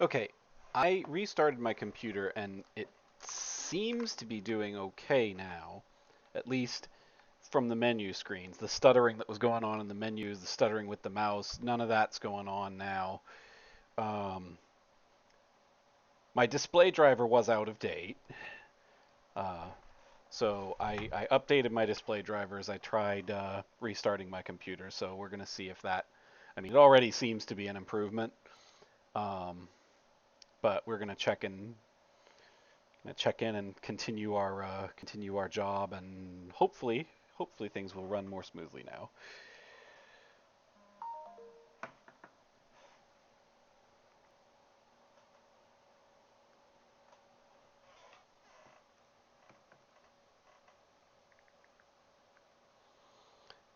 Okay, I restarted my computer and it seems to be doing okay now. At least from the menu screens. The stuttering that was going on in the menus, the stuttering with the mouse, none of that's going on now. Um, my display driver was out of date. Uh, so I updated my display drivers. I tried restarting my computer, so we're going to see if that. I mean, it already seems to be an improvement, um, but we're going to check in and continue our job, and hopefully things will run more smoothly now.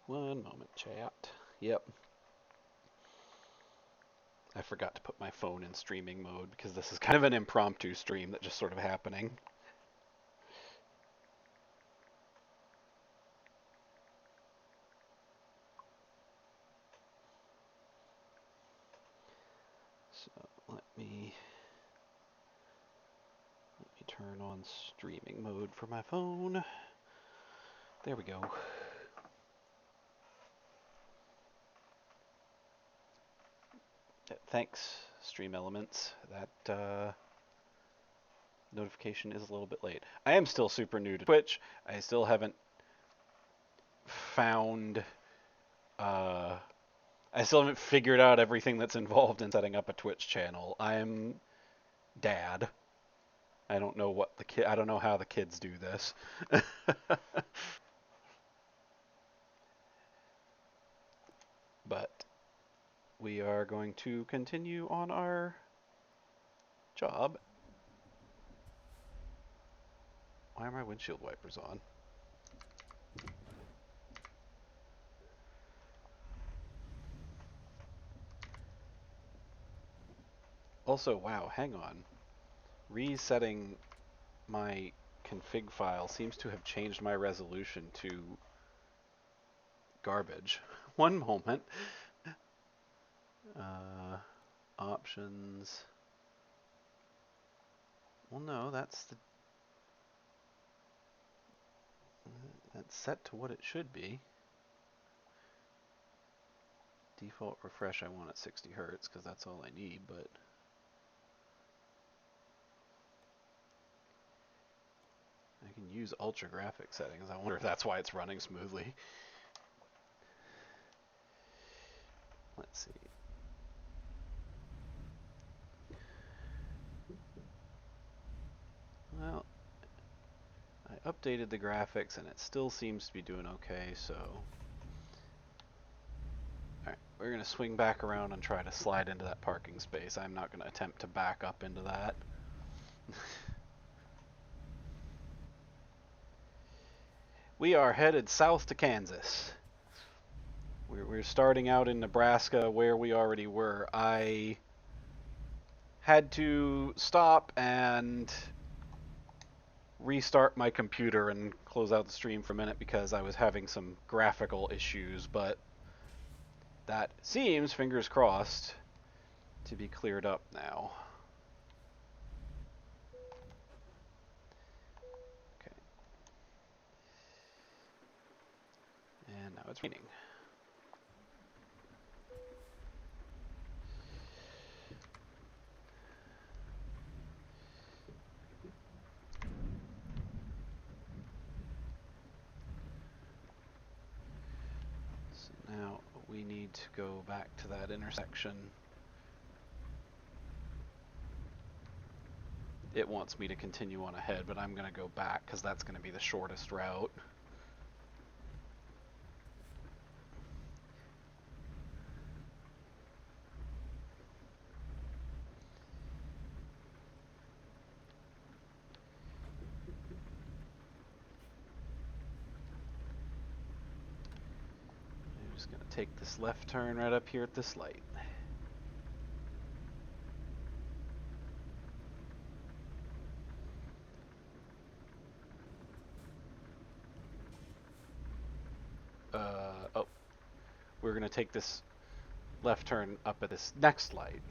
One moment, chat. Yep, I forgot to put my phone in streaming mode because this is kind of an impromptu stream that just sort of happening. So let me turn on streaming mode for my phone. There we go. Thanks, Stream Elements. That notification is a little bit late. I am still super new to Twitch. I still haven't found. Uh, I still haven't figured out everything that's involved in setting up a Twitch channel. I'm dad. I don't know what the kid. I don't know how the kids do this. But we are going to continue on our job. Why are my windshield wipers on? Also, wow, hang on. Resetting my config file seems to have changed my resolution to garbage. One moment. Uh, Options. Well, no, that's set to what it should be. Default refresh I want at 60 hertz because that's all I need, but I can use ultra graphic settings. I wonder if that's why it's running smoothly. Let's see. Well, I updated the graphics and it still seems to be doing okay, so alright, we're going to swing back around and try to slide into that parking space. I'm not going to attempt to back up into that. We are headed south to Kansas. We're starting out in Nebraska where we already were. I had to stop and restart my computer and close out the stream for a minute because I was having some graphical issues, but that seems, fingers crossed, to be cleared up now. Okay. And now it's raining. So now we need to go back to that intersection. It wants me to continue on ahead, but I'm going to go back because that's going to be the shortest route. I'm just going to take this left turn right up here at this light. Oh, we're going to take this left turn up at this next light.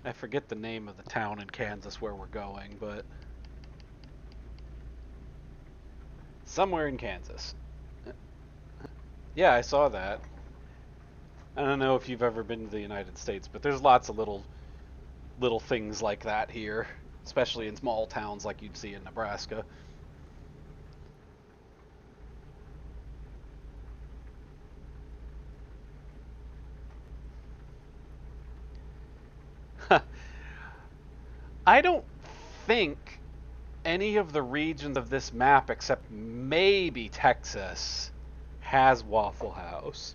I forget the name of the town in Kansas where we're going, but somewhere in Kansas. Yeah, I saw that. I don't know if you've ever been to the United States, but there's lots of little things like that here, especially in small towns like you'd see in Nebraska. I don't think any of the regions of this map, except maybe Texas, has Waffle House.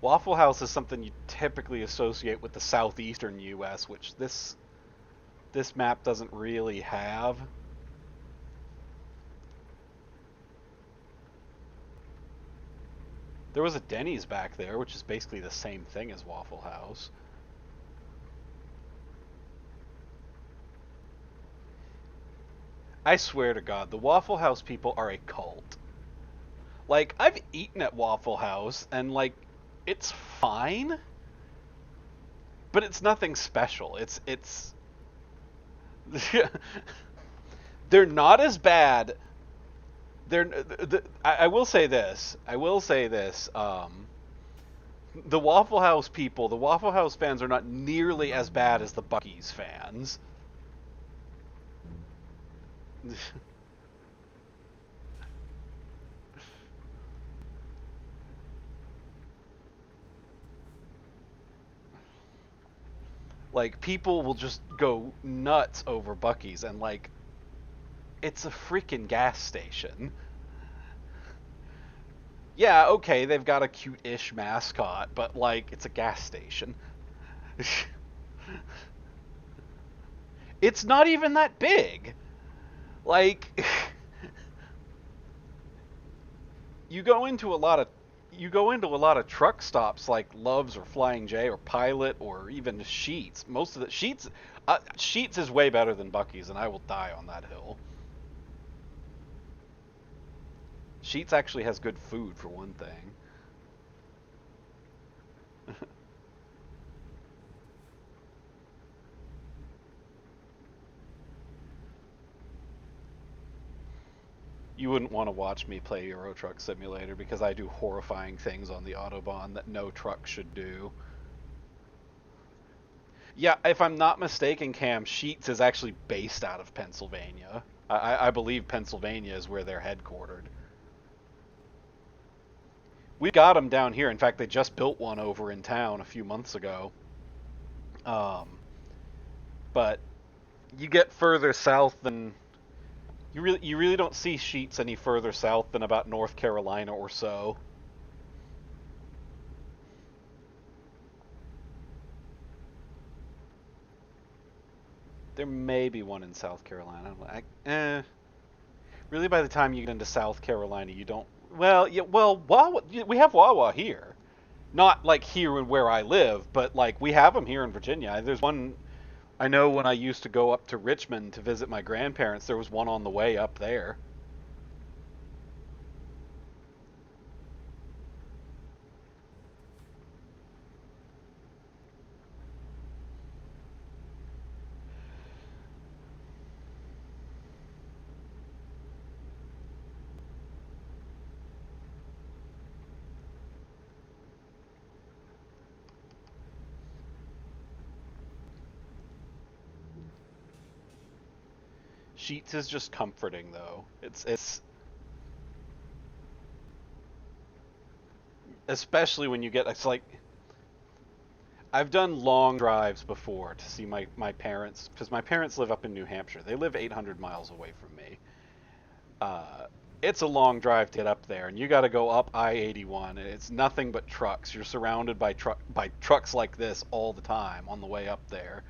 Waffle House is something you typically associate with the southeastern U.S., which this map doesn't really have. There was a Denny's back there, which is basically the same thing as Waffle House. I swear to God, the Waffle House people are a cult. Like, I've eaten at Waffle House, and, like, it's fine, but it's nothing special. It's... They're not as bad. I will say this. The Waffle House people, the Waffle House fans are not nearly as bad as the Buc-ee's fans. Like, people will just go nuts over Buc-ee's, and, like, it's a freaking gas station. Yeah, okay, they've got a cute-ish mascot, but, like, it's a gas station. It's not even that big. Like, you go into a lot of truck stops like Love's or Flying J or Pilot or even Sheetz. Most of the Sheetz is way better than Buc-ee's, and I will die on that hill. Sheetz actually has good food for one thing. You wouldn't want to watch me play Euro Truck Simulator because I do horrifying things on the Autobahn that no truck should do. Yeah, if I'm not mistaken, Cam, Sheetz is actually based out of Pennsylvania. I believe Pennsylvania is where they're headquartered. We got them down here. In fact, they just built one over in town a few months ago. Um, but you get further south than you really don't see Sheetz any further south than about North Carolina or so. There may be one in South Carolina. Really, by the time you get into South Carolina, you don't. Well, yeah, well, Wawa, we have Wawa here. Not like here where I live, but like we have them here in Virginia. There's one I know when I used to go up to Richmond to visit my grandparents, there was one on the way up there. Sheets is just comforting though. It's especially when you get it's like I've done long drives before to see my parents because my parents live up in New Hampshire. They live 800 miles away from me. Uh, it's a long drive to get up there, and you got to go up I-81, and it's nothing but trucks. You're surrounded by trucks like this all the time on the way up there.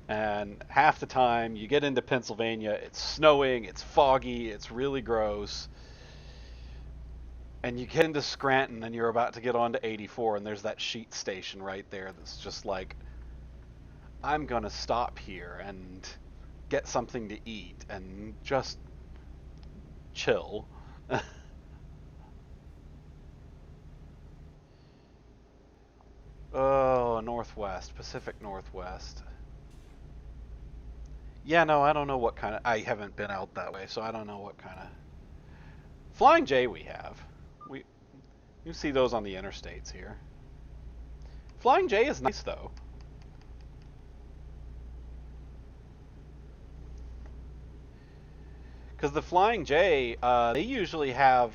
And half the time you get into Pennsylvania, it's snowing, it's foggy, it's really gross. And you get into Scranton and you're about to get onto 84 and there's that sheet station right there that's just like, I'm going to stop here and get something to eat and just chill. Oh, North Northwest, Pacific Northwest. Yeah, no, I don't know what kind of. I haven't been out that way, so I don't know what kind of. Flying J we have. We You see those on the interstates here. Flying J is nice though. Because the Flying J, they usually have,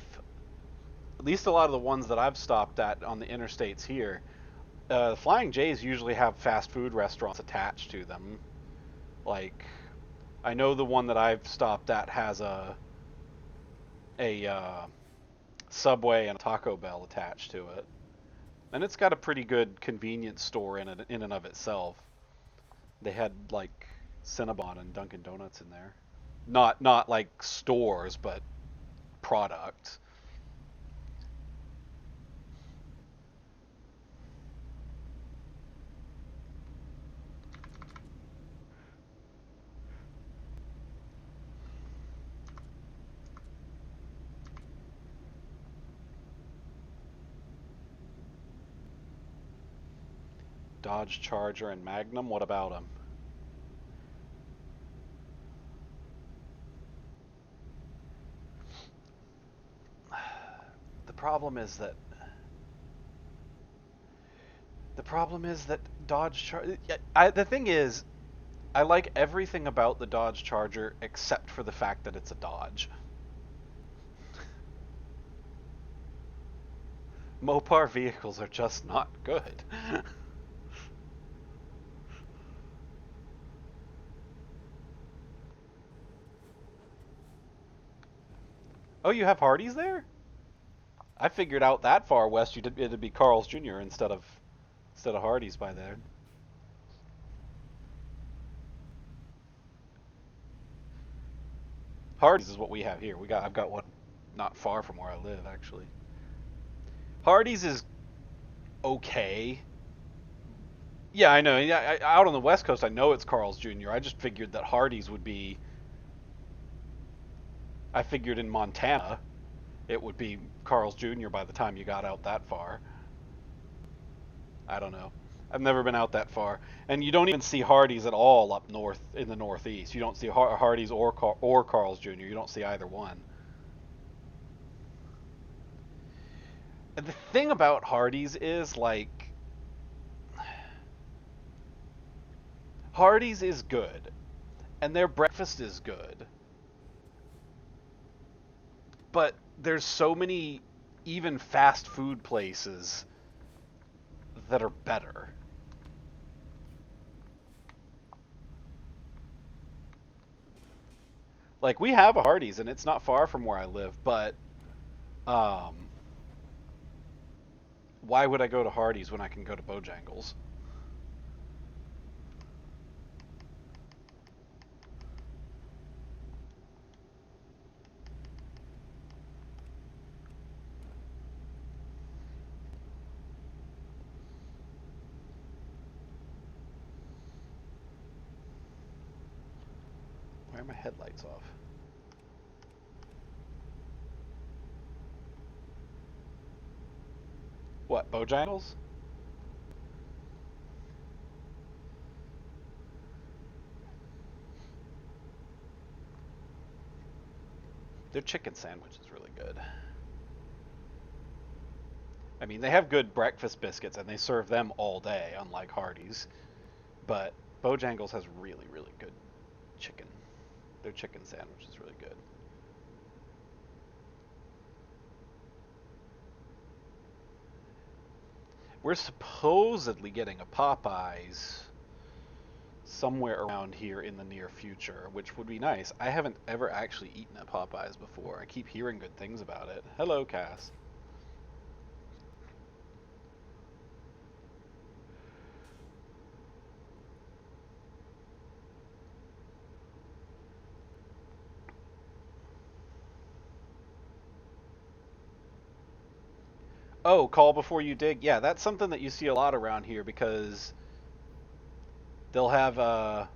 at least a lot of the ones that I've stopped at on the interstates here, Flying J's usually have fast food restaurants attached to them. Like, I know the one that I've stopped at has a Subway and a Taco Bell attached to it, and it's got a pretty good convenience store in it in and of itself. They had like Cinnabon and Dunkin' Donuts in there, not like stores, but product. Dodge Charger and Magnum. What about them? The problem is that Dodge Charger. The thing is, I like everything about the Dodge Charger except for the fact that it's a Dodge. Mopar vehicles are just not good. Oh, you have Hardee's there? I figured out that far west it'd be Carl's Jr. instead of Hardee's by there. Hardee's is what we have here. I've got one not far from where I live actually. Hardee's is okay. Yeah, I know. Yeah, out on the West Coast, I know it's Carl's Jr. I just figured that Hardee's would be. I figured in Montana, it would be Carl's Jr. by the time you got out that far. I don't know. I've never been out that far, and you don't even see Hardee's at all up north in the Northeast. You don't see Hardee's or Carl's Jr. You don't see either one. And the thing about Hardee's is like Hardee's is good, and their breakfast is good, but there's so many even fast food places that are better. Like we have a Hardee's and it's not far from where I live, but um, why would I go to Hardee's when I can go to Bojangles? Why are my headlights off? What, Bojangles? Their chicken sandwich is really good. I mean, they have good breakfast biscuits and they serve them all day, unlike Hardee's. But Bojangles has really, really good chicken. Their chicken sandwich is really good. We're supposedly getting a Popeyes somewhere around here in the near future, which would be nice. I haven't ever actually eaten at Popeyes before. I keep hearing good things about it. Hello, Cass. Oh, call before you dig. Yeah, that's something that you see a lot around here because they'll have uh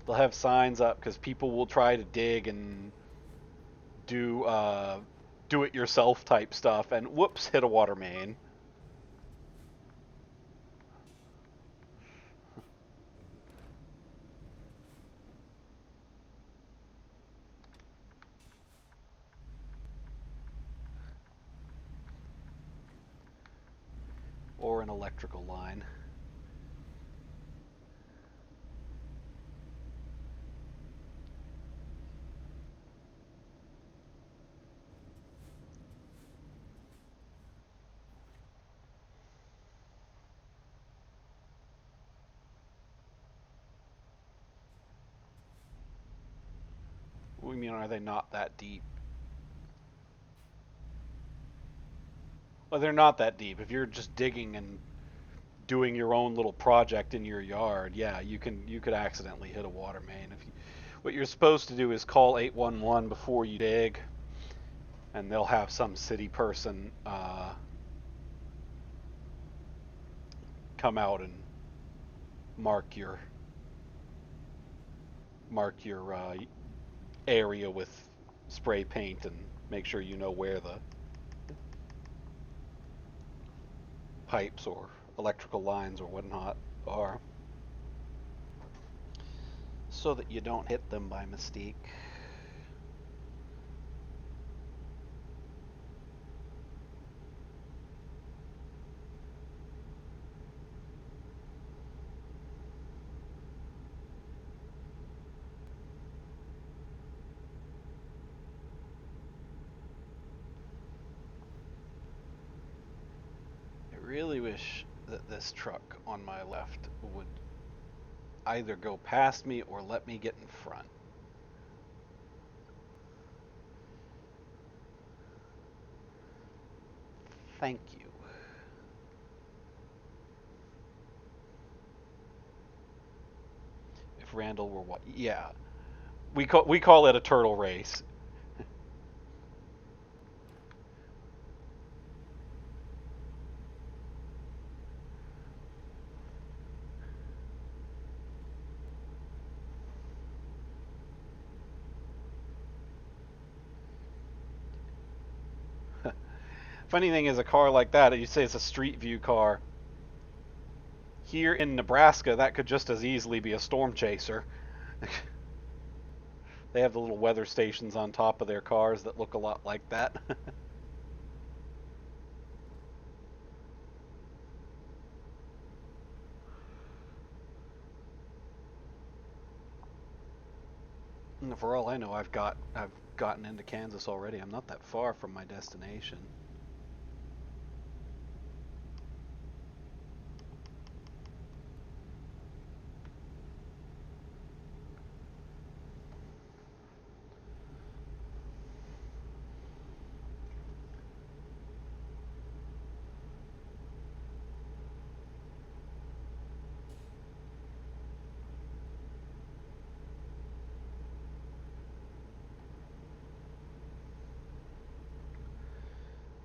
they'll have signs up because people will try to dig and do do it yourself type stuff and whoops, hit a water main. or an electrical line. We mean, are they not that deep? Well, they're not that deep. If you're just digging and doing your own little project in your yard, yeah, you could accidentally hit a water main. What you're supposed to do is call 811 before you dig, and they'll have some city person come out and mark your area with spray paint and make sure you know where the pipes or electrical lines or whatnot are, so that you don't hit them by mistake. I really wish that this truck on my left would either go past me or let me get in front. Thank you. If Randall were yeah, we call it a turtle race. Funny thing is, a car like that, you say it's a street view car. Here in Nebraska, that could just as easily be a storm chaser. They have the little weather stations on top of their cars that look a lot like that. And for all I know, I've gotten into Kansas already. I'm not that far from my destination.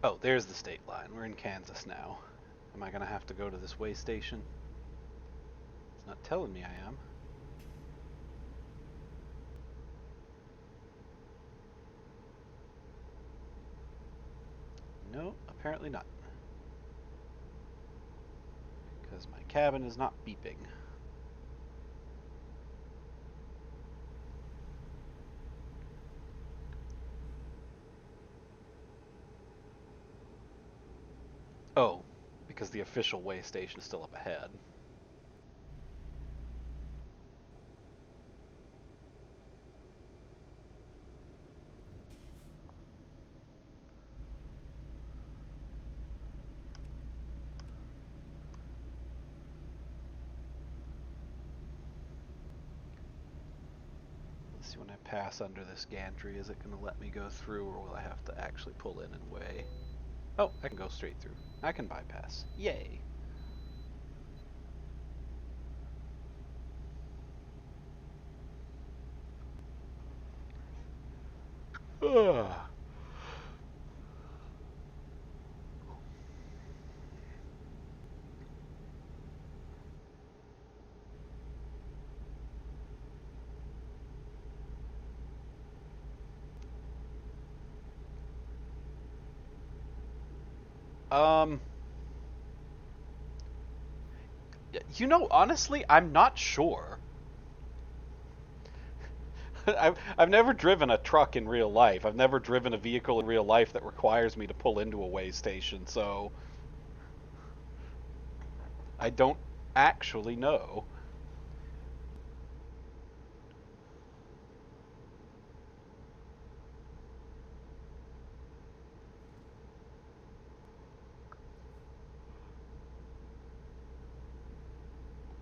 Oh, there's the state line. We're in Kansas now. Am I gonna have to go to this way station? It's not telling me I am. No, apparently not. Because my cabin is not beeping. Oh, because the official way station is still up ahead. Let's see, when I pass under this gantry, is it going to let me go through, or will I have to actually pull in and weigh? Oh, I can go straight through. I can bypass. Yay! Ugh. Um, honestly, I'm not sure. I've never driven a truck in real life. I've never driven a vehicle in real life that requires me to pull into a way station. So I don't actually know.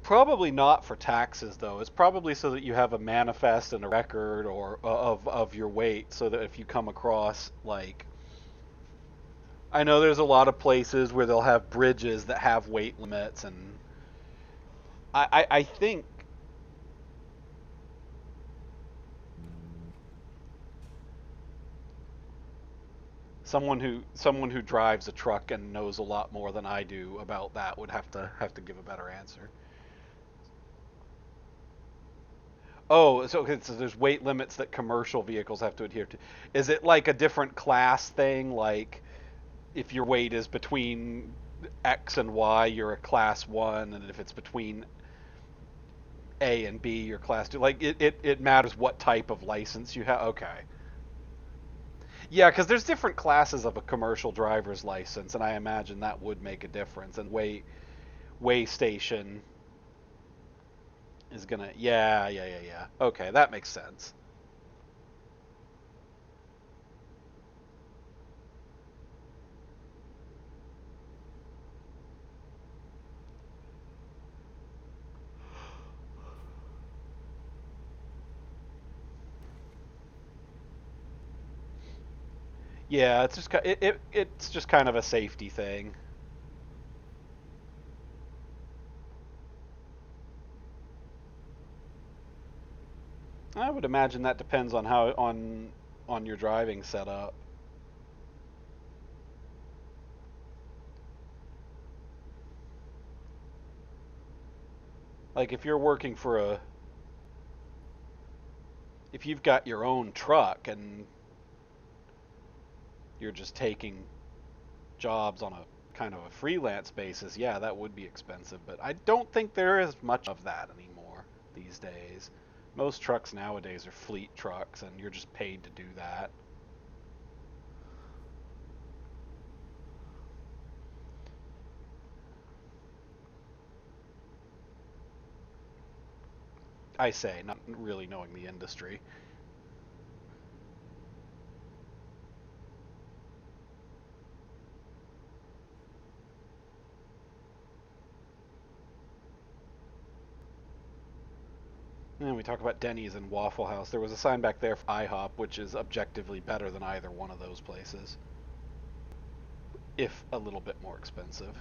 Probably not for taxes though. It's probably so that you have a manifest and a record or of your weight, so that if you come across like, I know there's a lot of places where they'll have bridges that have weight limits, and I think someone who drives a truck and knows a lot more than I do about that would have to give a better answer. Oh, so there's weight limits that commercial vehicles have to adhere to. Is it like a different class thing? Like if your weight is between X and Y, you're a class one, and if it's between A and B, you're class two. Like it matters what type of license you have. Okay. Yeah, because there's different classes of a commercial driver's license, and I imagine that would make a difference. And weigh station is gonna. Yeah, yeah, yeah, yeah. Okay, that makes sense. Yeah, it's just kind of a safety thing. I would imagine that depends on how on your driving setup. Like if you've got your own truck and you're just taking jobs on a kind of a freelance basis, yeah, that would be expensive, but I don't think there is much of that anymore these days. Most trucks nowadays are fleet trucks and you're just paid to do that. I say, not really knowing the industry. And we talk about Denny's and Waffle House. There was a sign back there for IHOP, which is objectively better than either one of those places, if a little bit more expensive.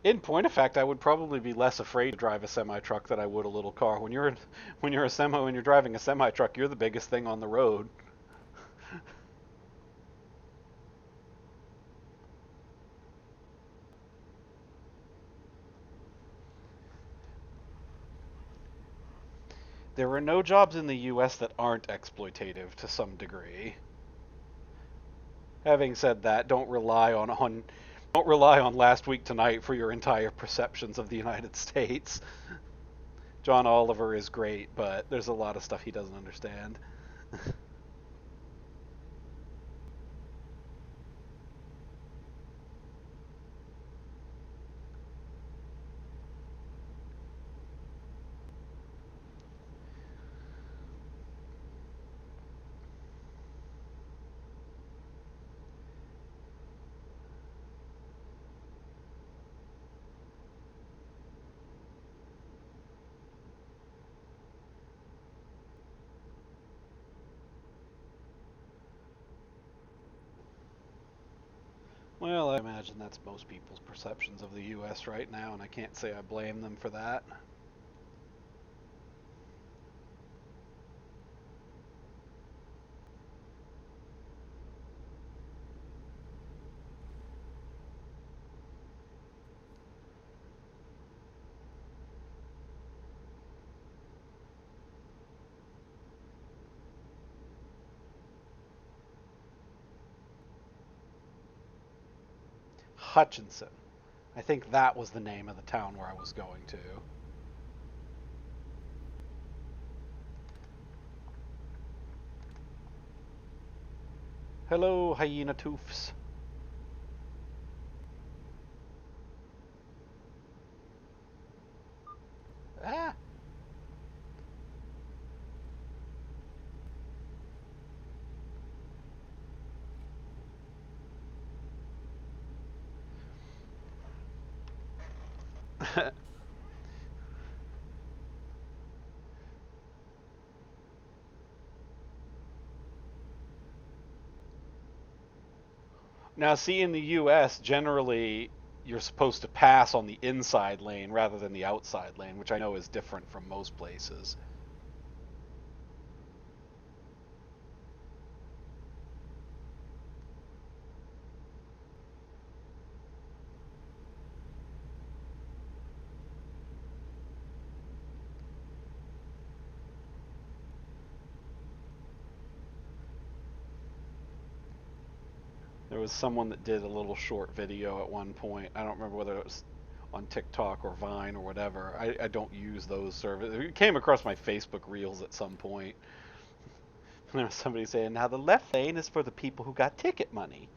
In point of fact, I would probably be less afraid to drive a semi truck than I would a little car. When you're driving a semi truck, you're the biggest thing on the road. There are no jobs in the U.S. that aren't exploitative to some degree. Having said that, don't rely on last week tonight for your entire perceptions of the United States. John Oliver is great, but there's a lot of stuff he doesn't understand. Well, I imagine that's most people's perceptions of the U.S. right now, and I can't say I blame them for that. Hutchinson. I think that was the name of the town where I was going to. Hello, hyena toofs. Ah. Now, see, in the U.S., generally you're supposed to pass on the inside lane rather than the outside lane, which I know is different from most places. There was someone that did a little short video at one point. I don't remember whether it was on TikTok or Vine or whatever. I don't use those services. It came across my Facebook Reels at some point. And there was somebody saying, now the left lane is for the people who got ticket money.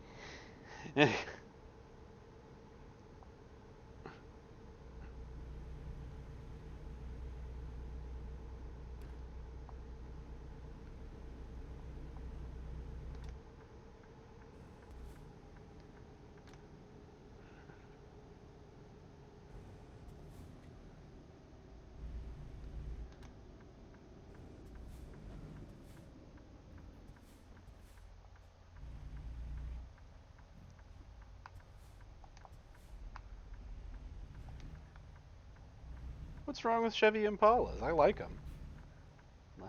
What's wrong with Chevy Impalas? I like them.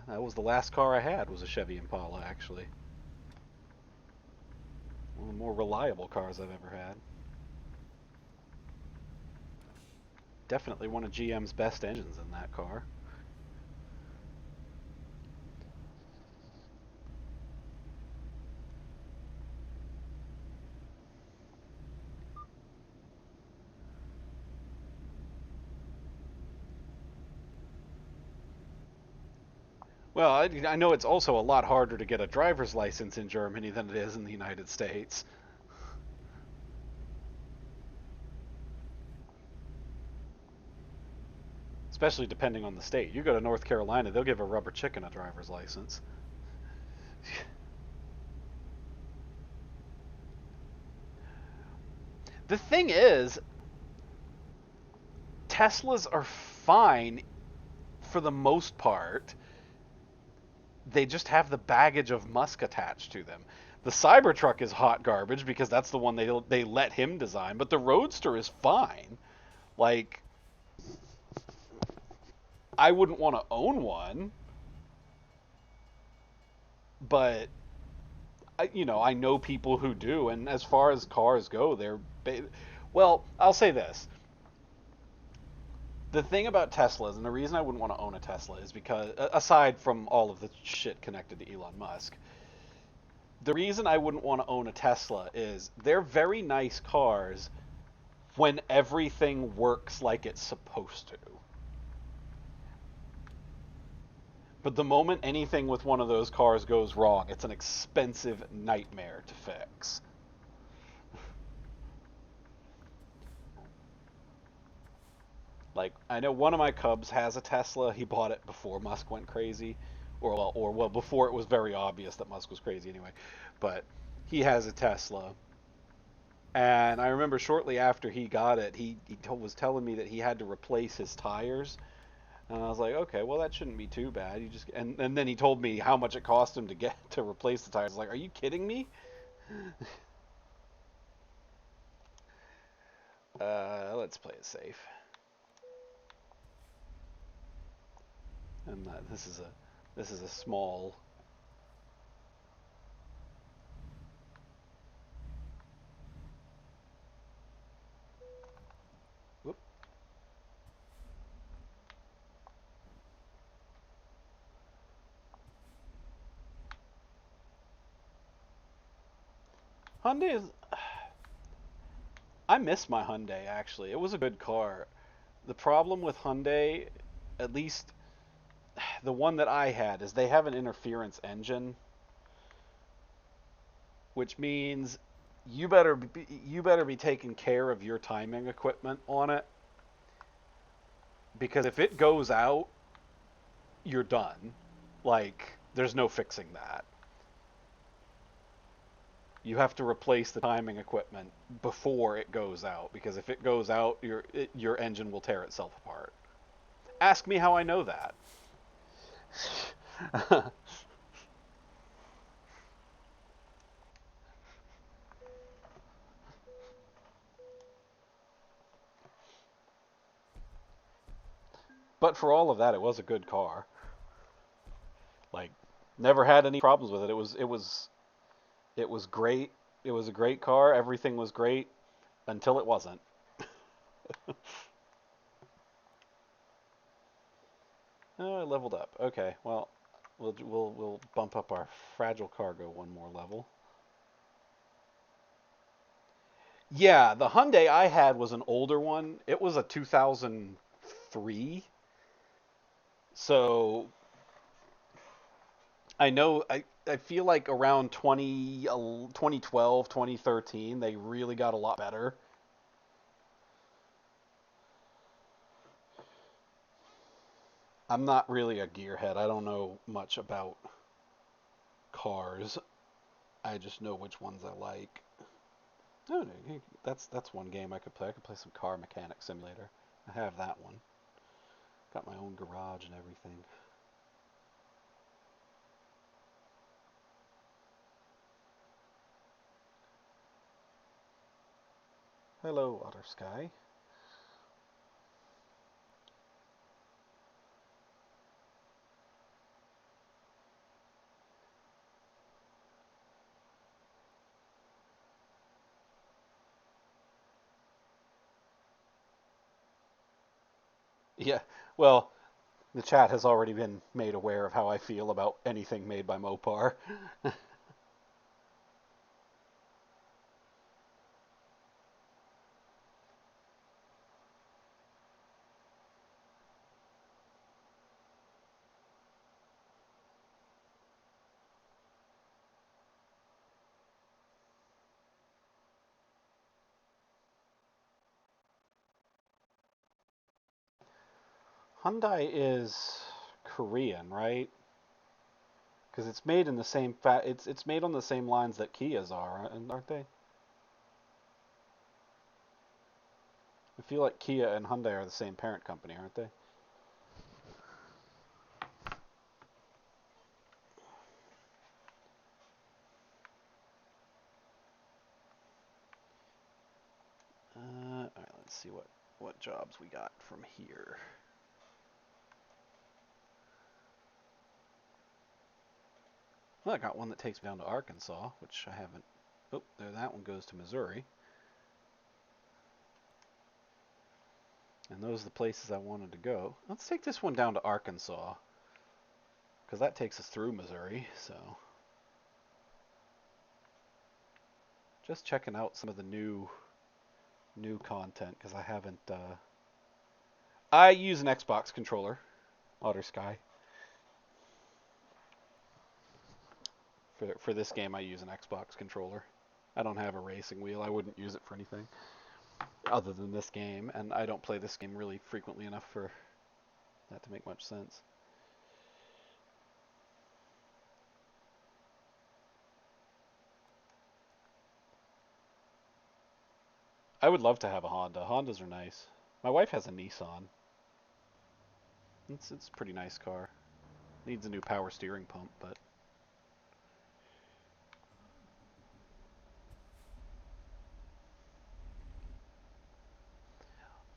That was the last car I had, was a Chevy Impala, actually. One of the more reliable cars I've ever had. Definitely one of GM's best engines in that car. Well, I know it's also a lot harder to get a driver's license in Germany than it is in the United States. Especially depending on the state. You go to North Carolina, they'll give a rubber chicken a driver's license. The thing is, Teslas are fine for the most part. They just have the baggage of Musk attached to them. The Cybertruck is hot garbage because that's the one they let him design, but the Roadster is fine. Like, I wouldn't want to own one, but I know people who do, and as far as cars go, well, I'll say this. The thing about Teslas, and the reason I wouldn't want to own a Tesla is because, aside from all of the shit connected to Elon Musk, the reason I wouldn't want to own a Tesla is they're very nice cars when everything works like it's supposed to. But the moment anything with one of those cars goes wrong, it's an expensive nightmare to fix. Like, I know one of my Cubs has a Tesla. He bought it before Musk went crazy, or before it was very obvious that Musk was crazy anyway. But he has a Tesla, and I remember shortly after he got it, he was telling me that he had to replace his tires, and I was like, okay, well that shouldn't be too bad. You just and then he told me how much it cost him to get to replace the tires. I was like, are you kidding me? Let's play it safe. And this is a small. Whoop. Hyundai is. I miss my Hyundai actually. It was a good car. The problem with Hyundai, at least the one that I had, is they have an interference engine. which means you better be taking care of your timing equipment on it, because if it goes out, you're done. Like, there's no fixing that. You have to replace the timing equipment before it goes out, because if it goes out, your engine will tear itself apart. Ask me how I know that. But for all of that, it was a good car. Like, never had any problems with it. It was great. It was a great car. Everything was great until it wasn't. Oh, I leveled up. Okay, well, we'll bump up our fragile cargo one more level. Yeah, the Hyundai I had was an older one. It was a 2003. So I feel like around 2012, 2013, they really got a lot better. I'm not really a gearhead. I don't know much about cars. I just know which ones I like. Oh, that's one game I could play. I could play some Car Mechanic Simulator. I have that one. Got my own garage and everything. Hello, Otter Sky. Yeah, well, the chat has already been made aware of how I feel about anything made by Mopar. Hyundai is Korean, right? Because it's made in the same it's made on the same lines that Kias are, aren't they? I feel like Kia and Hyundai are the same parent company, aren't they? All right, let's see what jobs we got from here. Well, I got one that takes me down to Arkansas, which I haven't. Oh, there, that one goes to Missouri. And those are the places I wanted to go. Let's take this one down to Arkansas, because that takes us through Missouri. So, just checking out some of the new content, because I haven't. I use an Xbox controller, Otter Sky. For this game, I use an Xbox controller. I don't have a racing wheel. I wouldn't use it for anything other than this game, and I don't play this game really frequently enough for that to make much sense. I would love to have a Honda. Hondas are nice. My wife has a Nissan. It's a pretty nice car. Needs a new power steering pump, but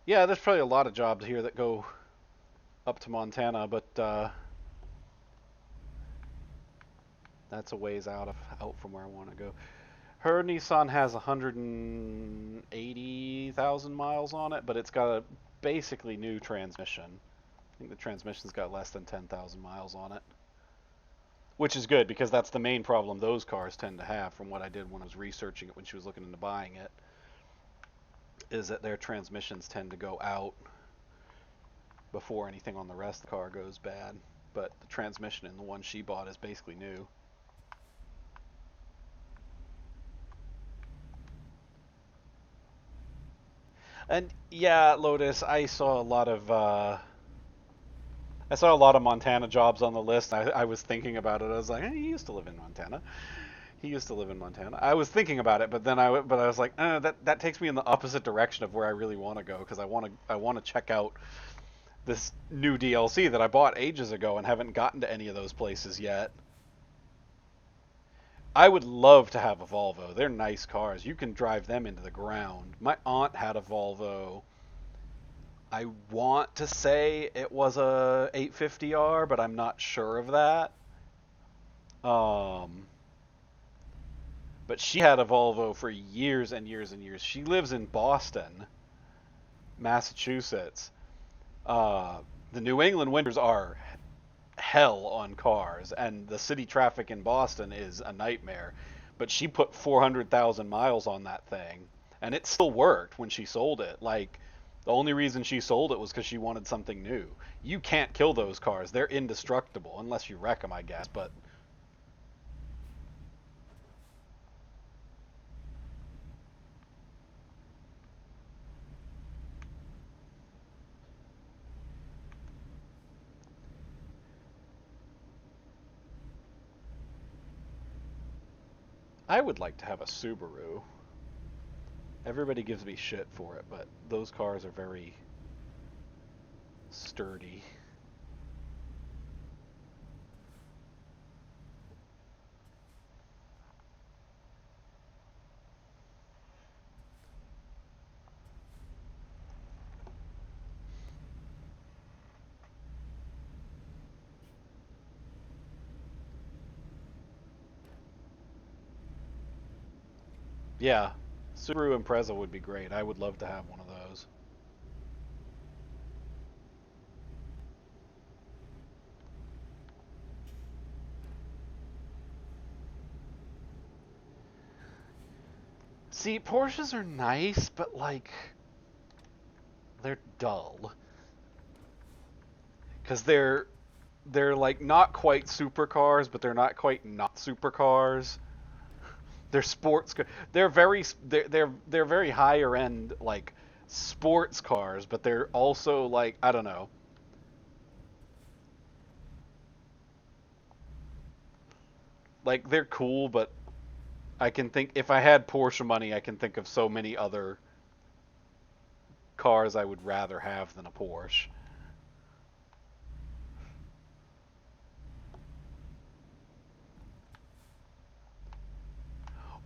yeah, there's probably a lot of jobs here that go up to Montana, but that's a ways out from where I want to go. Her Nissan has 180,000 miles on it, but it's got a basically new transmission. I think the transmission's got less than 10,000 miles on it, which is good because that's the main problem those cars tend to have. From what I did when I was researching it when she was looking into buying it, is that their transmissions tend to go out before anything on the rest of the car goes bad. But the transmission in the one she bought is basically new. And yeah, Lotus, I saw a lot of Montana jobs on the list. I was thinking about it. I was like, he used to live in Montana. He used to live in Montana. I was thinking about it, but then I was like, that takes me in the opposite direction of where I really want to go because I want to check out this new DLC that I bought ages ago and haven't gotten to any of those places yet. I would love to have a Volvo. They're nice cars. You can drive them into the ground. My aunt had a Volvo. I want to say it was a 850R, but I'm not sure of that. Um, but she had a Volvo for years and years and years. She lives in Boston, Massachusetts. Uh, the New England winters are hell on cars, and the city traffic in Boston is a nightmare. But she put 400,000 miles on that thing, and it still worked when she sold it. Like, the only reason she sold it was because she wanted something new. You can't kill those cars; they're indestructible unless you wreck them, I guess. But I would like to have a Subaru. Everybody gives me shit for it, but those cars are very sturdy. Yeah, Subaru Impreza would be great. I would love to have one of those. See, Porsches are nice, but like they're dull because they're like not quite supercars, but they're not quite not supercars. They're sports. They're very higher end like sports cars, but they're also like I don't know. Like they're cool, but I can think if I had Porsche money, I can think of so many other cars I would rather have than a Porsche.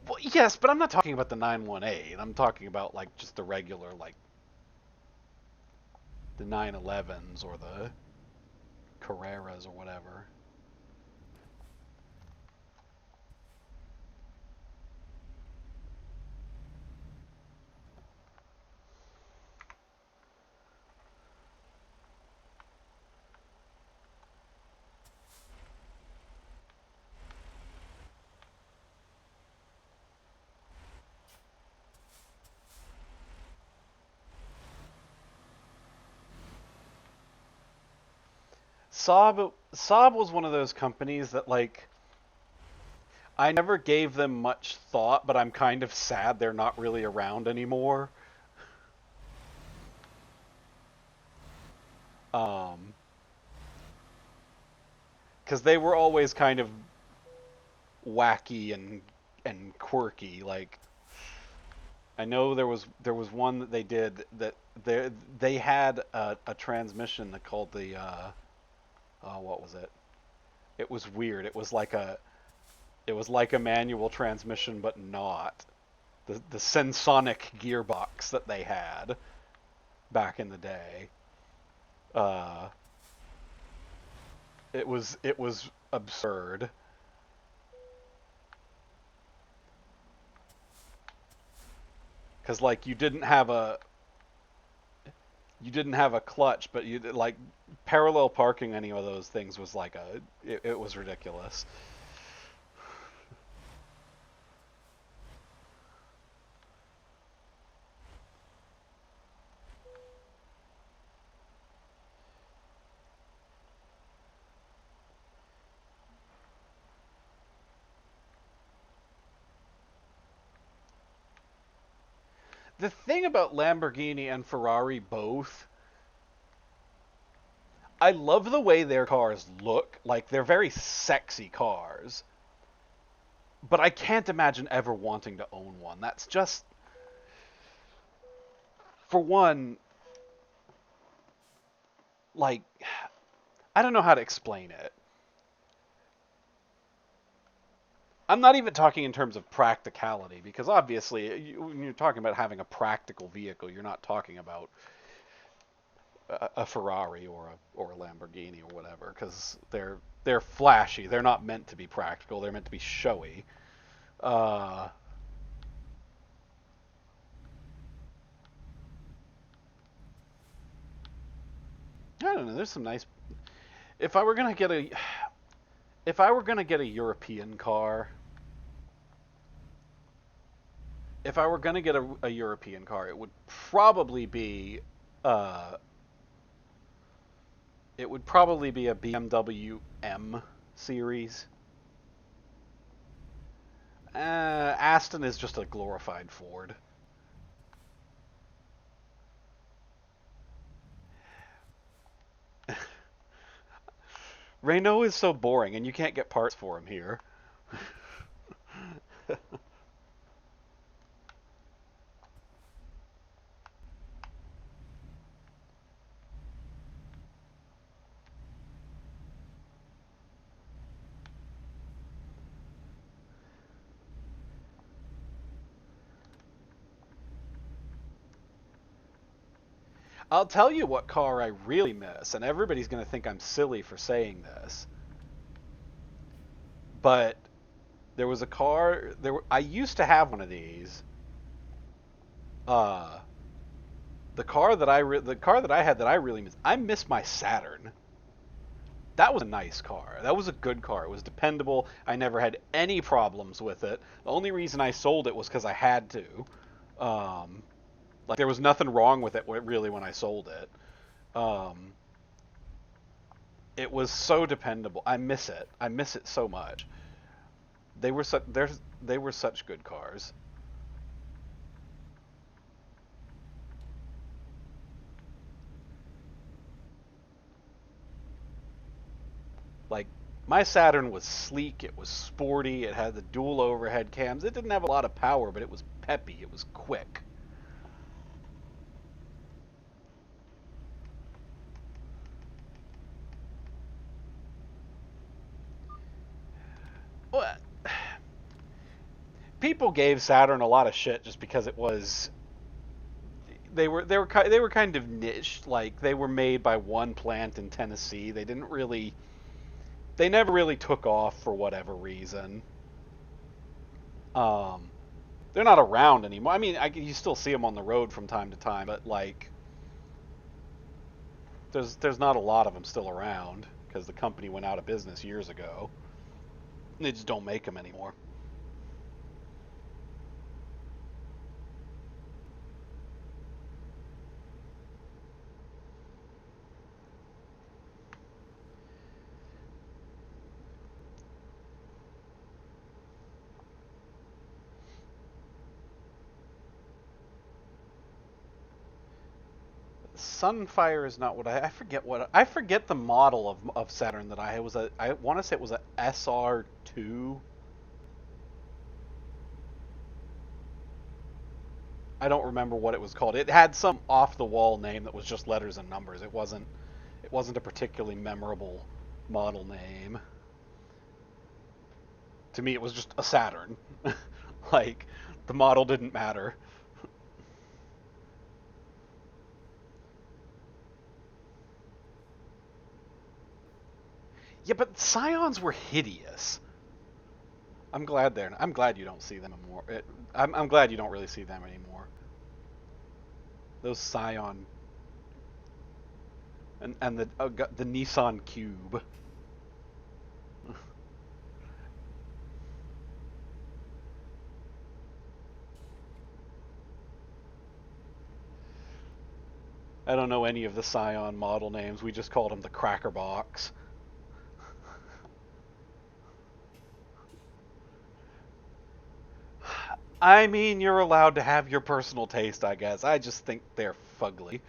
Well, yes, but I'm not talking about the 918. I'm talking about like just the regular like the 911s or the Carreras or whatever. Saab was one of those companies that like I never gave them much thought, but I'm kind of sad they're not really around anymore. Um, because they were always kind of wacky and quirky. Like I know there was one that they did that they had a transmission called the oh what was it? It was weird. It was like a manual transmission, but not the Sensonic gearbox that they had back in the day. Uh, it was absurd because like you didn't have a clutch, but you like parallel parking any of those things was like it was ridiculous. The thing about Lamborghini and Ferrari both, I love the way their cars look. Like, they're very sexy cars. But I can't imagine ever wanting to own one. That's just, for one, like, I don't know how to explain it. I'm not even talking in terms of practicality, because obviously, when you're talking about having a practical vehicle, you're not talking about a Ferrari or a Lamborghini or whatever, because they're flashy. They're not meant to be practical. They're meant to be showy. Uh, I don't know. There's some nice. If I were gonna get a, if I were gonna get a European car, if I were gonna get a European car, uh, it would probably be a BMW M series. Aston is just a glorified Ford. Renault is so boring, and you can't get parts for him here. I'll tell you what car I really miss, and everybody's going to think I'm silly for saying this, but there was a car. I used to have one of these. Uh, the car that I had that I really miss. I miss my Saturn. That was a nice car. That was a good car. It was dependable. I never had any problems with it. The only reason I sold it was because I had to. Um, like there was nothing wrong with it really when I sold it. Um, it was so dependable. I miss it. I miss it so much. They were such good cars. Like my Saturn was sleek, it was sporty, it had the dual overhead cams. It didn't have a lot of power, but it was peppy, it was quick. Well, people gave Saturn a lot of shit just because it was they were kind of niche. Like they were made by one plant in Tennessee. They never really took off for whatever reason. Um, they're not around anymore. I mean, you still see them on the road from time to time, but like there's not a lot of them still around because the company went out of business years ago. They just don't make them anymore. Sunfire is not what I forget the model of Saturn that I had. I want to say it was a SR2. I don't remember what it was called. It had some off the wall name that was just letters and numbers. It wasn't a particularly memorable model name. To me it was just a Saturn. Like the model didn't matter. Yeah, but Scions were hideous. I'm glad you don't see them anymore. I'm glad you don't really see them anymore. Those Scion and the Nissan Cube. I don't know any of the Scion model names. We just called them the Cracker Box. I mean, you're allowed to have your personal taste, I guess. I just think they're fugly.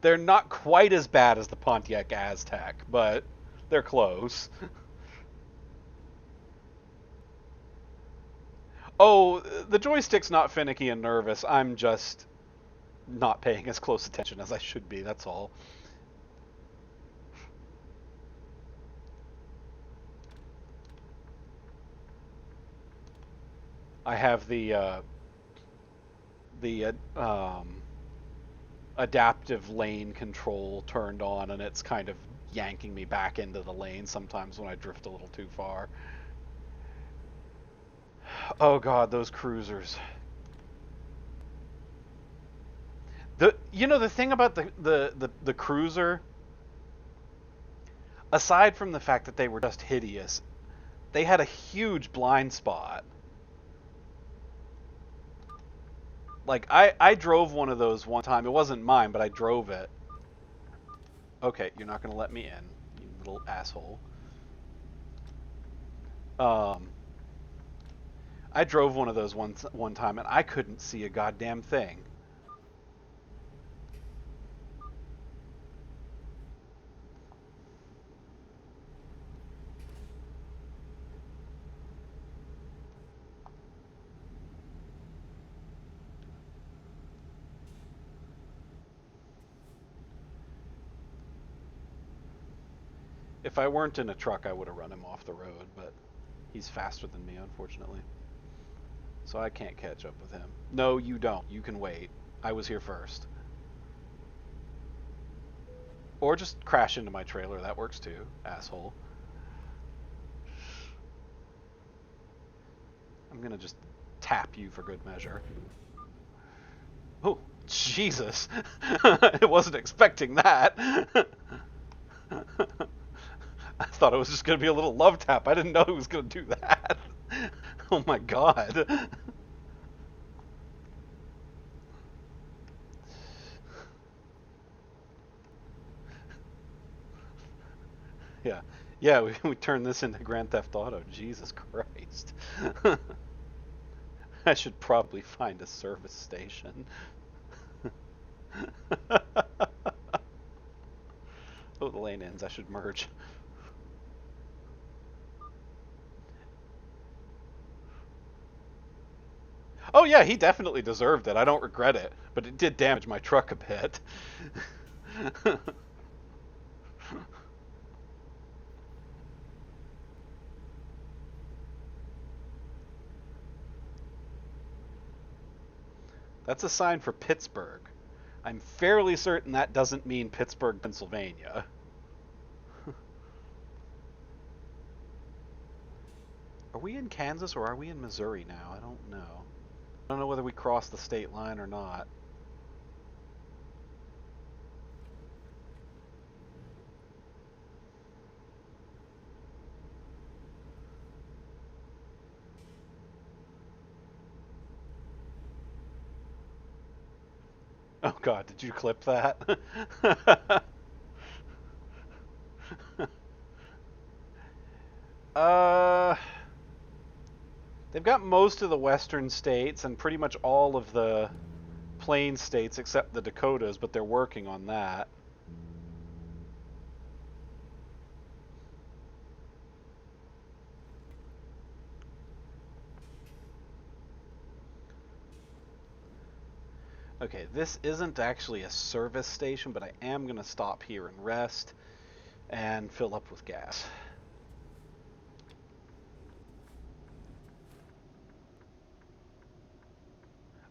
They're not quite as bad as the Pontiac Aztec, but they're close. Oh, the joystick's not finicky and nervous. I'm just not paying as close attention as I should be, that's all. I have the adaptive lane control turned on, and it's kind of yanking me back into the lane sometimes when I drift a little too far. Oh god, those cruisers. The thing about the cruiser, aside from the fact that they were just hideous, they had a huge blind spot. Like I drove one of those one time. It wasn't mine, but I drove it. Okay, you're not gonna let me in, you little asshole. Um, I drove one of those one time, and I couldn't see a goddamn thing. If I weren't in a truck, I would have run him off the road, but he's faster than me, unfortunately. So I can't catch up with him. No, you don't. You can wait. I was here first. Or just crash into my trailer. That works too, asshole. I'm gonna just tap you for good measure. Oh, Jesus. I wasn't expecting that. I thought it was just going to be a little love tap. I didn't know he was going to do that. Oh my god. Yeah. Yeah, we turned this into Grand Theft Auto. Jesus Christ. I should probably find a service station. Oh, the lane ends. I should merge. Oh yeah, he definitely deserved it. I don't regret it, but it did damage my truck a bit. That's a sign for Pittsburgh. I'm fairly certain that doesn't mean Pittsburgh, Pennsylvania. Are we in Kansas or are we in Missouri now? I don't know. I don't know whether we crossed the state line or not. Oh god, did you clip that? uh, they've got most of the western states and pretty much all of the plain states except the Dakotas, but they're working on that. Okay, this isn't actually a service station, but I am going to stop here and rest and fill up with gas.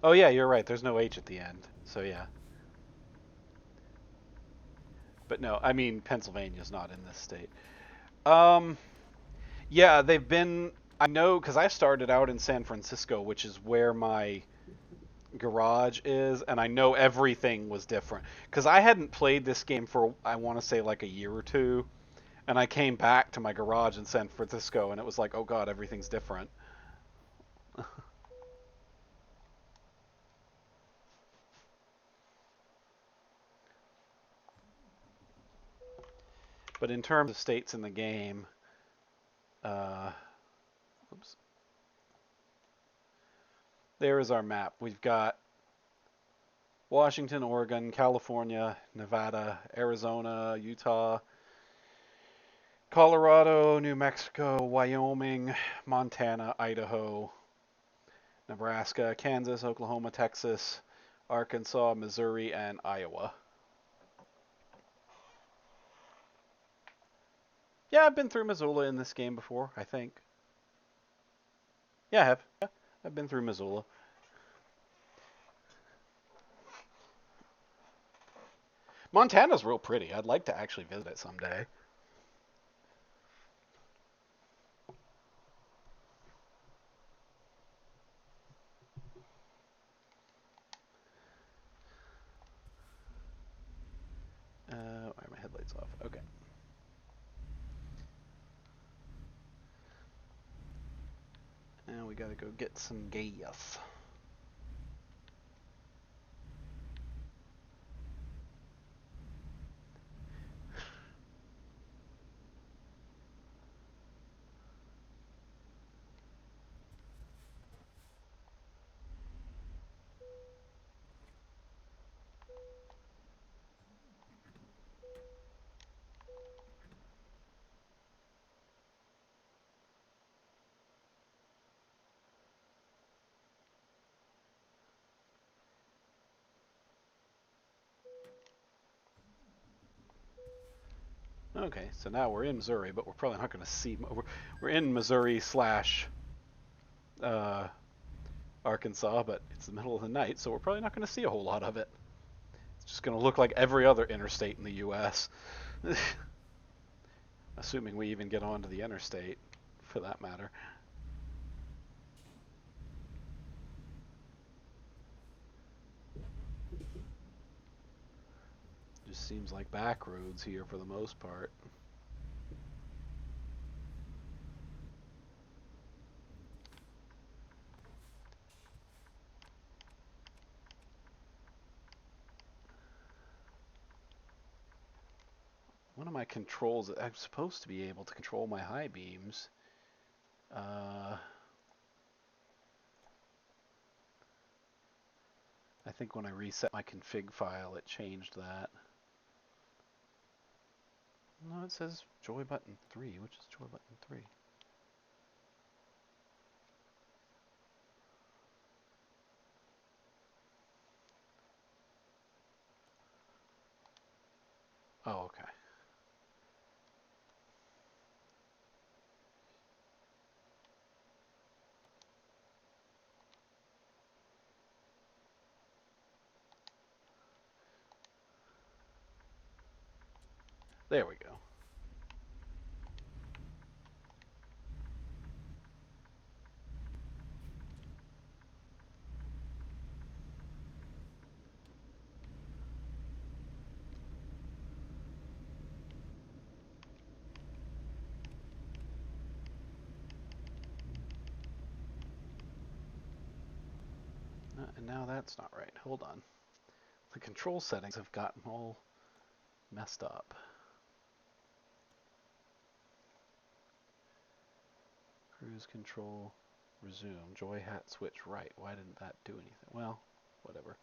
Oh yeah, you're right. There's no H at the end. So yeah. But no, I mean Pennsylvania's not in this state. Um, yeah, they've been. I know because I started out in San Francisco, which is where my garage is, and I know everything was different because I hadn't played this game for I want to say like a year or two, and I came back to my garage in San Francisco, and it was like, oh god, everything's different. But in terms of states in the game, uh, oops, there is our map. We've got Washington, Oregon, California, Nevada, Arizona, Utah, Colorado, New Mexico, Wyoming, Montana, Idaho, Nebraska, Kansas, Oklahoma, Texas, Arkansas, Missouri, and Iowa. Yeah, I've been through Missoula in this game before, I think. Yeah, I have. Yeah, I've been through Missoula. Montana's real pretty. I'd like to actually visit it someday. Why are my headlights off? Okay. Now we gotta go get some gas. Okay, so now we're in Missouri, but we're probably not going to see. We're in Missouri slash uh, Arkansas, but it's the middle of the night, so we're probably not going to see a whole lot of it. It's just going to look like every other interstate in the U.S. Assuming we even get onto the interstate, for that matter. Just seems like back roads here for the most part. One of my controls, I'm supposed to be able to control my high beams. I think when I reset my config file, it changed that. No, it says joy button 3. Which is joy button 3? Oh, okay. There we go. And now that's not right. Hold on. The control settings have gotten all messed up. Cruise control, resume, joy hat switch right. Why didn't that do anything? Well, whatever.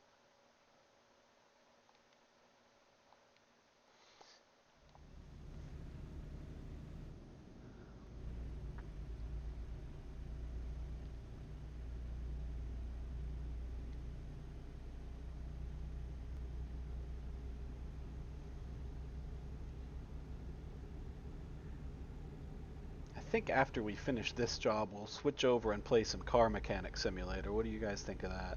I think after we finish this job, we'll switch over and play some Car Mechanic Simulator. What do you guys think of that?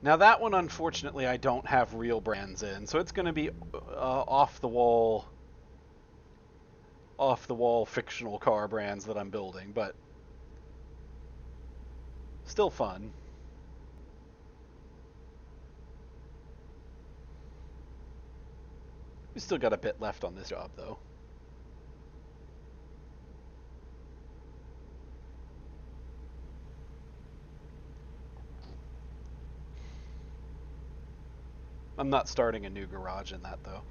Now that one, unfortunately, I don't have real brands in, so it's going to be off the wall fictional car brands that I'm building, but still fun. We still got a bit left on this job, though. I'm not starting a new garage in that though.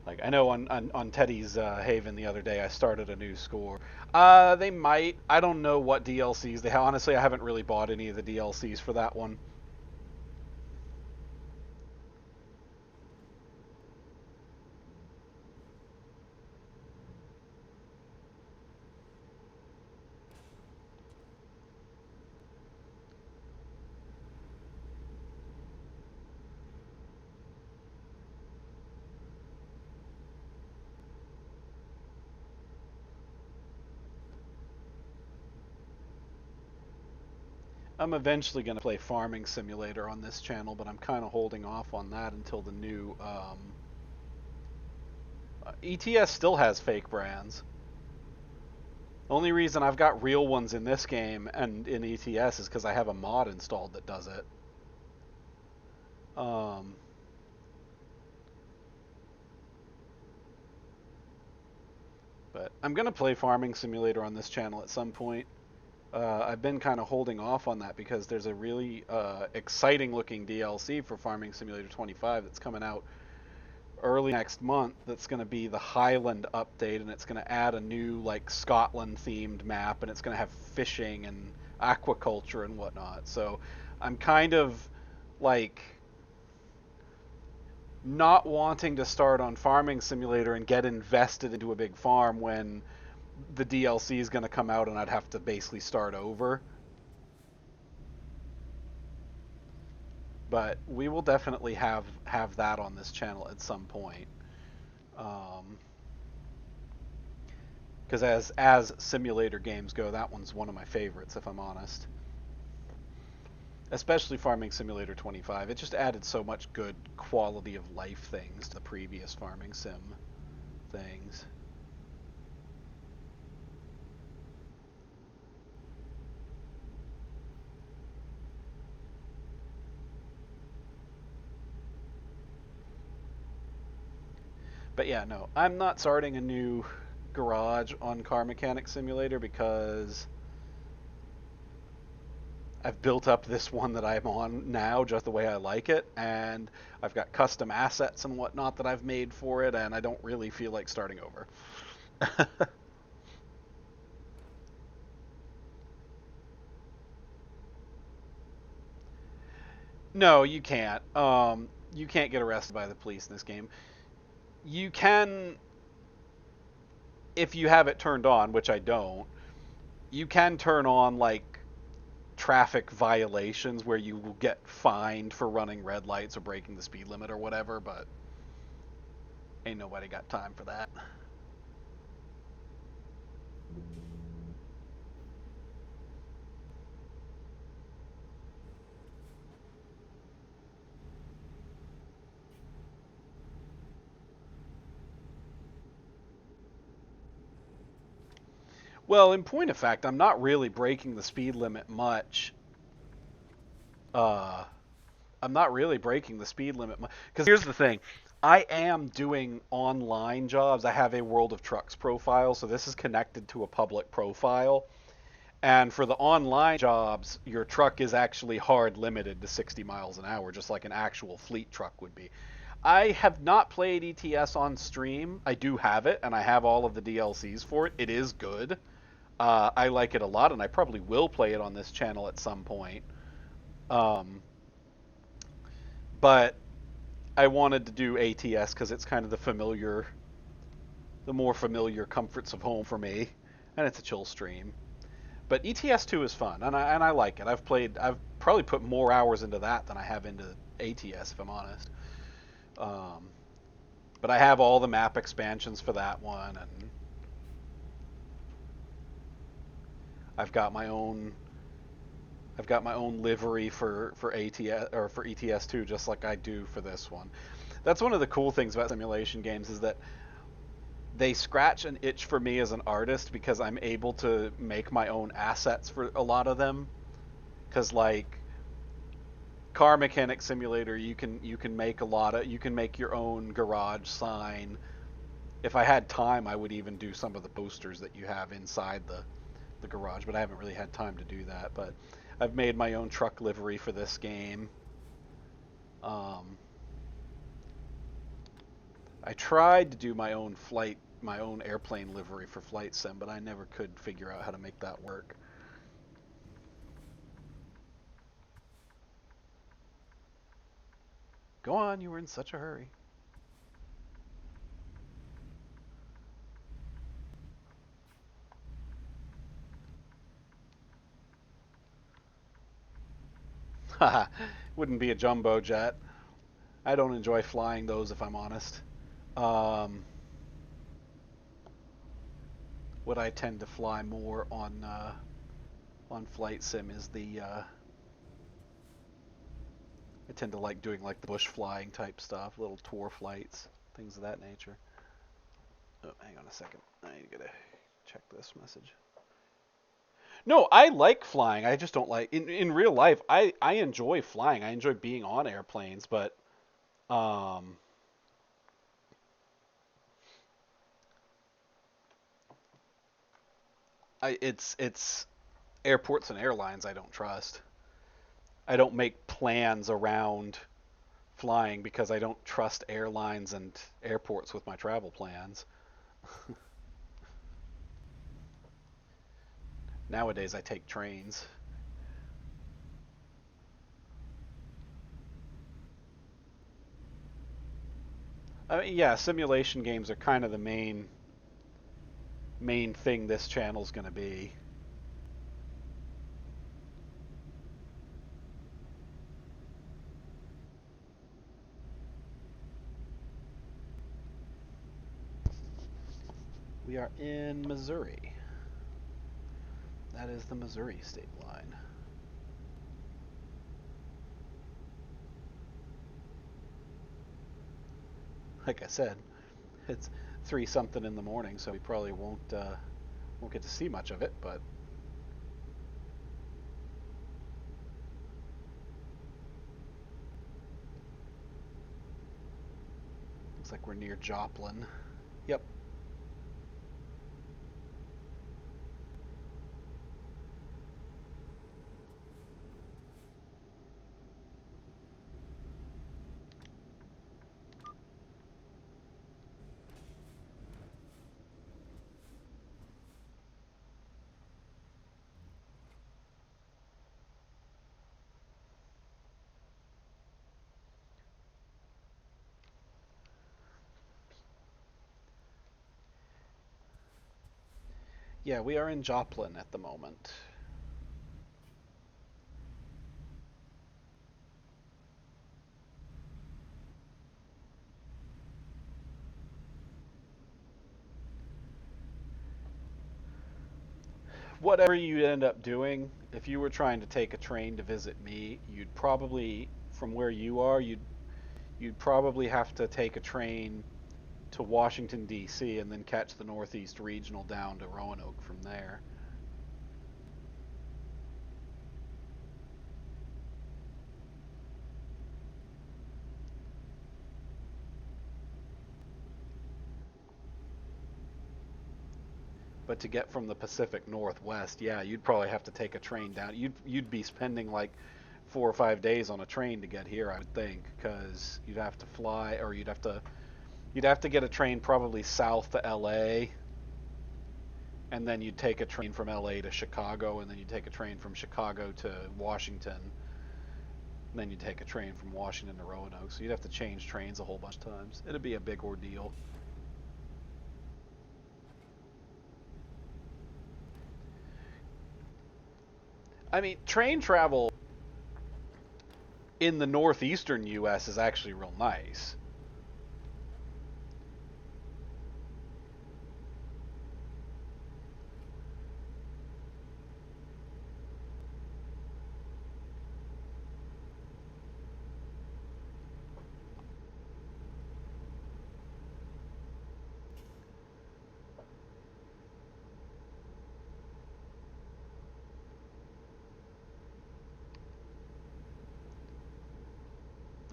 Like I know on Teddy's Haven the other day, I started a new score. They might. I don't know what DLCs they have. Honestly, I haven't really bought any of the DLCs for that one. I'm eventually going to play Farming Simulator on this channel, but I'm kind of holding off on that until the new. ETS still has fake brands. Only reason I've got real ones in this game and in ETS is because I have a mod installed that does it. Um, but I'm going to play Farming Simulator on this channel at some point. I've been kind of holding off on that because there's a really exciting looking DLC for Farming Simulator 25 that's coming out early next month. That's going to be the Highland update, and it's going to add a new like Scotland themed map, and it's going to have fishing and aquaculture and whatnot. So I'm kind of like not wanting to start on Farming Simulator and get invested into a big farm when the DLC is going to come out and I'd have to basically start over. But we will definitely have that on this channel at some point. Because as simulator games go, that one's one of my favorites, if I'm honest. Especially Farming Simulator 25. It just added so much good quality of life things to the previous Farming Sim things. But yeah, no, I'm not starting a new garage on Car Mechanic Simulator because I've built up this one that I'm on now just the way I like it, and I've got custom assets and whatnot that I've made for it, and I don't really feel like starting over. No, you can't. You can't get arrested by the police in this game. You can, if you have it turned on, which I don't. You can turn on like traffic violations where you will get fined for running red lights or breaking the speed limit or whatever, but ain't nobody got time for that. Well, in point of fact, I'm not really breaking the speed limit much. Uh, I'm not really breaking the speed limit much. Because here's the thing. I am doing online jobs. I have a World of Trucks profile, so this is connected to a public profile. And for the online jobs, your truck is actually hard limited to 60 miles an hour, just like an actual fleet truck would be. I have not played ETS on stream. I do have it, and I have all of the DLCs for it. It is good. I like it a lot, and I probably will play it on this channel at some point. Um, but I wanted to do ATS because it's kind of the more familiar comforts of home for me, and it's a chill stream. But ETS 2 is fun, and I like it. I've probably put more hours into that than I have into ATS, if I'm honest. Um, but I have all the map expansions for that one, and I've got my own I've got my own livery for ATS or for ETS 2, just like I do for this one. That's one of the cool things about simulation games is that they scratch an itch for me as an artist because I'm able to make my own assets for a lot of them. Because like Car Mechanic Simulator, you can make you can make your own garage sign. If I had time, I would even do some of the posters that you have inside the garage, but I haven't really had time to do that. But I've made my own truck livery for this game. Um, I tried to do my own airplane livery for Flight Sim, but I never could figure out how to make that work. Go on, you were in such a hurry. Haha, wouldn't be a jumbo jet. I don't enjoy flying those, if I'm honest. Um, what I tend to fly more on Flight Sim is I tend to like doing like the bush flying type stuff, little tour flights, things of that nature. Oh, hang on a second. I gotta check this message. No, I like flying. I just don't like in real life. I enjoy flying. I enjoy being on airplanes, but um, it's airports and airlines I don't trust. I don't make plans around flying because I don't trust airlines and airports with my travel plans. Nowadays, I take trains. I mean, yeah, simulation games are kind of the main thing this channel's going to be. We are in Missouri. That is the Missouri state line. Like I said, it's 3 something in the morning, so we probably won't get to see much of it, but looks like we're near Joplin. Yep. Yeah, we are in Joplin at the moment. Whatever you end up doing, if you were trying to take a train to visit me, you'd probably, from where you are, you'd probably have to take a train to Washington D.C. and then catch the Northeast Regional down to Roanoke from there. But to get from the Pacific Northwest, yeah, you'd probably have to take a train down. You'd be spending like 4 or 5 days on a train to get here, I would think, because you'd have to fly, or you'd have to get a train probably south to L.A. and then you'd take a train from L.A. to Chicago, and then you'd take a train from Chicago to Washington, and then you'd take a train from Washington to Roanoke. So you'd have to change trains a whole bunch of times. It'd be a big ordeal. I mean, train travel in the northeastern U.S. is actually real nice.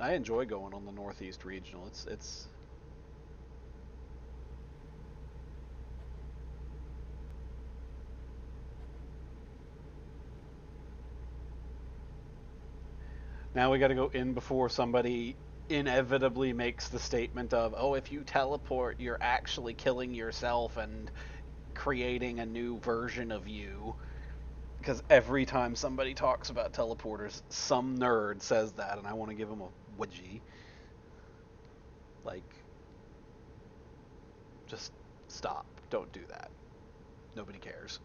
I enjoy going on the Northeast Regional. It's now we got to go in before somebody inevitably makes the statement of, oh, if you teleport, you're actually killing yourself and creating a new version of you. Because every time somebody talks about teleporters, some nerd says that, and I want to give him a wedgie. Like, just stop. Don't do that. Nobody cares.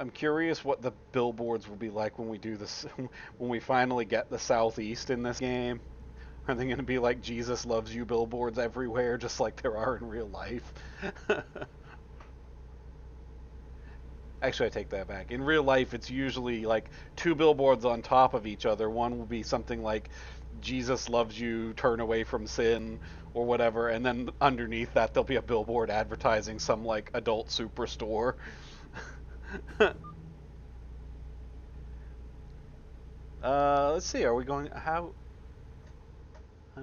I'm curious what the billboards will be like when we do this, when we finally get the Southeast in this game. Are they going to be like Jesus loves you billboards everywhere, just like there are in real life? Actually, I take that back. In real life, it's usually like two billboards on top of each other. One will be something like Jesus loves you, turn away from sin, or whatever, and then underneath that there'll be a billboard advertising some like adult superstore. Let's see. Are we going? How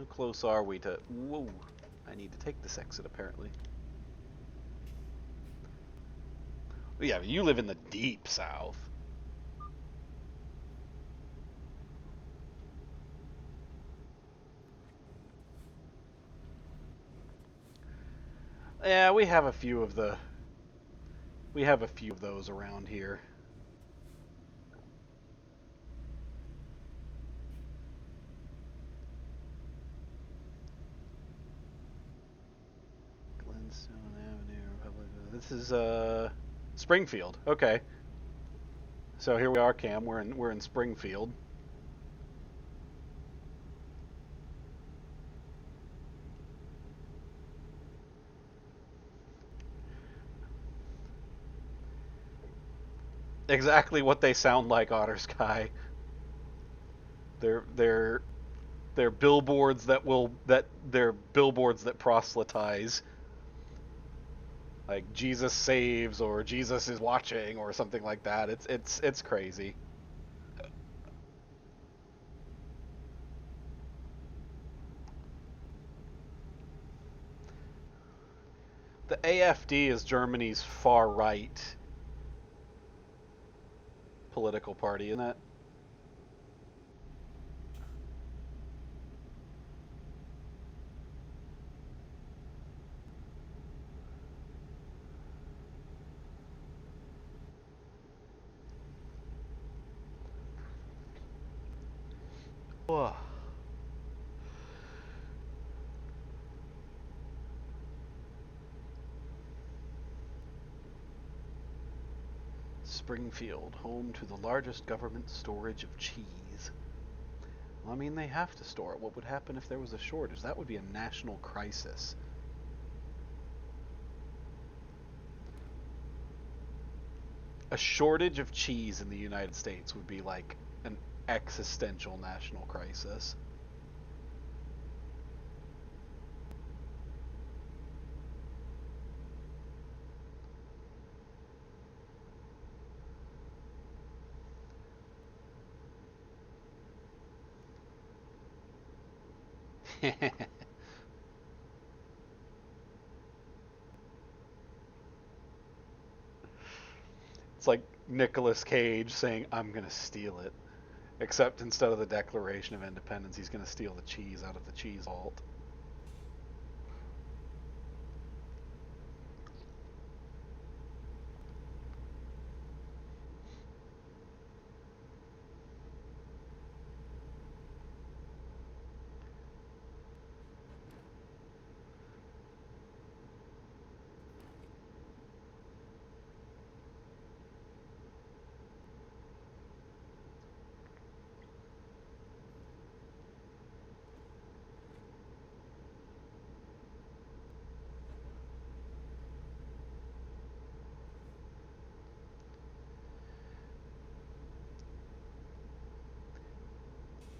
close are we to? Whoa! I need to take this exit apparently. Yeah, you live in the deep south. Yeah, we have a few of those around here. Glenstone Avenue, Republic. This is Springfield. Okay. So here we are, Cam. We're in Springfield. Exactly what they sound like, Otter Sky. They're they're billboards they're billboards that proselytize, like Jesus saves or Jesus is watching or something like that. It's crazy. The AfD is Germany's far right political party, isn't it? Ugh. Springfield, home to the largest government storage of cheese. Well, I mean, they have to store it. What would happen if there was a shortage? That would be a national crisis. A shortage of cheese in the United States would be like an existential national crisis. It's like Nicolas Cage saying, I'm going to steal it. Except instead of the Declaration of Independence, he's going to steal the cheese out of the cheese vault.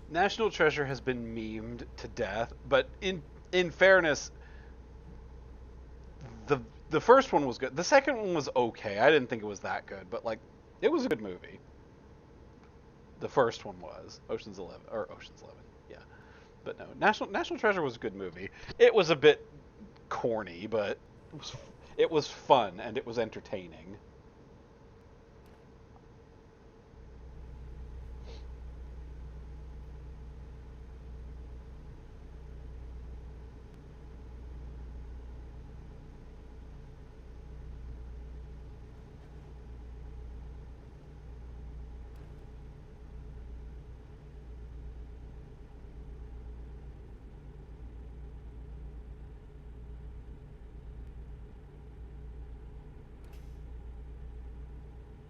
National Treasure has been memed to death, but in fairness, the the first one was good. The second one was okay. I didn't think it was that good, but like it was a good movie. The first one was Ocean's 11 or Ocean's 11. Yeah. But no, National Treasure was a good movie. It was a bit corny, but it was fun and it was entertaining.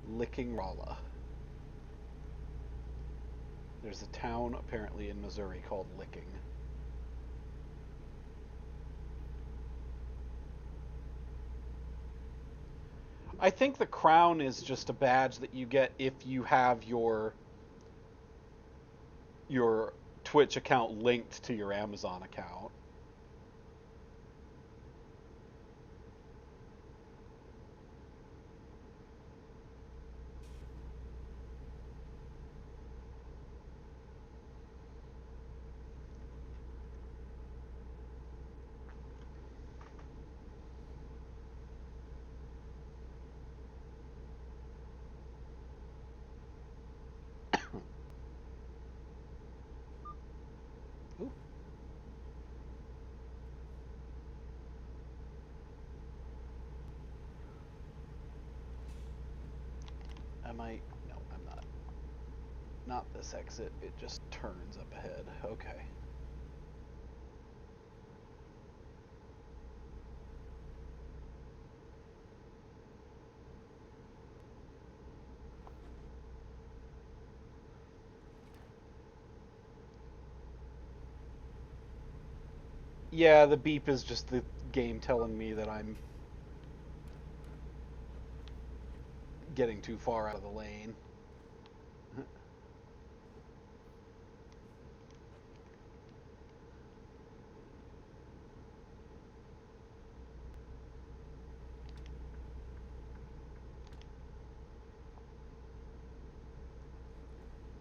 Licking Rolla. There's a town apparently in Missouri called Licking. I think the crown is just a badge that you get if you have your Twitch account linked to your Amazon account. Ooh. Am I? No, I'm not. Not this exit. It just turns up ahead. Okay. Yeah, the beep is just the game telling me that I'm getting too far out of the lane.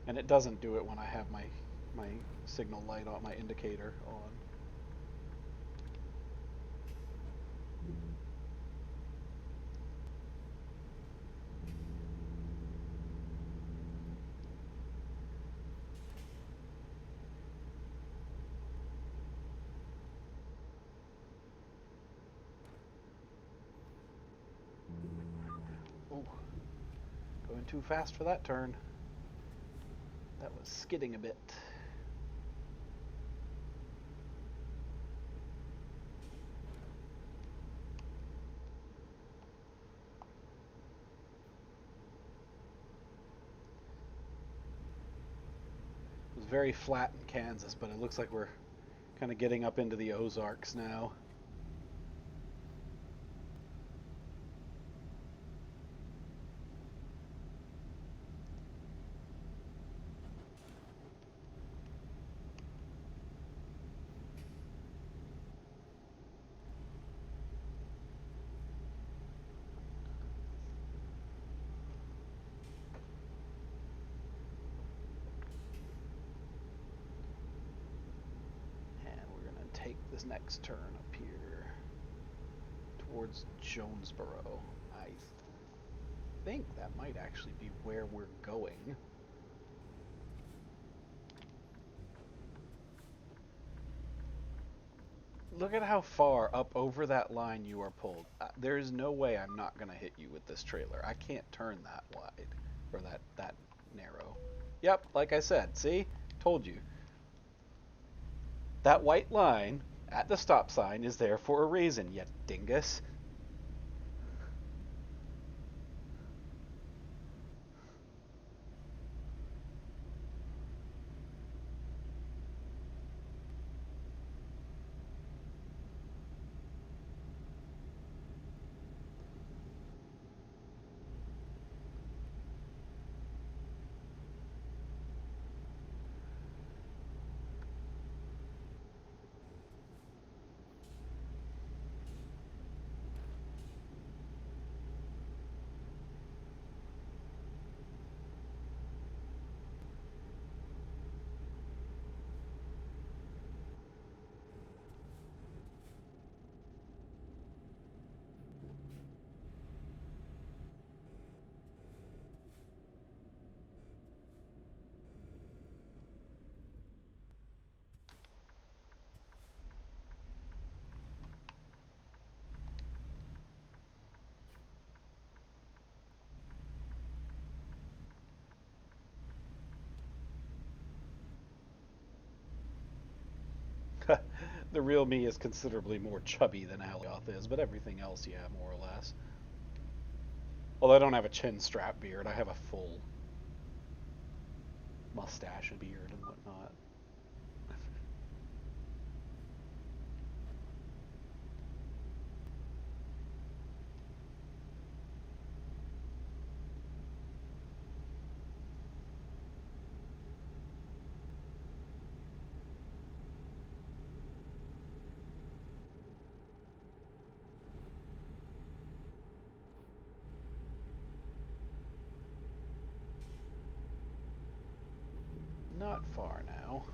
And it doesn't do it when I have my signal light on, my indicator on. Ooh, going too fast for that turn. That was skidding a bit. It was very flat in Kansas, but it looks like we're kind of getting up into the Ozarks now. And we're going to take this next turn up here towards Jonesboro. I think that might actually be where we're going. Look at how far up over that line you are pulled. There is no way I'm not going to hit you with this trailer. I can't turn that wide or that narrow. Yep, like I said, see? Told you. That white line at the stop sign is there for a reason, you dingus. The real me is considerably more chubby than Alioth is, but everything else, yeah, more or less. Although I don't have a chin strap beard, I have a full mustache and beard and whatnot. Not far now.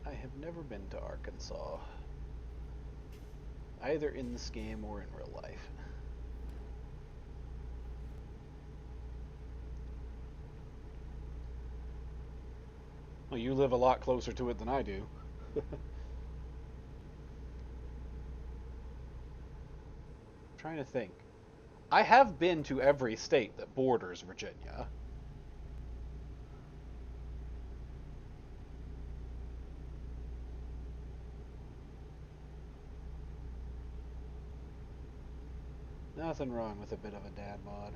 I have never been to Arkansas, either in this game or in real life. Well, you live a lot closer to it than I do. Trying to think. I have been to every state that borders Virginia. Nothing wrong with a bit of a dad bod.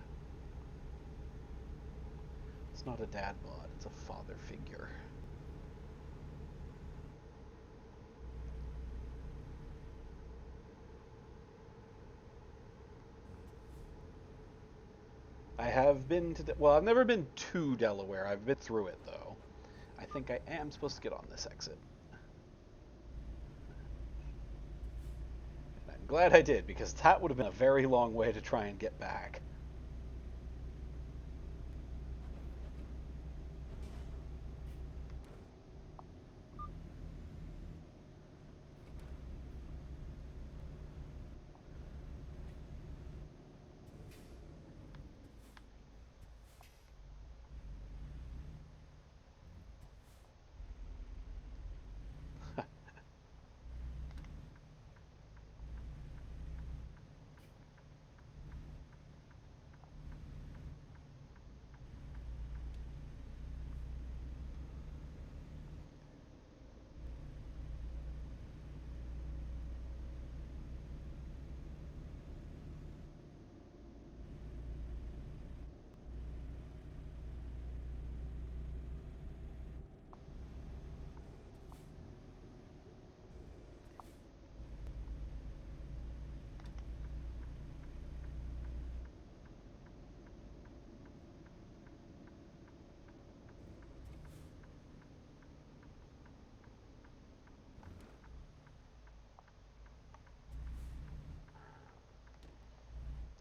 It's not a dad bod, it's a father figure. I have been to, well, I've never been to Delaware. I've been through it, though. I think I am supposed to get on this exit. And I'm glad I did, because that would have been a very long way to try and get back.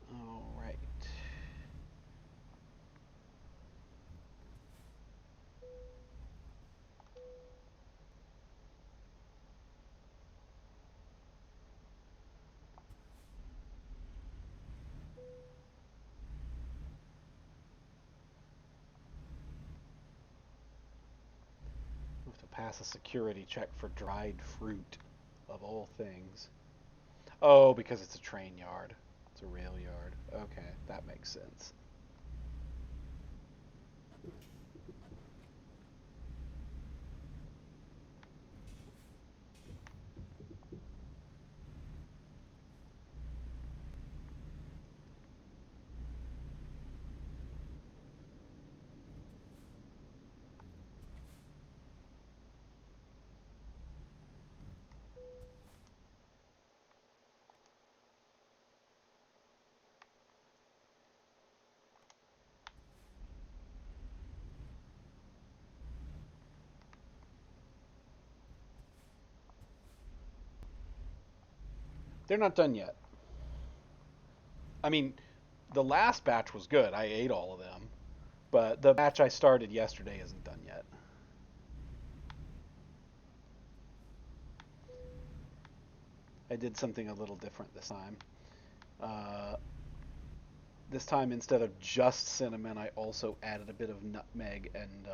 All right. I have to pass a security check for dried fruit, of all things. Oh, because it's a train yard. It's a rail yard. Okay, that makes sense. They're not done yet. I mean, the last batch was good. I ate all of them. But the batch I started yesterday isn't done yet. I did something a little different this time. Uh, this time, instead of just cinnamon, I also added a bit of nutmeg and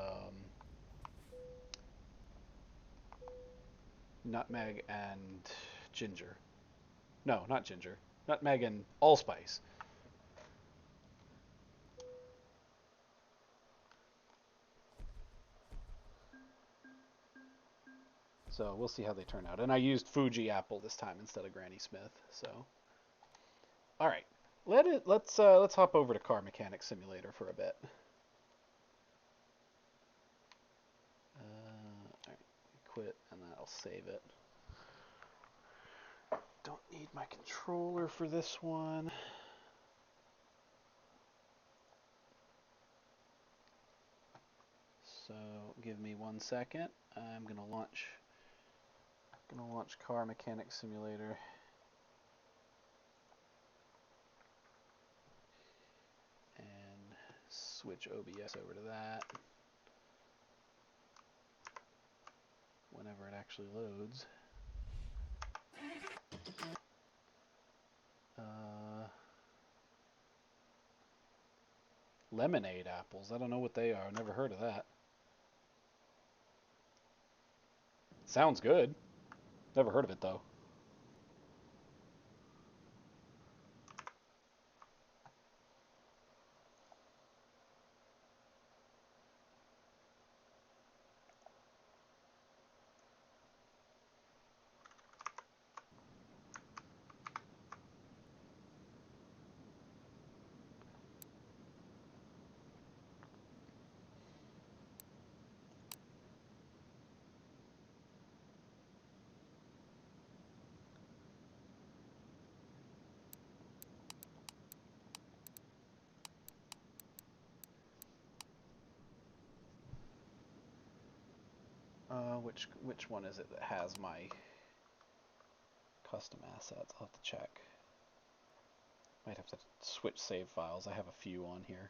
ginger. No, not ginger. Nutmeg and allspice. So we'll see how they turn out. And I used Fuji apple this time instead of Granny Smith. So, all right, let's hop over to Car Mechanic Simulator for a bit. All right, quit, and that'll save it. Don't need my controller for this one. So give me 1 second. I'm gonna launch Car Mechanic Simulator. And switch OBS over to that. Whenever it actually loads. Lemonade apples. I don't know what they are. I've never heard of that. Sounds good. Never heard of it though. Which one is it that has my custom assets? I'll have to check. Might have to switch save files. I have a few on here.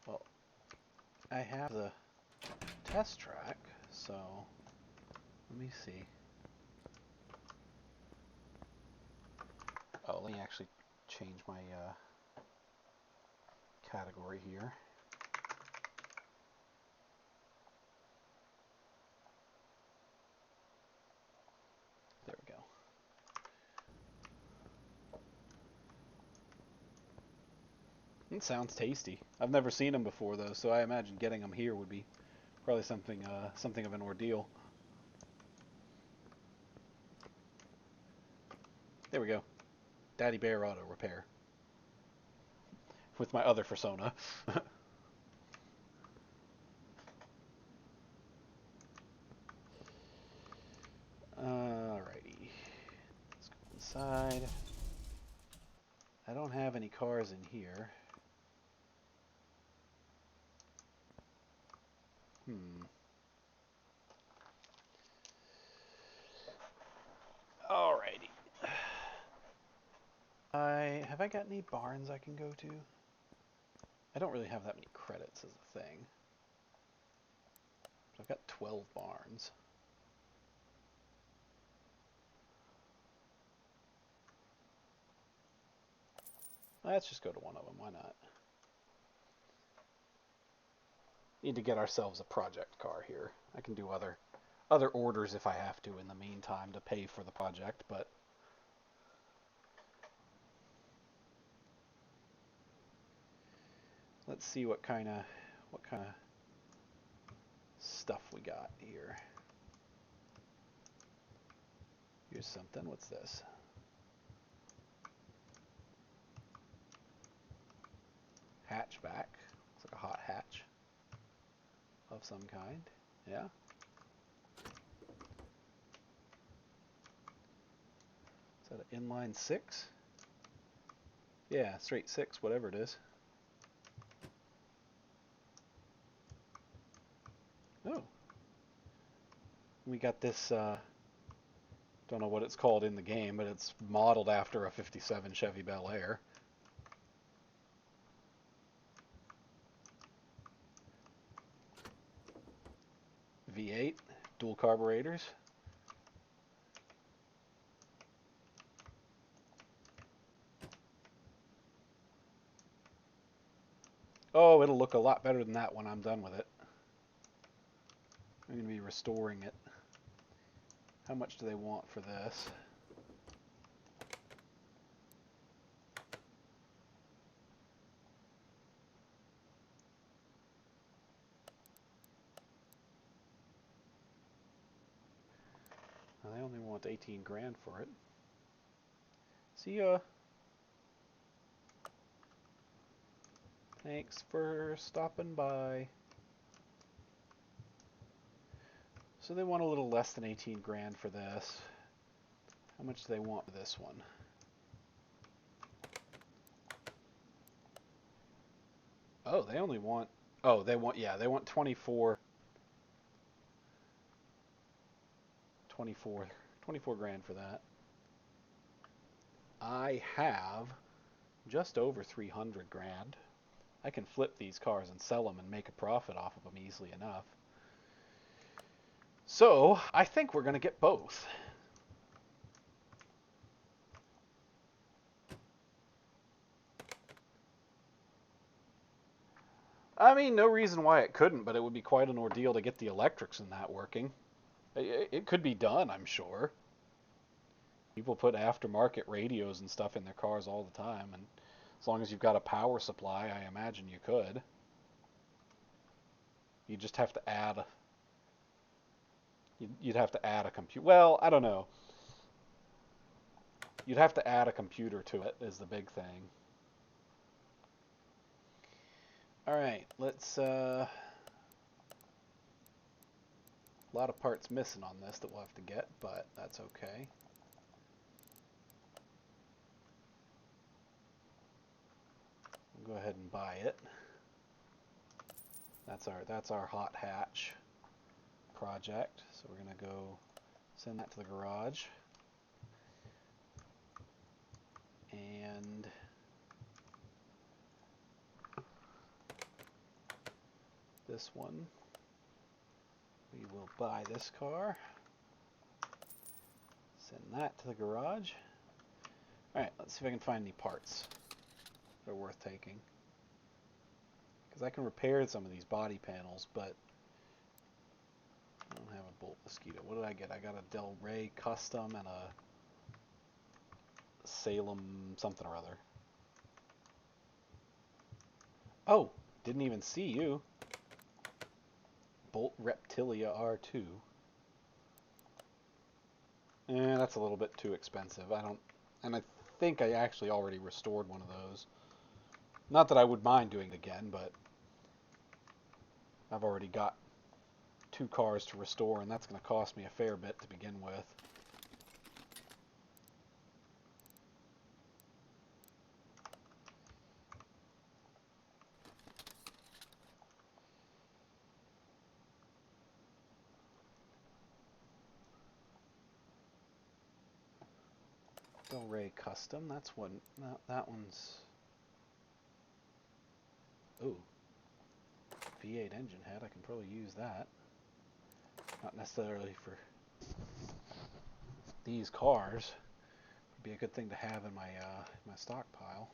Well, I have the test track, so let me see. Oh, let me actually change my category here. There we go. It sounds tasty. I've never seen them before though, so I imagine getting them here would be probably something of an ordeal. There we go. Daddy Bear Auto Repair. With my other persona. Alrighty. Let's go inside. I don't have any cars in here. Alrighty. Have I got any barns I can go to? I don't really have that many credits as a thing. I've got 12 barns. Let's just go to one of them. Why not? Need to get ourselves a project car here. I can do other orders if I have to in the meantime to pay for the project, but let's see what kind of stuff we got here. Here's something. What's this? Hatchback. Looks like a hot hatch of some kind. Yeah. Is that an inline 6? Yeah, straight 6, whatever it is. Oh. We got this, don't know what it's called in the game, but it's modeled after a 57 Chevy Bel Air. V8, dual carburetors. Oh, it'll look a lot better than that when I'm done with it. I'm going to be restoring it. How much do they want for this? Well, they only want 18 grand for it. See ya. Thanks for stopping by. So they want a little less than 18 grand for this. How much do they want for this one? Oh, they only want... Oh, they want... Yeah, they want 24 grand for that. I have just over 300 grand. I can flip these cars and sell them and make a profit off of them easily enough. So, I think we're going to get both. I mean, no reason why it couldn't, but it would be quite an ordeal to get the electrics in that working. It could be done, I'm sure. People put aftermarket radios and stuff in their cars all the time, and as long as you've got a power supply, I imagine you could. You just have to add... You'd have to add a computer. Well, I don't know. You'd have to add a computer to it is the big thing. Alright, let's... a lot of parts missing on this that we'll have to get, but that's okay. We'll go ahead and buy it. That's our hot hatch project. So we're going to go send that to the garage. And this one, we will buy this car. Send that to the garage. Alright, let's see if I can find any parts that are worth taking. Because I can repair some of these body panels, but I don't have a Bolt Mosquito. What did I get? I got a Del Rey Custom and a Salem something or other. Oh, didn't even see you. Bolt Reptilia R2. That's a little bit too expensive. And I think I actually already restored one of those. Not that I would mind doing it again, but I've already got 2 cars to restore, and that's going to cost me a fair bit to begin with. Del Rey Custom, that's one. That one's... Ooh. V8 engine head, I can probably use that. Not necessarily for these cars. Would be a good thing to have in my stockpile.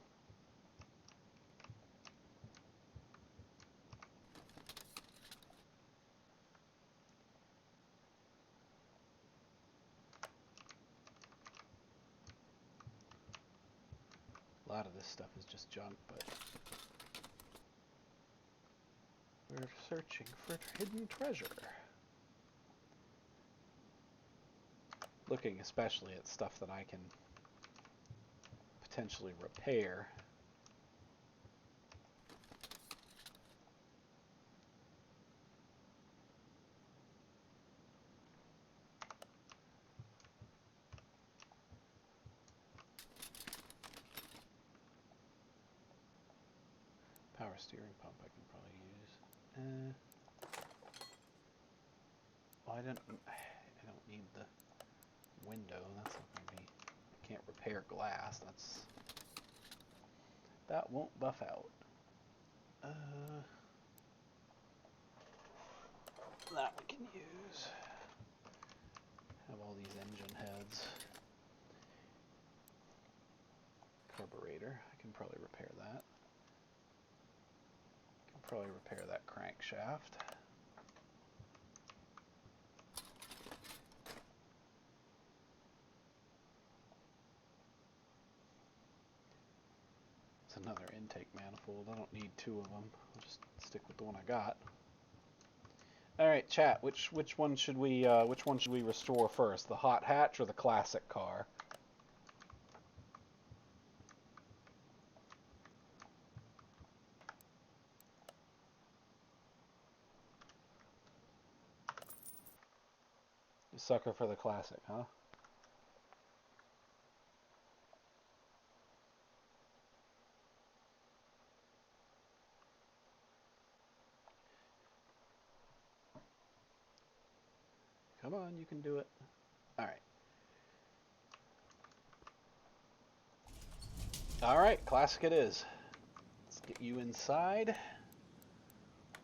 A lot of this stuff is just junk, but we're searching for hidden treasure. Looking especially at stuff that I can potentially repair. Power steering pump I can probably use. Well, I don't need the window. That's not going to be. I can't repair glass. That won't buff out. That we can use. Have all these engine heads. Carburetor. I can probably repair that. Can probably repair that crankshaft. It's another intake manifold. I don't need two of them. I'll just stick with the one I got. All right, chat. Which one should we restore first? The hot hatch or the classic car? You sucker for the classic, huh? Come on, you can do it. All right. All right, classic it is. Let's get you inside.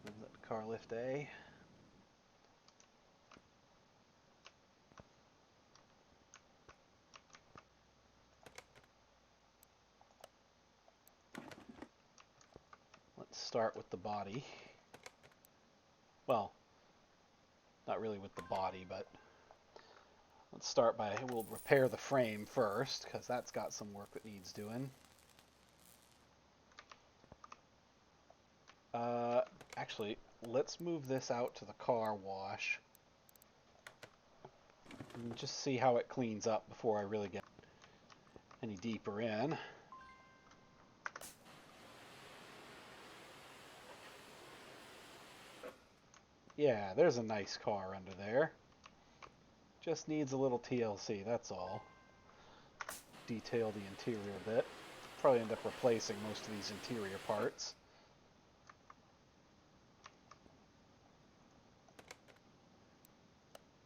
Move that car lift A. Let's start with the body. Well, not really with the body, but let's start by, we'll repair the frame first, because that's got some work that needs doing. Actually, let's move this out to the car wash and just see how it cleans up before I really get any deeper in. Yeah, there's a nice car under there. Just needs a little TLC, that's all. Detail the interior a bit. Probably end up replacing most of these interior parts.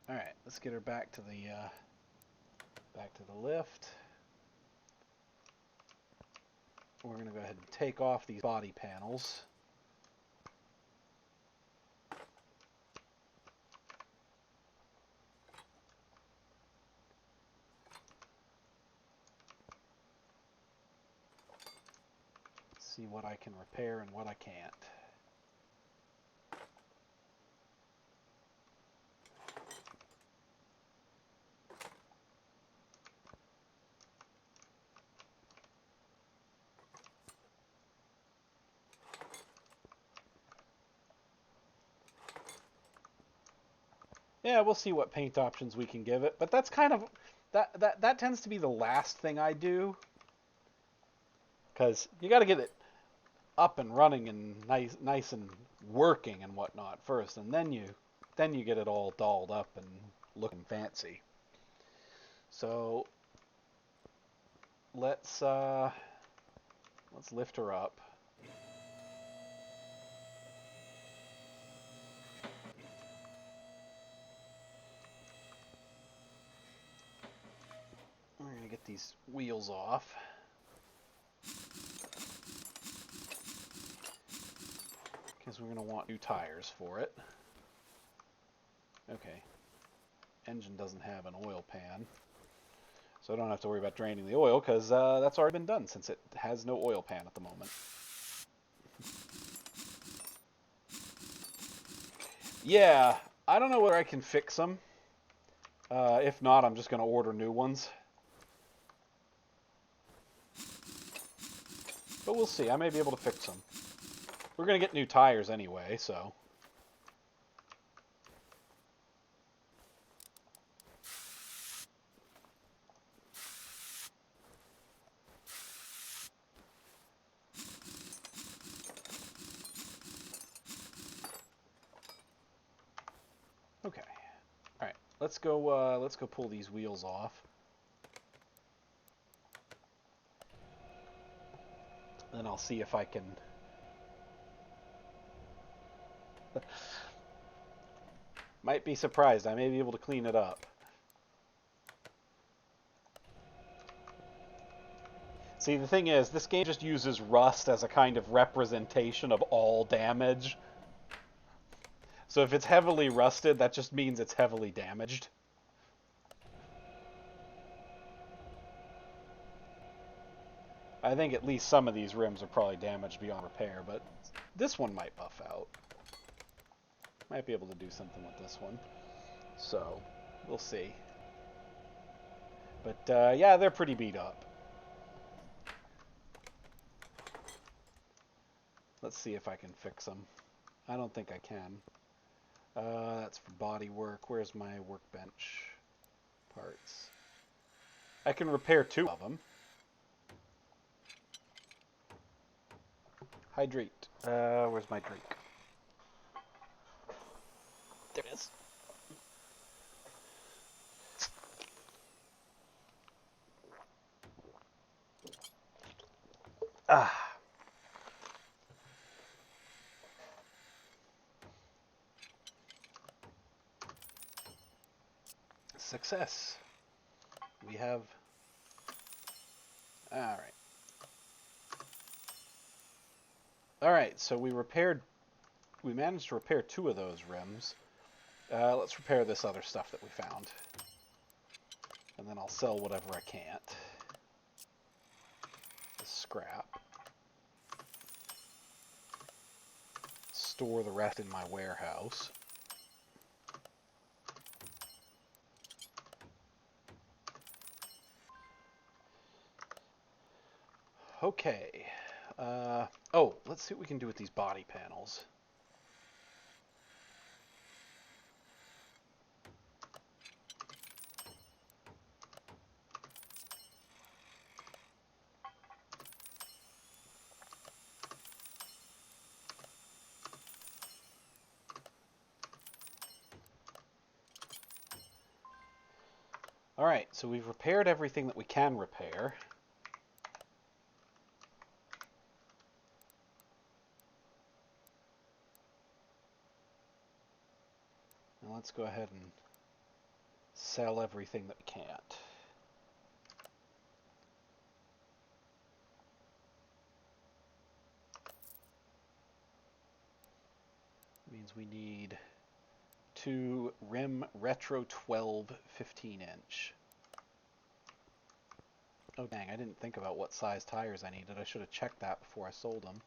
All right, let's get her back to the lift. We're going to go ahead and take off these body panels. See what I can repair and what I can't. Yeah, we'll see what paint options we can give it, but that's kind of that tends to be the last thing I do, because you got to get it up and running and nice and working and whatnot first, and then you get it all dolled up and looking fancy. So let's lift her up. We're gonna get these wheels off. Because we're going to want new tires for it. Okay. Engine doesn't have an oil pan. So I don't have to worry about draining the oil because that's already been done since it has no oil pan at the moment. Yeah, I don't know whether I can fix them. If not, I'm just going to order new ones. But we'll see. I may be able to fix them. We're going to get new tires anyway, so. Okay. All right. Let's go pull these wheels off. Then I'll see if I can Might be surprised. I may be able to clean it up. See, the thing is, this game just uses rust as a kind of representation of all damage. So if it's heavily rusted, that just means it's heavily damaged. I think at least some of these rims are probably damaged beyond repair, but this one might buff out. Might be able to do something with this one. So, we'll see. But, yeah, they're pretty beat up. Let's see if I can fix them. I don't think I can. That's for body work. Where's my workbench parts? I can repair 2 of them. Hydrate. Where's my drink? There it is. Ah. Success. We have... Alright. Alright, so we managed to repair 2 of those rims. Let's repair this other stuff that we found. And then I'll sell whatever I can't. The scrap. Store the rest in my warehouse. Okay. Oh, let's see what we can do with these body panels. Alright, so we've repaired everything that we can repair. Now let's go ahead and sell everything that we can't. Means we need 2 rim retro 12 15-inch. Oh dang, I didn't think about what size tires I needed. I should have checked that before I sold them.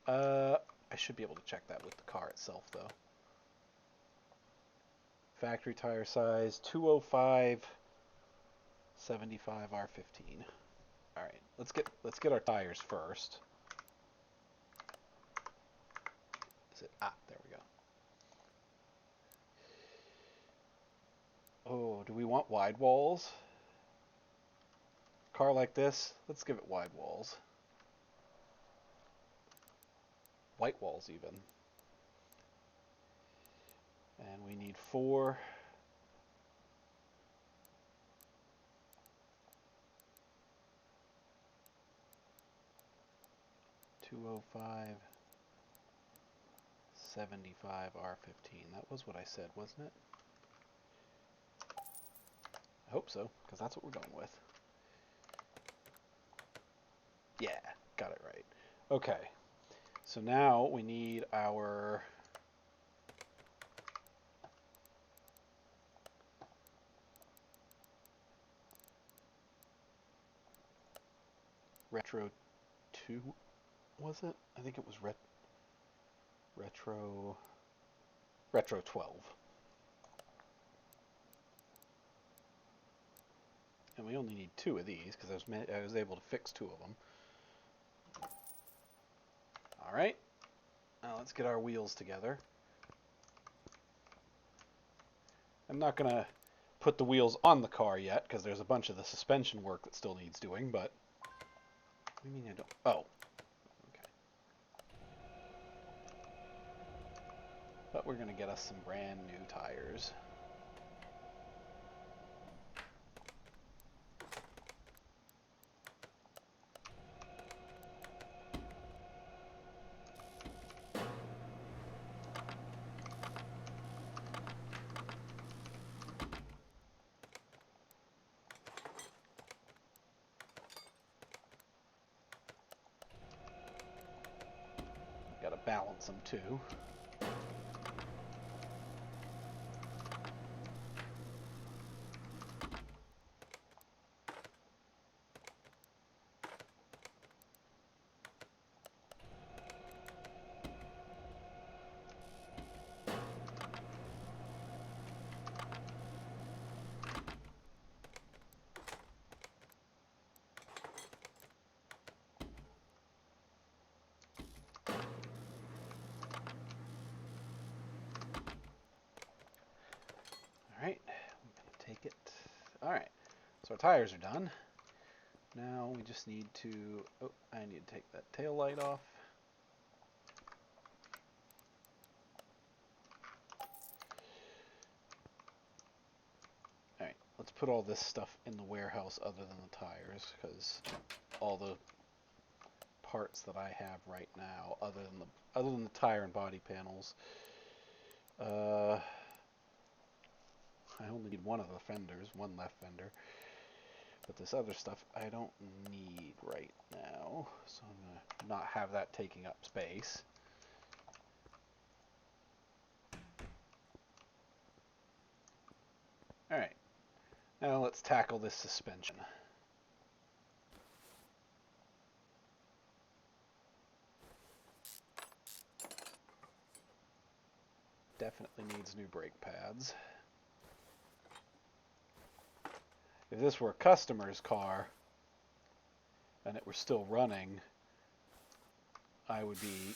I should be able to check that with the car itself though. Factory tire size 205 75 R15. All right, let's get our tires first. Is it? Ah, there we go. Oh, do we want wide walls? Car like this, let's give it wide walls. White walls even. And we need 4. $205 75 R15. That was what I said, wasn't it? I hope so, because that's what we're going with. Yeah, got it right. Okay, so now we need our Retro 2, was it? I think it was Retro 12. And we only need 2 of these because I was able to fix 2 of them. All right, now let's get our wheels together. I'm not going to put the wheels on the car yet because there's a bunch of the suspension work that still needs doing, but... What do you mean I don't... Oh. Okay. But we're going to get us some brand new tires. balance them too. Alright, I'm going to take it. Alright, so our tires are done. Now we just need to, oh, I need to take that tail light off. Alright, let's put all this stuff in the warehouse other than the tires, because all the parts that I have right now, other than the tire and body panels, I only need one of the fenders, one left fender. But this other stuff I don't need right now, so I'm going to not have that taking up space. Alright, now let's tackle this suspension. Definitely needs new brake pads. If this were a customer's car and it were still running, I would be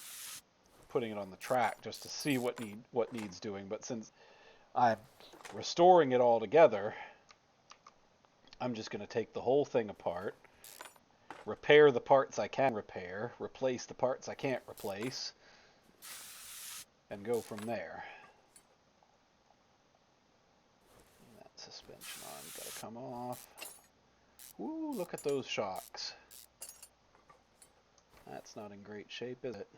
putting it on the track just to see what needs doing. But since I'm restoring it all together, I'm just going to take the whole thing apart, repair the parts I can repair, replace the parts I can't replace, and go from there. Suspension arm's got to come off. Ooh, look at those shocks. That's not in great shape, is it?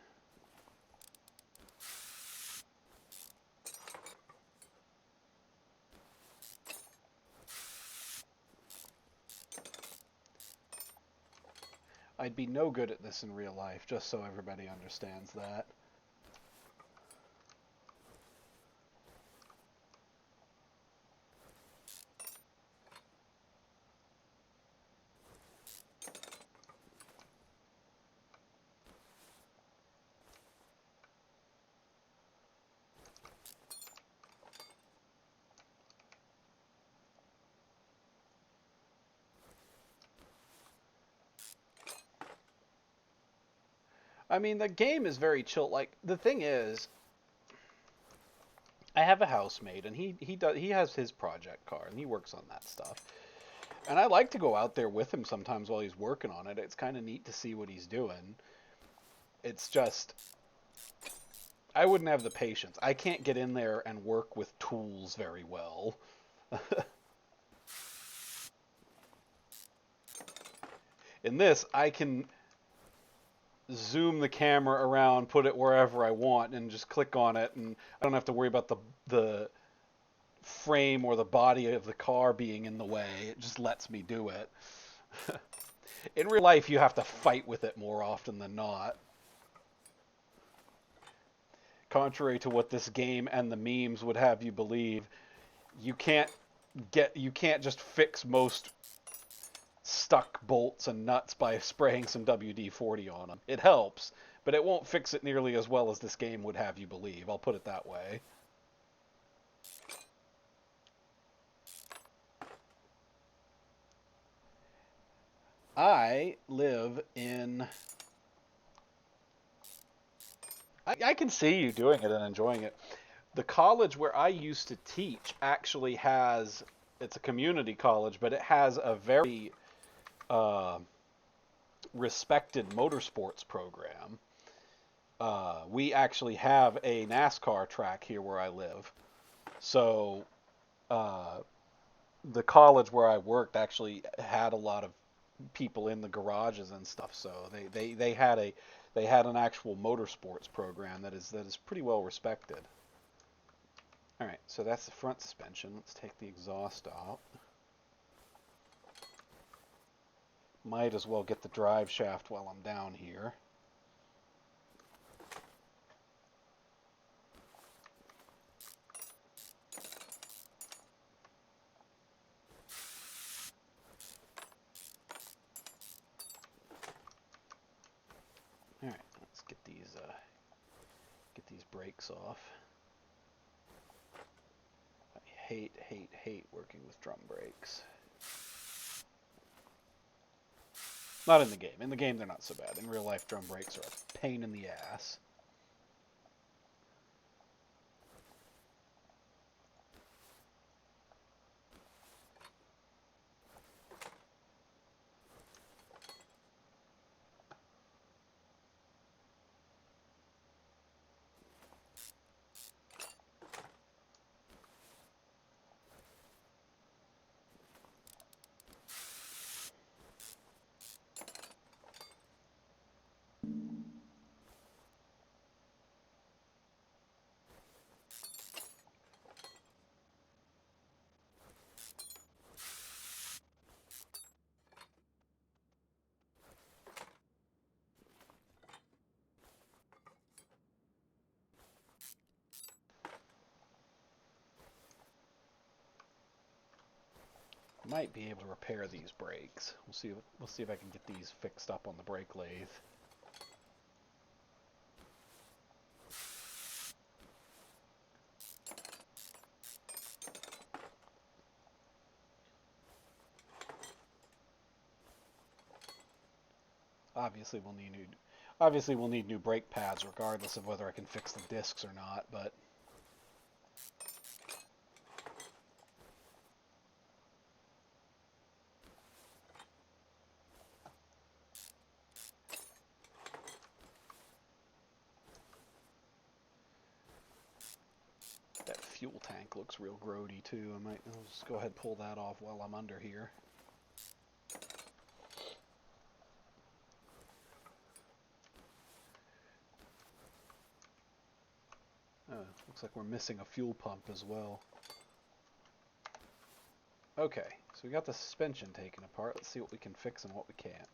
I'd be no good at this in real life, just so everybody understands that. I mean, the game is very chill. Like, the thing is, I have a housemate, and he has his project car, and he works on that stuff. And I like to go out there with him sometimes while he's working on it. It's kind of neat to see what he's doing. It's just, I wouldn't have the patience. I can't get in there and work with tools very well. In this, I can zoom the camera around, put it wherever I want, and just click on it, and I don't have to worry about the frame or the body of the car being in the way. It just lets me do it. In real life, you have to fight with it more often than not. Contrary to what this game and the memes would have you believe, you can't just fix most stuck bolts and nuts by spraying some WD-40 on them. It helps, but it won't fix it nearly as well as this game would have you believe. I'll put it that way. I live in... I can see you doing it and enjoying it. The college where I used to teach actually has... It's a community college, but it has a very respected motorsports program. We actually have a NASCAR track here where I live. So the college where I worked actually had a lot of people in the garages and stuff. So they had an actual motorsports program that is pretty well respected. All right, so that's the front suspension. Let's take the exhaust out. Might as well get the drive shaft while I'm down here. brakes off. I hate working with drum brakes. Not in the game. In the game, they're not so bad. In real life, drum brakes are a pain in the ass. Might be able to repair these brakes. We'll see if I can get these fixed up on the brake lathe. Obviously we'll need new brake pads regardless of whether I can fix the discs or not, but that fuel tank looks real grody too. I'll just go ahead and pull that off while I'm under here. Looks like we're missing a fuel pump as well. Okay, so we got the suspension taken apart. Let's see what we can fix and what we can't.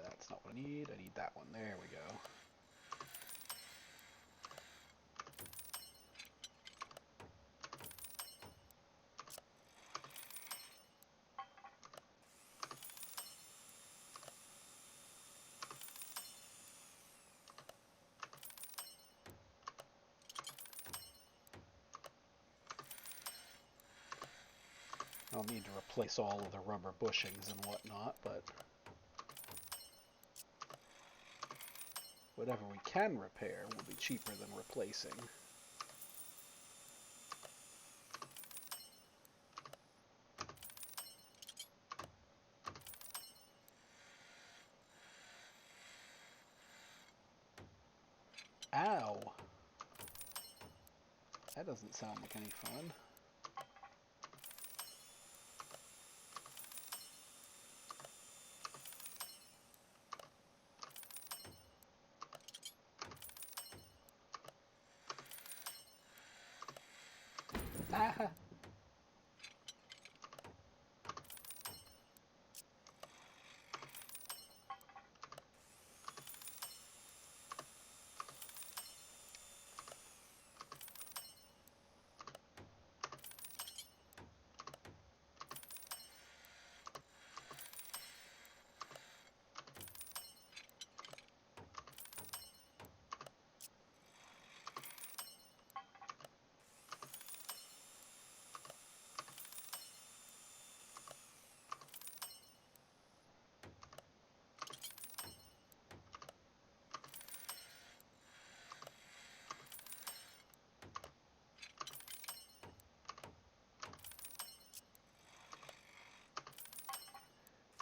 That's not what I need. I need that one. There we go. I'll need to replace all of the rubber bushings and whatnot, but whatever we can repair will be cheaper than replacing. Ow! That doesn't sound like any fun. Ah!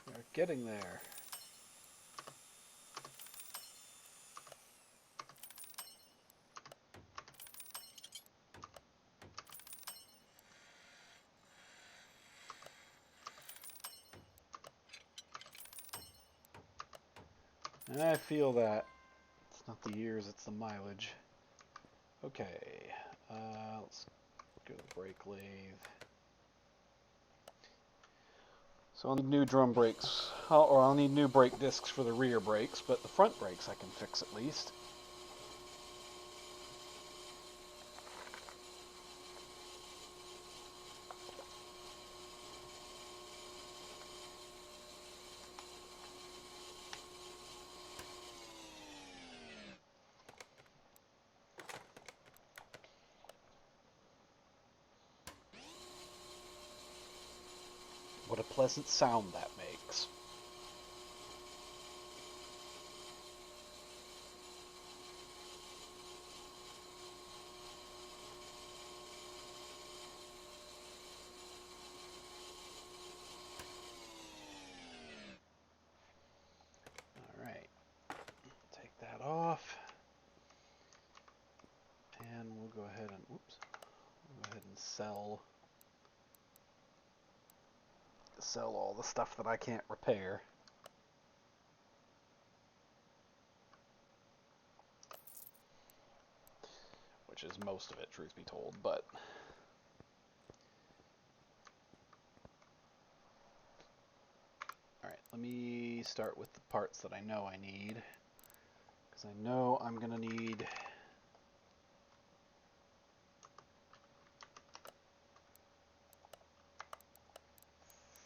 We're getting there. I feel that. It's not the years, it's the mileage. Okay, let's go to the brake lathe. So I'll need new drum brakes, or I'll need new brake discs for the rear brakes, but the front brakes I can fix at least. unpleasant sound that makes. Alright, take that off. And we'll go ahead and, sell all the stuff that I can't repair. Which is most of it, truth be told, but alright, let me start with the parts that I know I need, because I know I'm going to need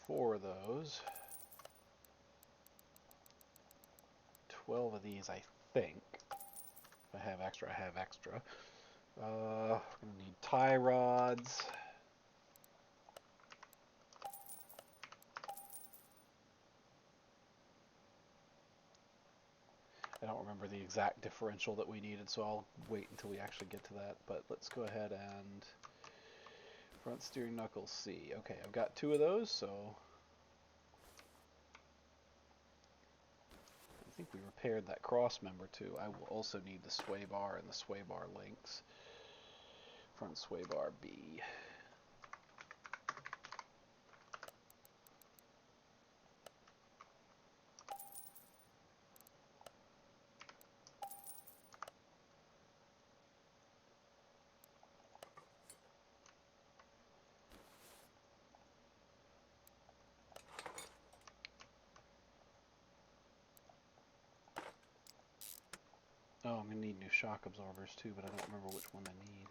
4 of those, 12 of these, I think. If I have extra, I have extra. We're going to need tie rods. I don't remember the exact differential that we needed, so I'll wait until we actually get to that. But let's go ahead and front steering knuckle C. Okay, I've got 2 of those, so I think we repaired that cross member too. I will also need the sway bar and the sway bar links. Front sway bar B. Oh, I'm going to need new shock absorbers too, but I don't remember which one I need.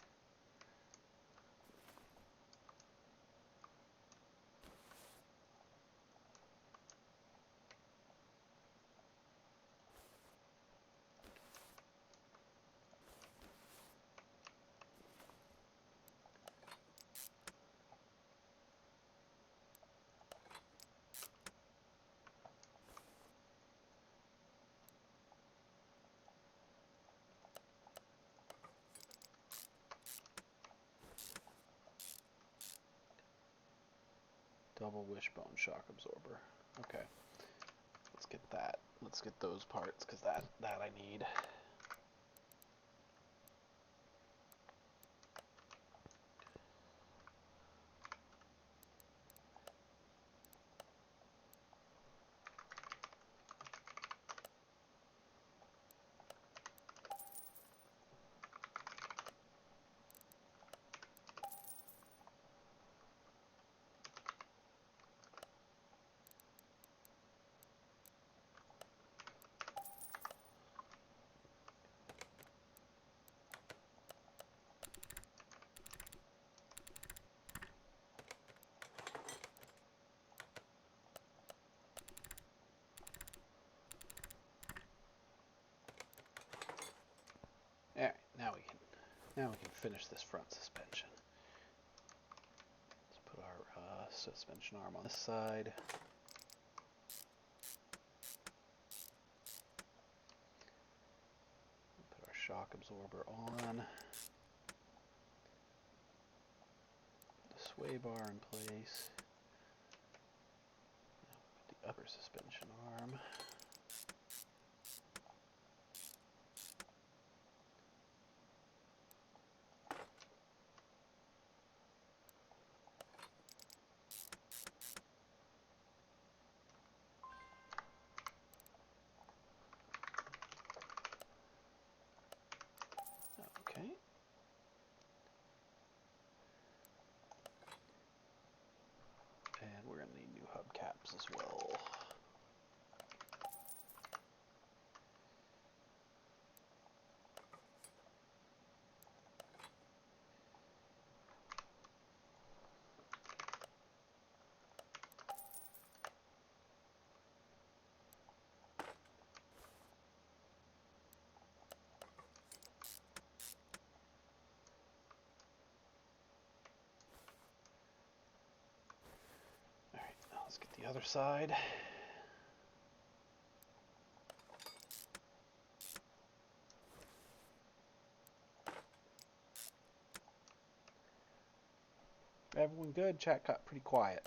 Double wishbone shock absorber. Okay. Let's get that. Let's get those parts, because that I need. Alright, now we can finish this front suspension. Let's put our suspension arm on this side. Put our shock absorber on. Put the sway bar in place. Now put the upper suspension arm. Okay. And we're going to need new hubcaps as well. the other side. Everyone good? Chat got pretty quiet.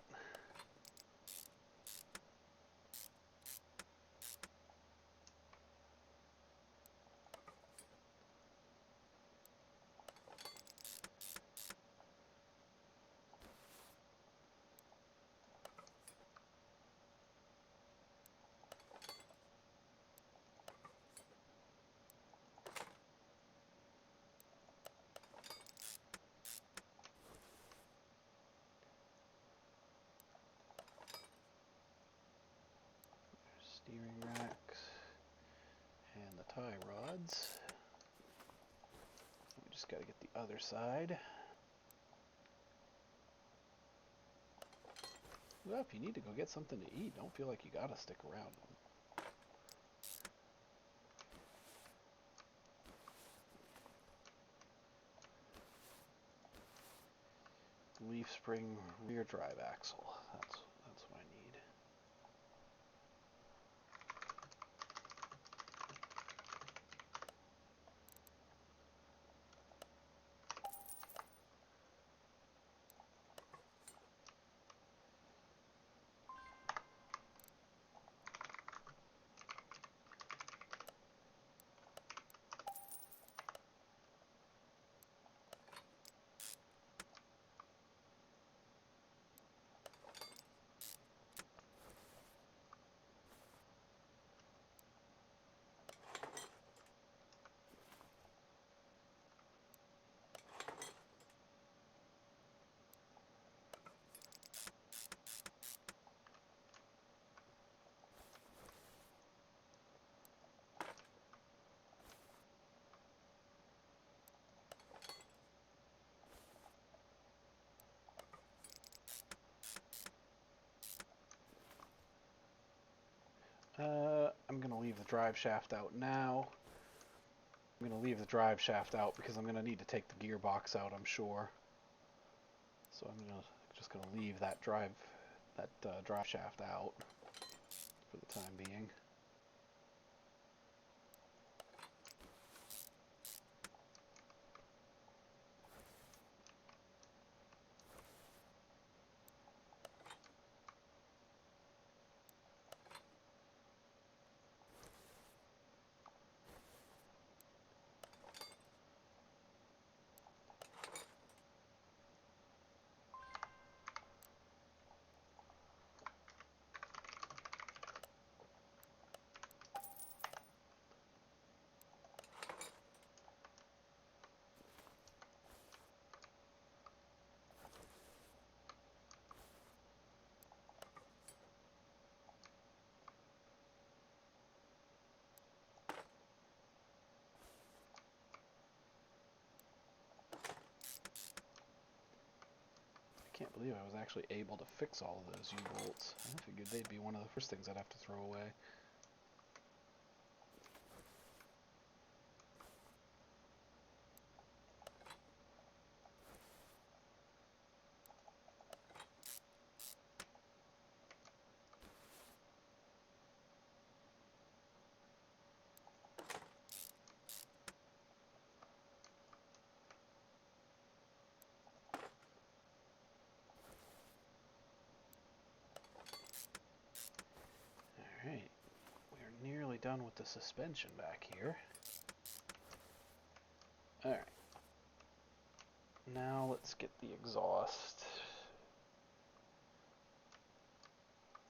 Steering racks and the tie rods. We just got to get the other side. Well, if you need to go get something to eat, don't feel like you gotta stick around. Leaf spring rear drive axle. That's what I need. I'm going to leave the drive shaft out now. I'm going to leave the drive shaft out because I'm going to need to take the gearbox out, I'm sure. So I'm just going to leave that drive shaft out for the time being. I can't believe I was actually able to fix all of those U-bolts. I figured they'd be one of the first things I'd have to throw away. Alright, we're nearly done with the suspension back here. Alright. Now let's get the exhaust.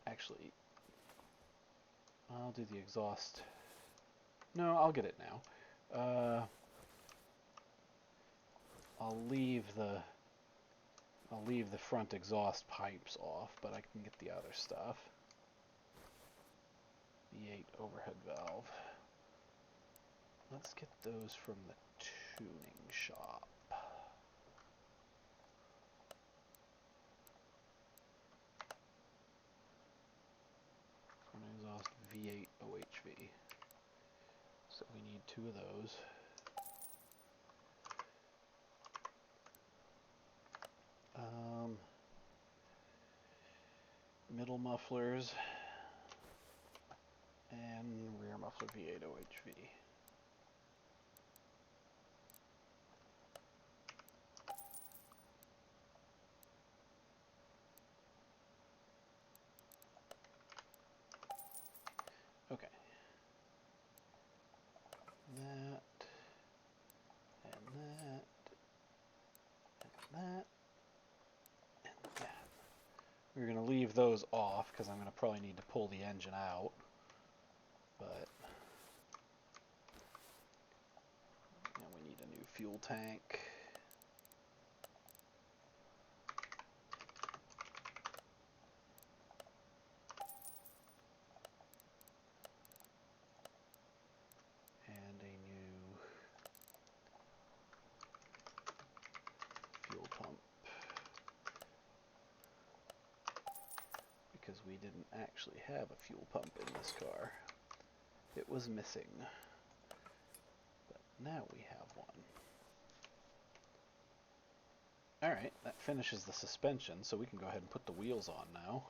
Actually, I'll do the exhaust. No, I'll get it now. I'll leave the front exhaust pipes off, but I can get the other stuff. V8 overhead valve. Let's get those from the tuning shop. Front exhaust V8 OHV. So we need 2 of those. middle mufflers, and rear muffler V8 OHV. Okay. That, and that, and that, and that. We're going to leave those off because I'm going to probably need to pull the engine out. But you know, we need a new fuel tank. And a new fuel pump. Because we didn't actually have a fuel pump in this car. It was missing. But now we have one. Alright, that finishes the suspension, so we can go ahead and put the wheels on now.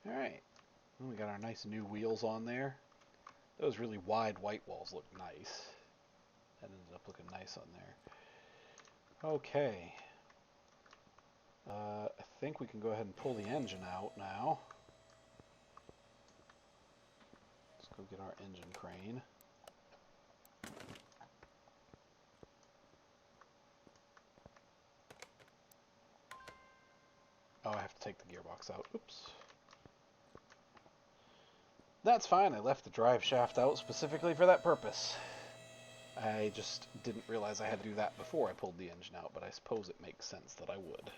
Alright, we got our nice new wheels on there. Those really wide white walls look nice. That ended up looking nice on there. Okay. I think we can go ahead and pull the engine out now. Let's go get our engine crane. Oh, I have to take the gearbox out. Oops. That's fine. I left the drive shaft out specifically for that purpose. I just didn't realize I had to do that before I pulled the engine out, but I suppose it makes sense that I would.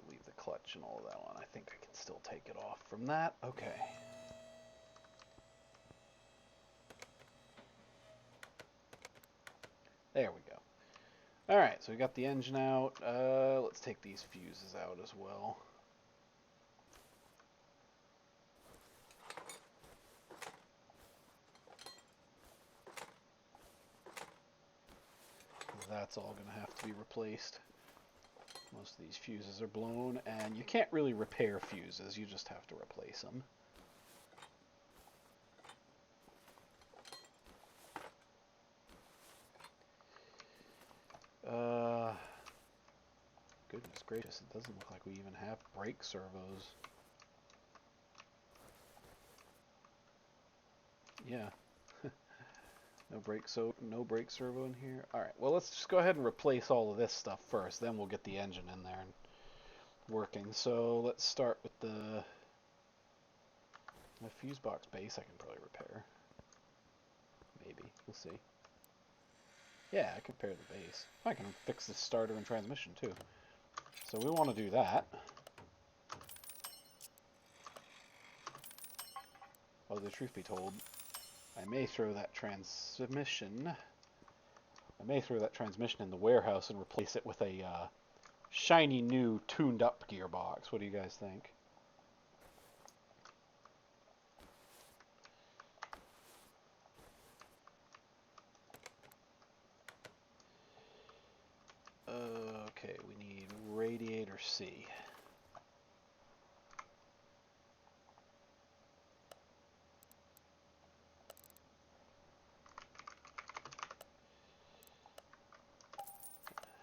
Leave the clutch and all of that one. I think I can still take it off from that. Okay. There we go. Alright, so we got the engine out. Let's take these fuses out as well. That's all going to have to be replaced. Most of these fuses are blown, and you can't really repair fuses, you just have to replace them. Goodness gracious, it doesn't look like we even have brake servos. Yeah. No brake servo in here. Alright, well let's just go ahead and replace all of this stuff first, then we'll get the engine in there and working. So let's start with the fuse box base. I can probably repair. Maybe. We'll see. Yeah, I can repair the base. I can fix the starter and transmission too. So we want to do that. Although the truth be told, I may throw that transmission in the warehouse and replace it with a shiny new tuned up gearbox. What do you guys think? Okay, we need radiator C.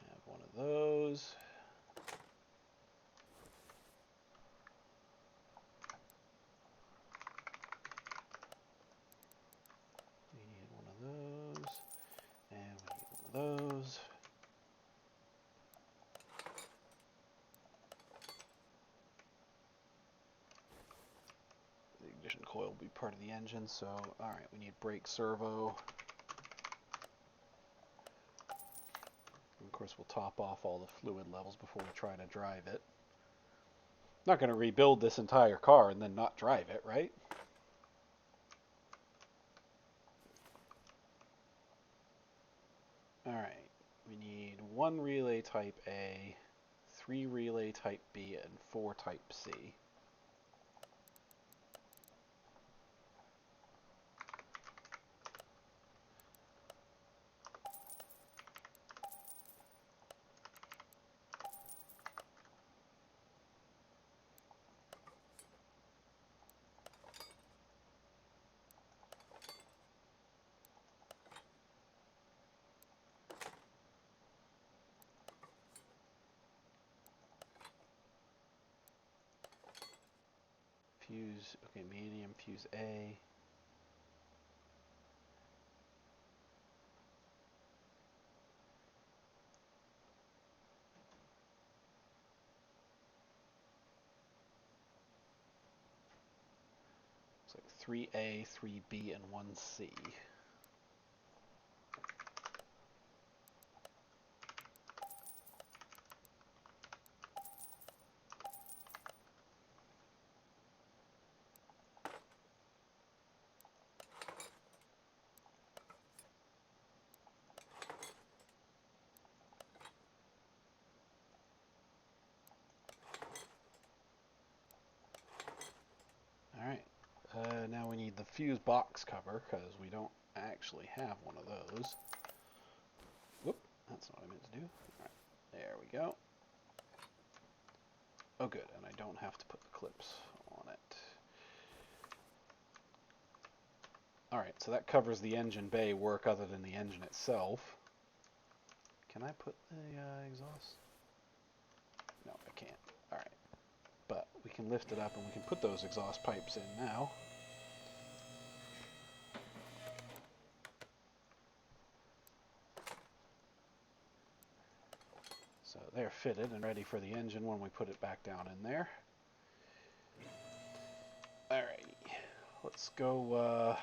Have one of those. We need one of those. And we need one of those. ignition coil will be part of the engine, so alright, we need brake servo. And of course we'll top off all the fluid levels before we try to drive it. Not going to rebuild this entire car and then not drive it, right? Alright, we need 1 relay type A, 3 relay type B, and 4 type C. Fuse, okay, medium, fuse A. It's like 3A, 3B, and 1C. Alright, now we need the fuse box cover, because we don't actually have one of those. Whoop, that's not what I meant to do. Alright, there we go. Oh good, and I don't have to put the clips on it. Alright, so that covers the engine bay work other than the engine itself. Can I put the exhaust? No, I can't. Alright. But we can lift it up and we can put those exhaust pipes in now. So they're fitted and ready for the engine when we put it back down in there. Alrighty, let's go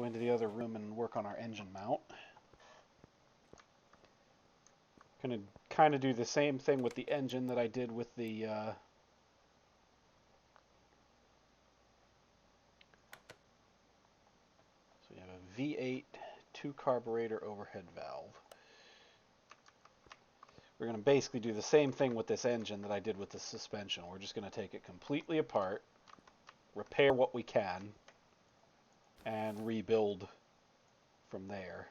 into the other room and work on our engine mount. Gonna kind of do the same thing with the engine that I did with the so we have a V8 2 carburetor overhead valve. We're going to basically do the same thing with this engine that I did with the suspension. We're just going to take it completely apart, repair what we can, and rebuild from there.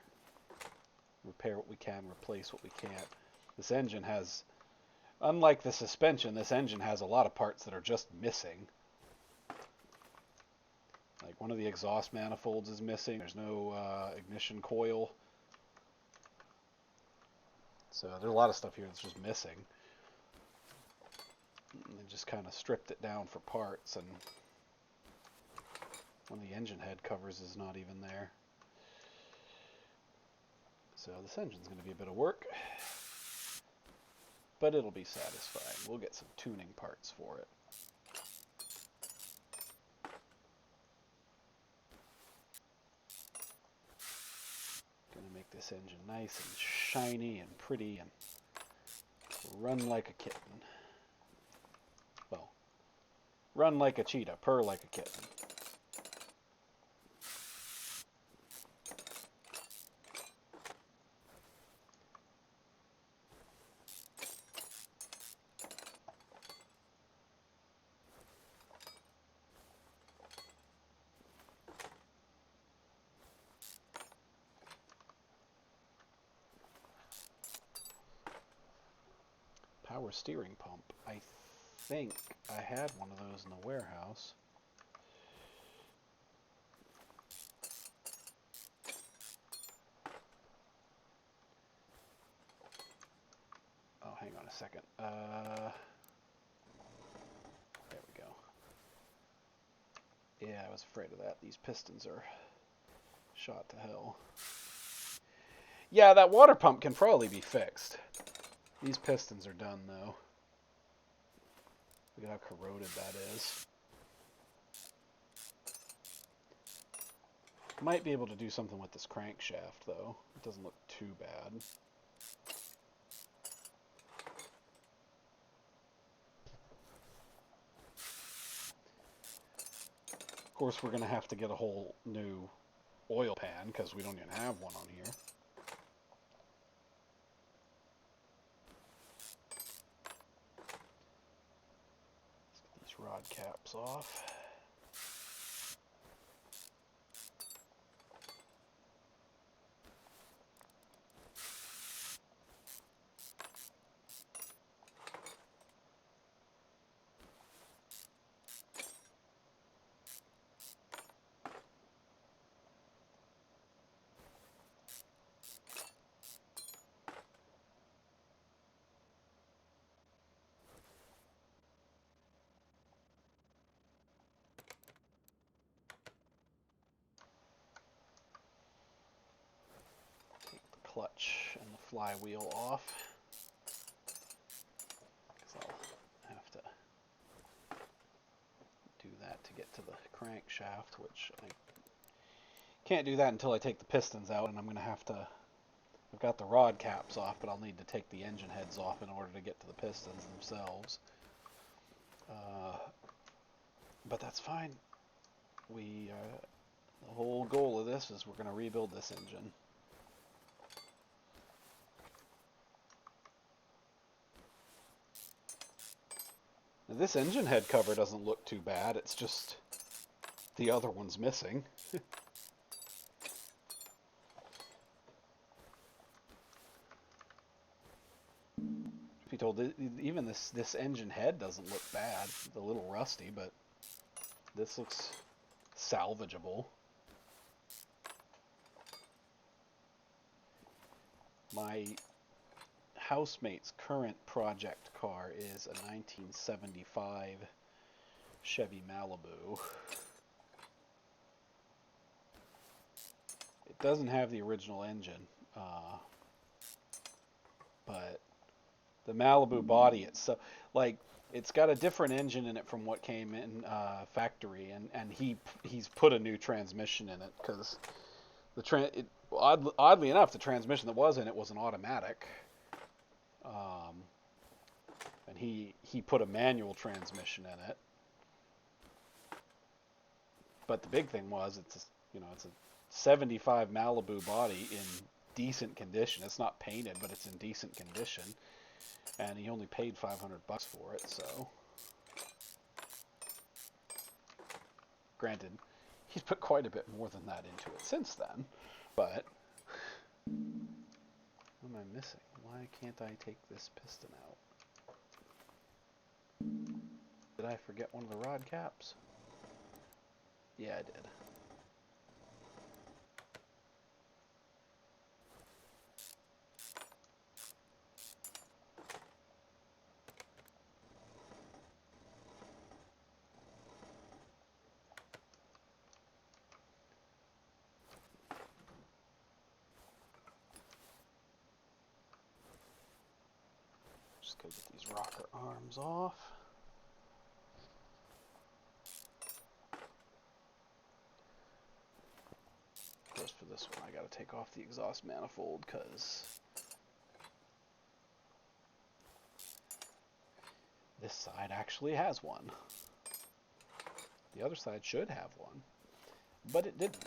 Repair what we can, replace what we can't. This engine has, unlike the suspension, this engine has a lot of parts that are just missing. Like one of the exhaust manifolds is missing. There's no ignition coil. So there's a lot of stuff here that's just missing. And they just kind of stripped it down for parts, and one of the engine head covers is not even there. So this engine's going to be a bit of work, but it'll be satisfying. We'll get some tuning parts for it. Gonna make this engine nice and shiny and pretty and run like a kitten. Well, run like a cheetah, purr like a kitten. Power steering pump. I think I had one of those in the warehouse. Oh, hang on a second. There we go. Yeah, I was afraid of that. These pistons are shot to hell. Yeah, that water pump can probably be fixed. These pistons are done, though. Look at how corroded that is. Might be able to do something with this crankshaft, though. It doesn't look too bad. Of course, we're going to have to get a whole new oil pan, because we don't even have one on here. Let's get these rod caps off. Clutch and the flywheel off, because I'll have to do that to get to the crankshaft, which I can't do that until I take the pistons out, and I'm going to have to, I've got the rod caps off, but I'll need to take the engine heads off in order to get to the pistons themselves. But that's fine. The whole goal of this is we're going to rebuild this engine. Now, this engine head cover doesn't look too bad, it's just the other one's missing. Be told, even this engine head doesn't look bad. It's a little rusty, but this looks salvageable. My housemate's current project car is a 1975 Chevy Malibu. It doesn't have the original engine, but the Malibu body itself, like, it's got a different engine in it from what came in factory, and he's put a new transmission in it, because oddly enough, the transmission that was in it was an automatic, and he put a manual transmission in it. But the big thing was it's a 75 Malibu body in decent condition. It's not painted, but it's in decent condition. And he only paid $500 for it, so. Granted, he's put quite a bit more than that into it since then. But what am I missing? Why can't I take this piston out? Did I forget one of the rod caps? Yeah, I did. Just gotta get these rocker arms off. Of course, for this one, I gotta take off the exhaust manifold, because this side actually has one. The other side should have one, but it didn't.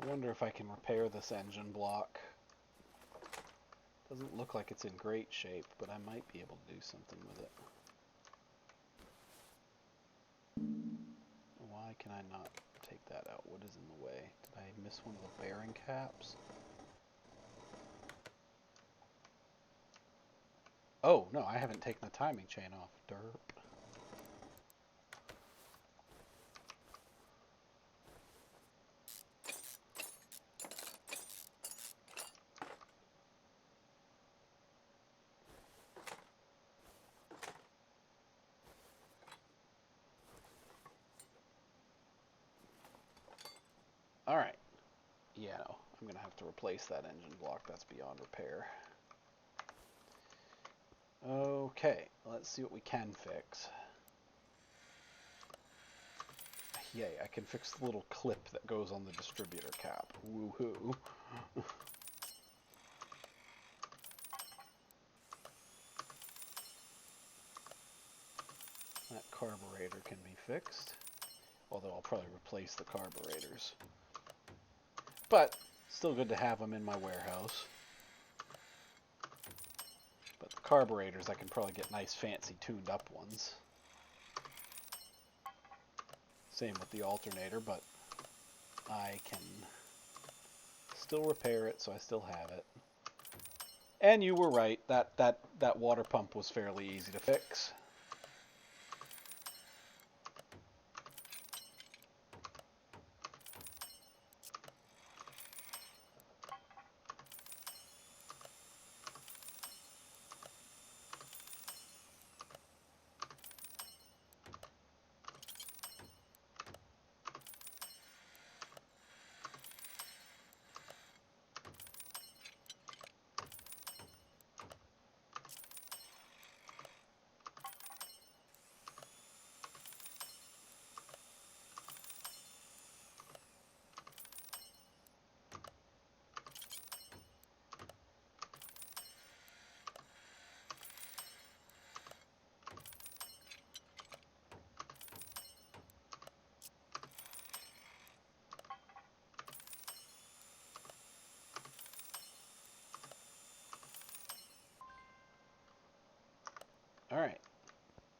wonder if I can repair this engine block. Doesn't look like it's in great shape, but I might be able to do something with it. Why can I not take that out? What is in the way? Did I miss one of the bearing caps? Oh, no, I haven't taken the timing chain off. Derp. Alright. Yeah, no, I'm going to have to replace that engine block. That's beyond repair. Okay, let's see what we can fix. Yay, I can fix the little clip that goes on the distributor cap. Woohoo. That carburetor can be fixed. Although I'll probably replace the carburetors. But, still good to have them in my warehouse. But the carburetors, I can probably get nice, fancy, tuned up ones. Same with the alternator, but I can still repair it, so I still have it. And you were right, that water pump was fairly easy to fix. Alright,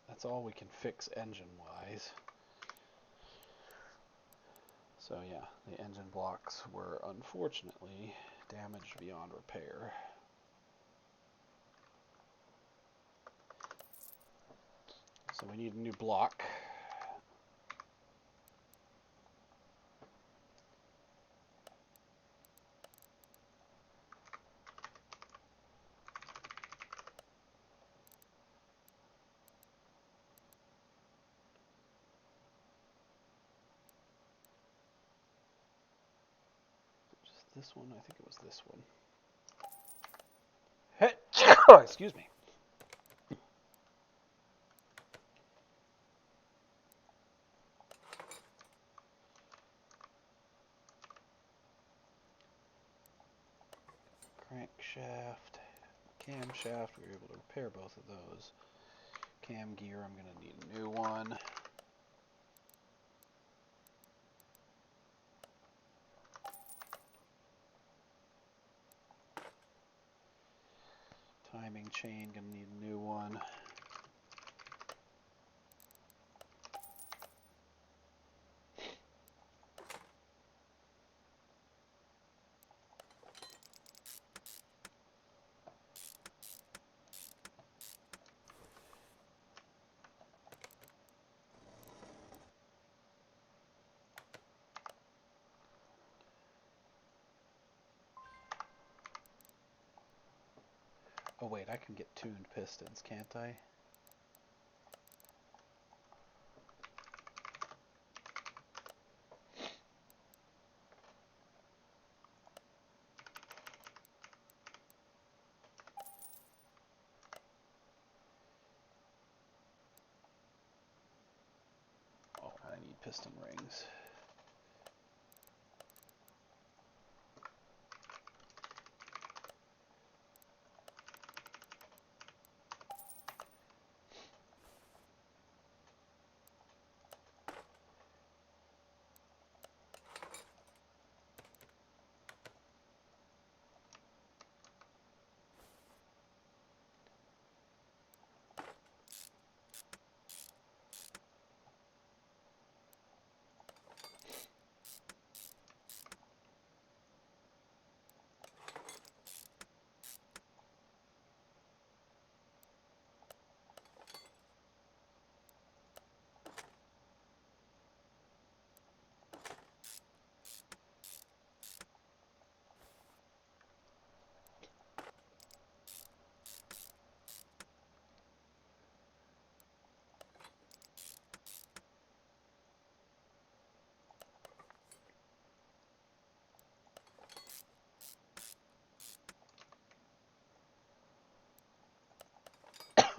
that's all we can fix engine-wise. So yeah, the engine blocks were unfortunately damaged beyond repair. So we need a new block. This one? I think it was this one. Hey, excuse me. Crankshaft, camshaft, we were able to repair both of those. Cam gear, I'm going to need a new one. Timing chain, going to need a new one. Oh wait, I can get tuned pistons, can't I? Oh, I need piston rings.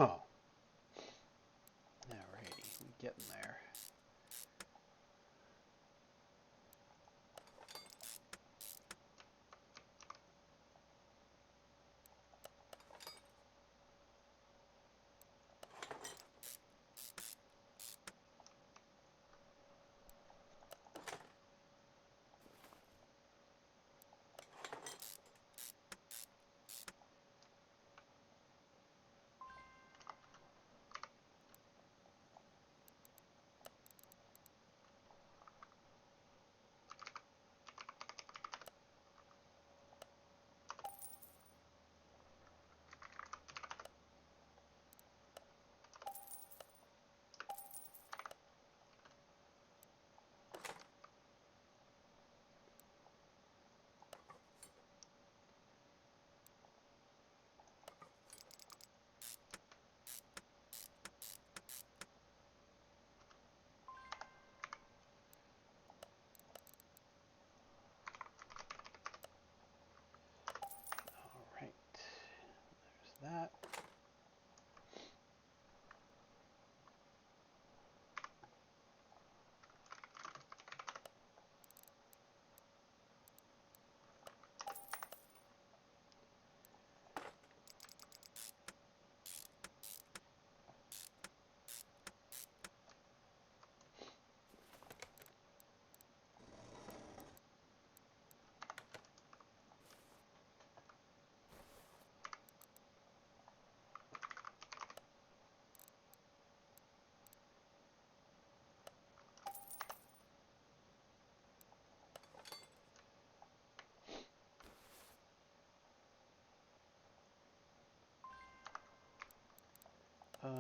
Oh. Alrighty, we getting there. Alright. There's that.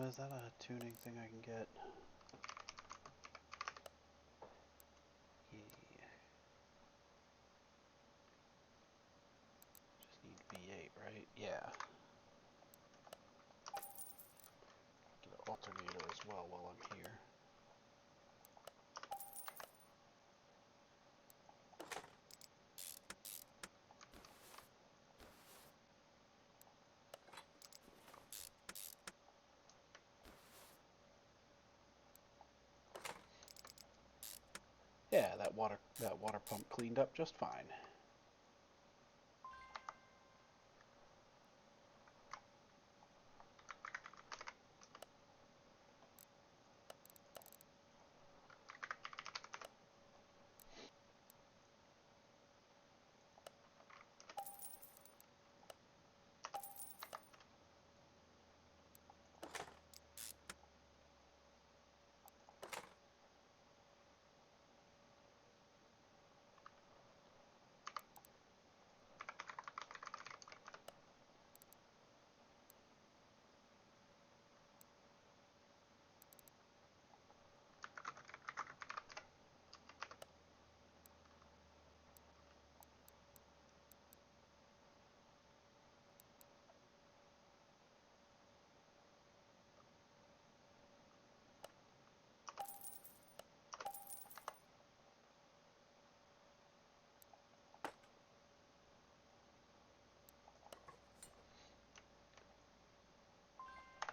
Is that a tuning thing I can get? Yeah. Just need V8, right? Yeah. Get an alternator as well while I'm here. Yeah, that water pump cleaned up just fine.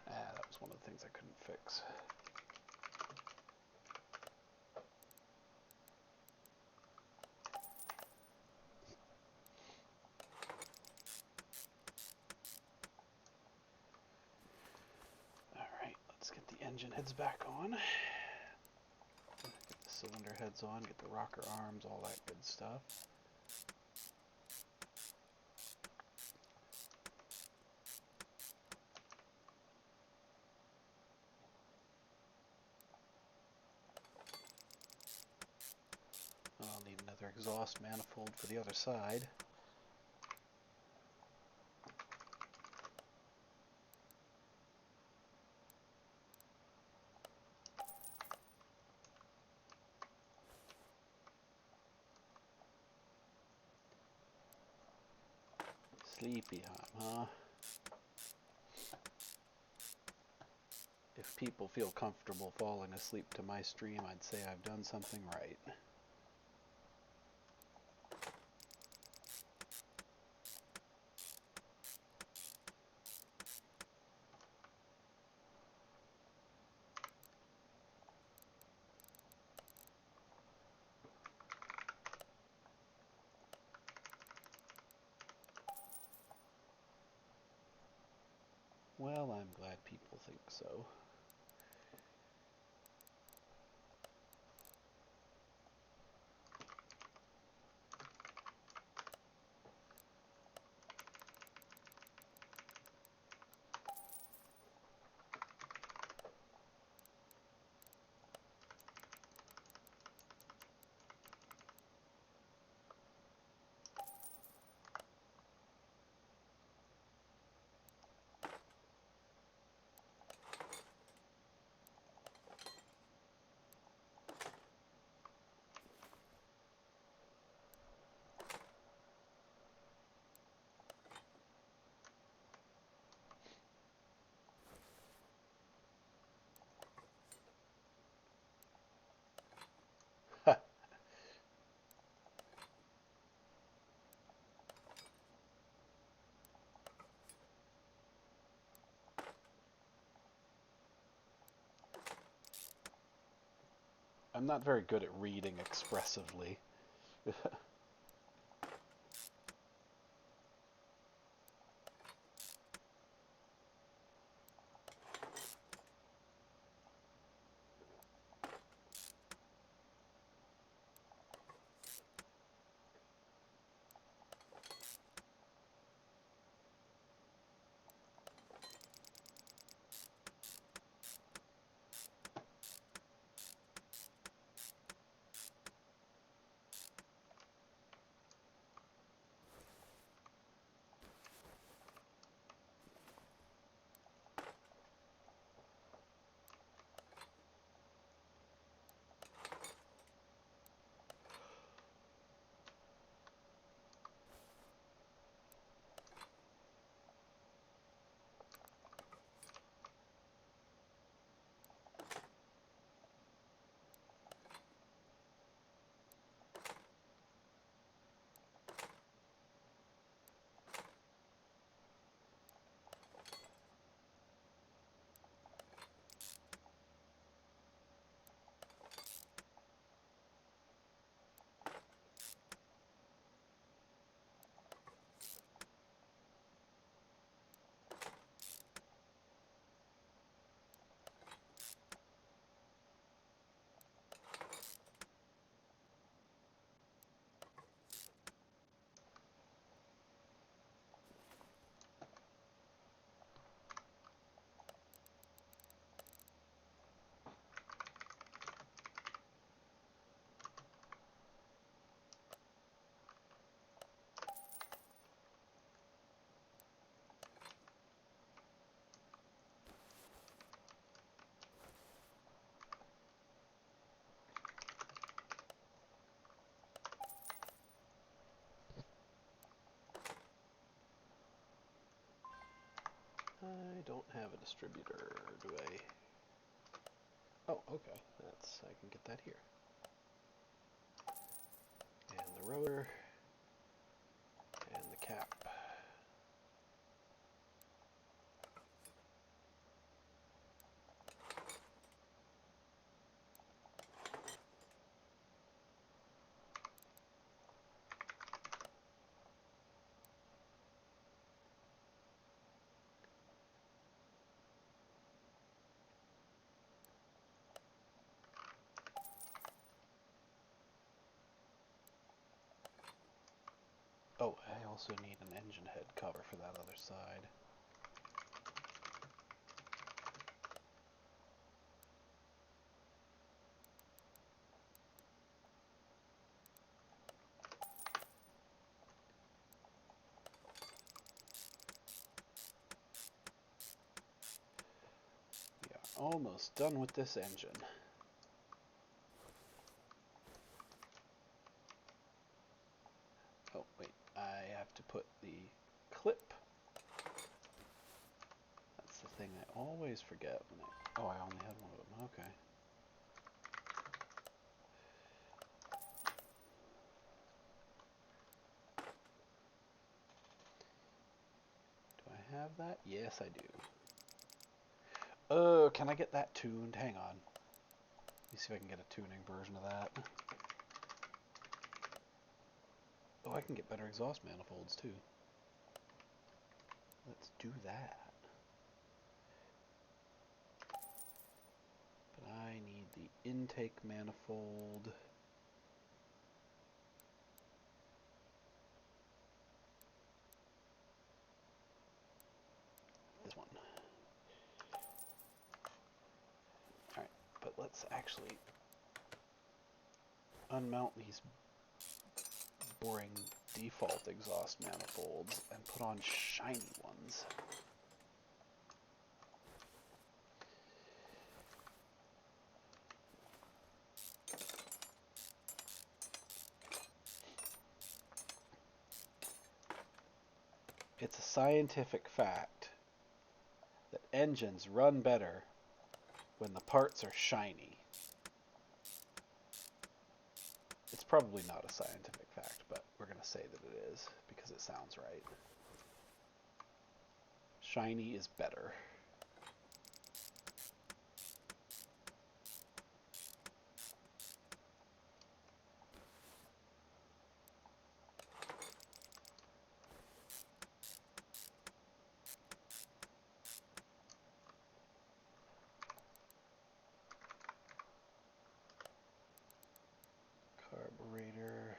That was one of the things I couldn't fix. Alright, let's get the engine heads back on. Get the cylinder heads on, get the rocker arms, all that good stuff. I'll need another exhaust manifold for the other side. Sleepy time, huh? If people feel comfortable falling asleep to my stream, I'd say I've done something right. Well, I'm glad people think so. I'm not very good at reading expressively. I don't have a distributor, do I? Oh, okay. I can get that here. And the rotor, and the cap. Oh, I also need an engine head cover for that other side. We are almost done with this engine. Oh, wait, I have to put the clip. That's the thing I always forget when oh, I only had one of them, okay. Do I have that? Yes, I do. Oh, can I get that tuned? Hang on. Let me see if I can get a tuning version of that. Oh, I can get better exhaust manifolds, too. Let's do that. the intake manifold. This one. Alright, but let's actually unmount these boring default exhaust manifolds and put on shiny ones. It's a scientific fact that engines run better when the parts are shiny. It's probably not a scientific fact, but we're going to say that it is because it sounds right. Shiny is better. Carburetor.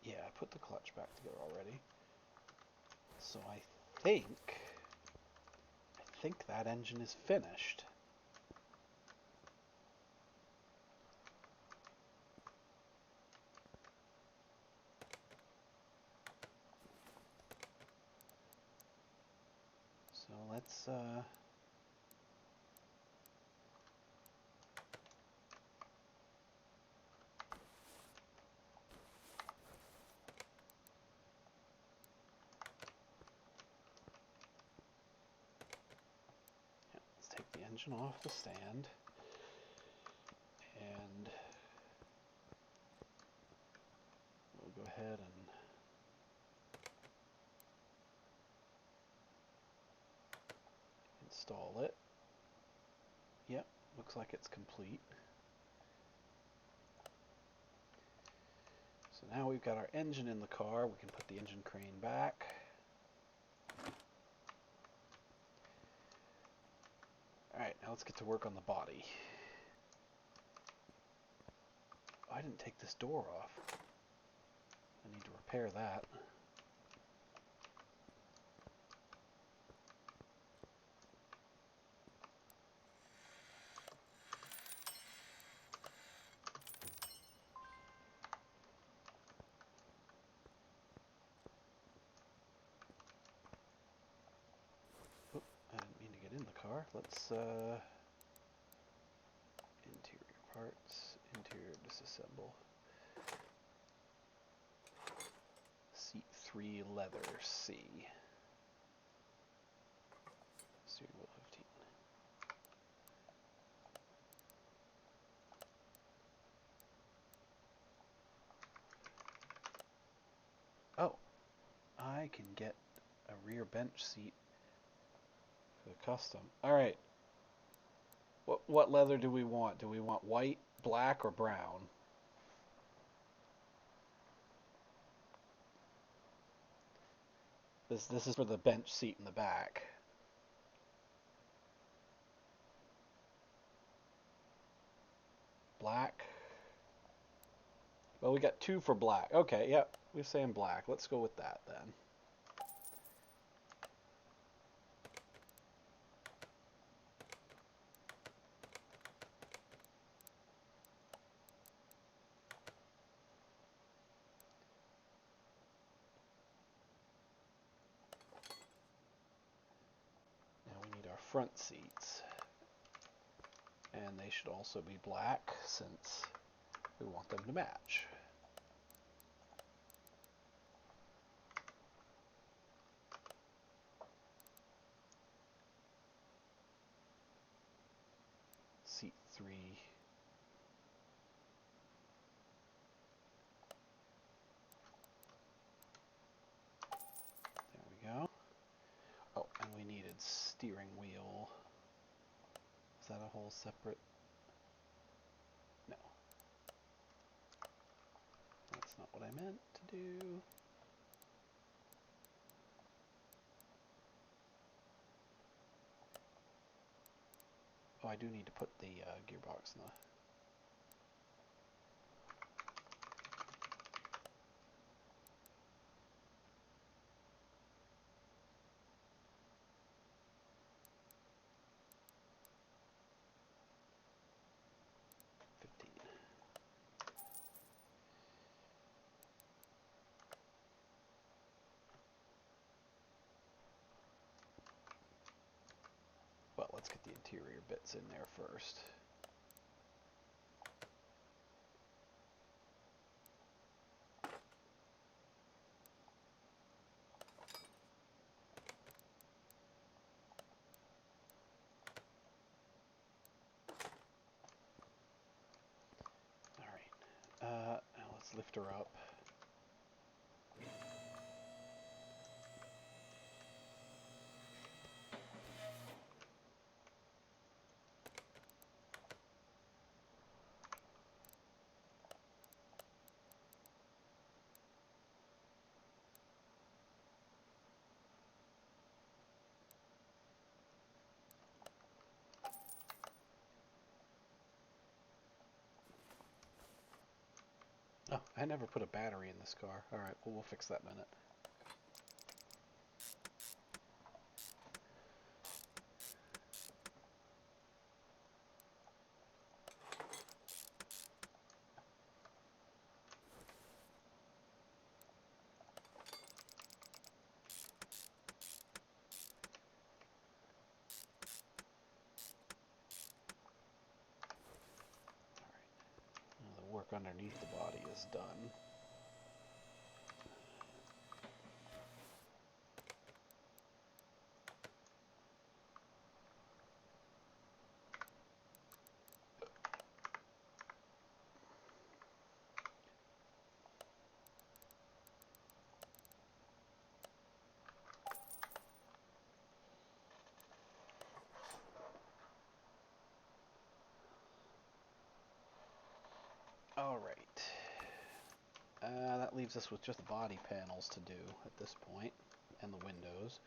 Yeah, I put the clutch back together already. So I think that engine is finished. So let's take the engine off the stand and we'll go ahead and install it. Yep, looks like it's complete. So now we've got our engine in the car. We can put the engine crane back. Alright, now let's get to work on the body. Oh, I didn't take this door off. I need to repair that. Oop, I didn't mean to get in the car. Let's interior parts, interior disassemble. Seat 3 leather C. Steering wheel 15. Oh, I can get a rear bench seat for the custom. Alright. What leather do we want? Do we want white, black, or brown? This is for the bench seat in the back. Black. Well, we got 2 for black. Okay, yep, we're saying black. Let's go with that then. front seats. And they should also be black since we want them to match. Seat 3. There we go. Oh, and we needed steering wheel. Is that a whole separate? No. That's not what I meant to do. Oh, I do need to put the gearbox in the... Well, let's get the interior bits in there first. Alright, now let's lift her up. Oh, I never put a battery in this car. Alright, well, we'll fix that in a minute. Alright, the work underneath the body is done. Alright. That leaves us with just the body panels to do at this point, and the windows.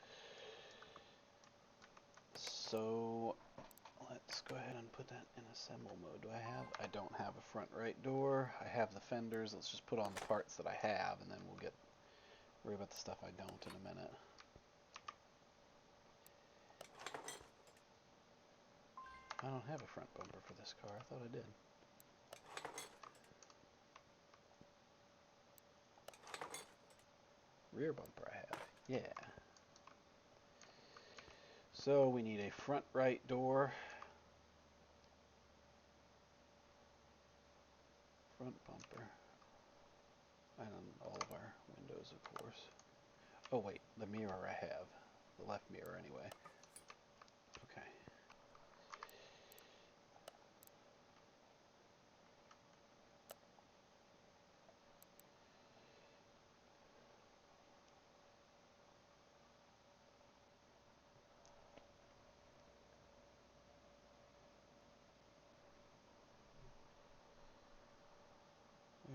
So let's go ahead and put that in assemble mode. I don't have a front right door. I have the fenders. Let's just put on the parts that I have, and then we'll worry about the stuff I don't in a minute. I don't have a front bumper for this car. I thought I did. Rear bumper I have. Yeah. So we need a front right door. Front bumper. And all of our windows, of course. Oh wait, the mirror I have. The left mirror anyway. Okay.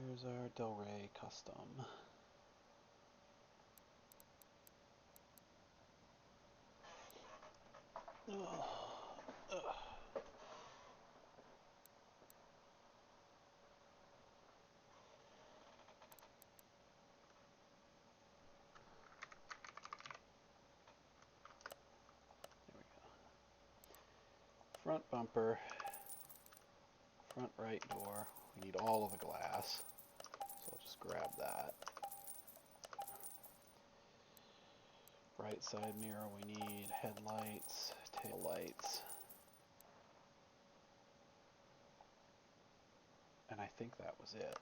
Here's our Del Rey custom. Ugh. Ugh. There we go. Front bumper, front right door. We need all of the glass, so I'll just grab that. Right side mirror, we need headlights, tail headlights. And I think that was it.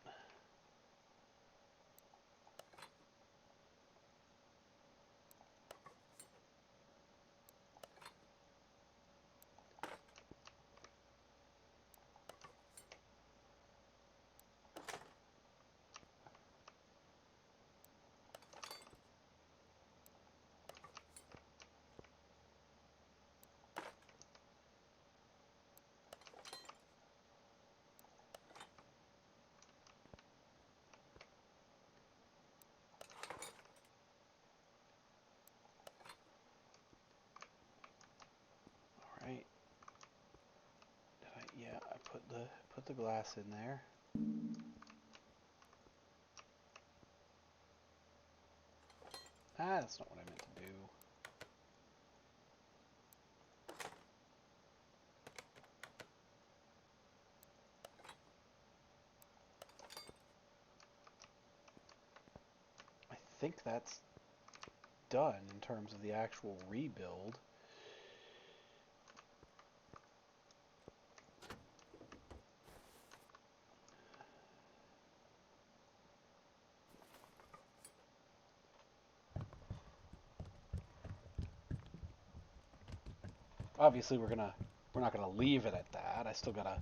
Right. Yeah, I put the glass in there. Ah, that's not what I meant to do. I think that's done in terms of the actual rebuild. Obviously, we're not gonna leave it at that. I still gotta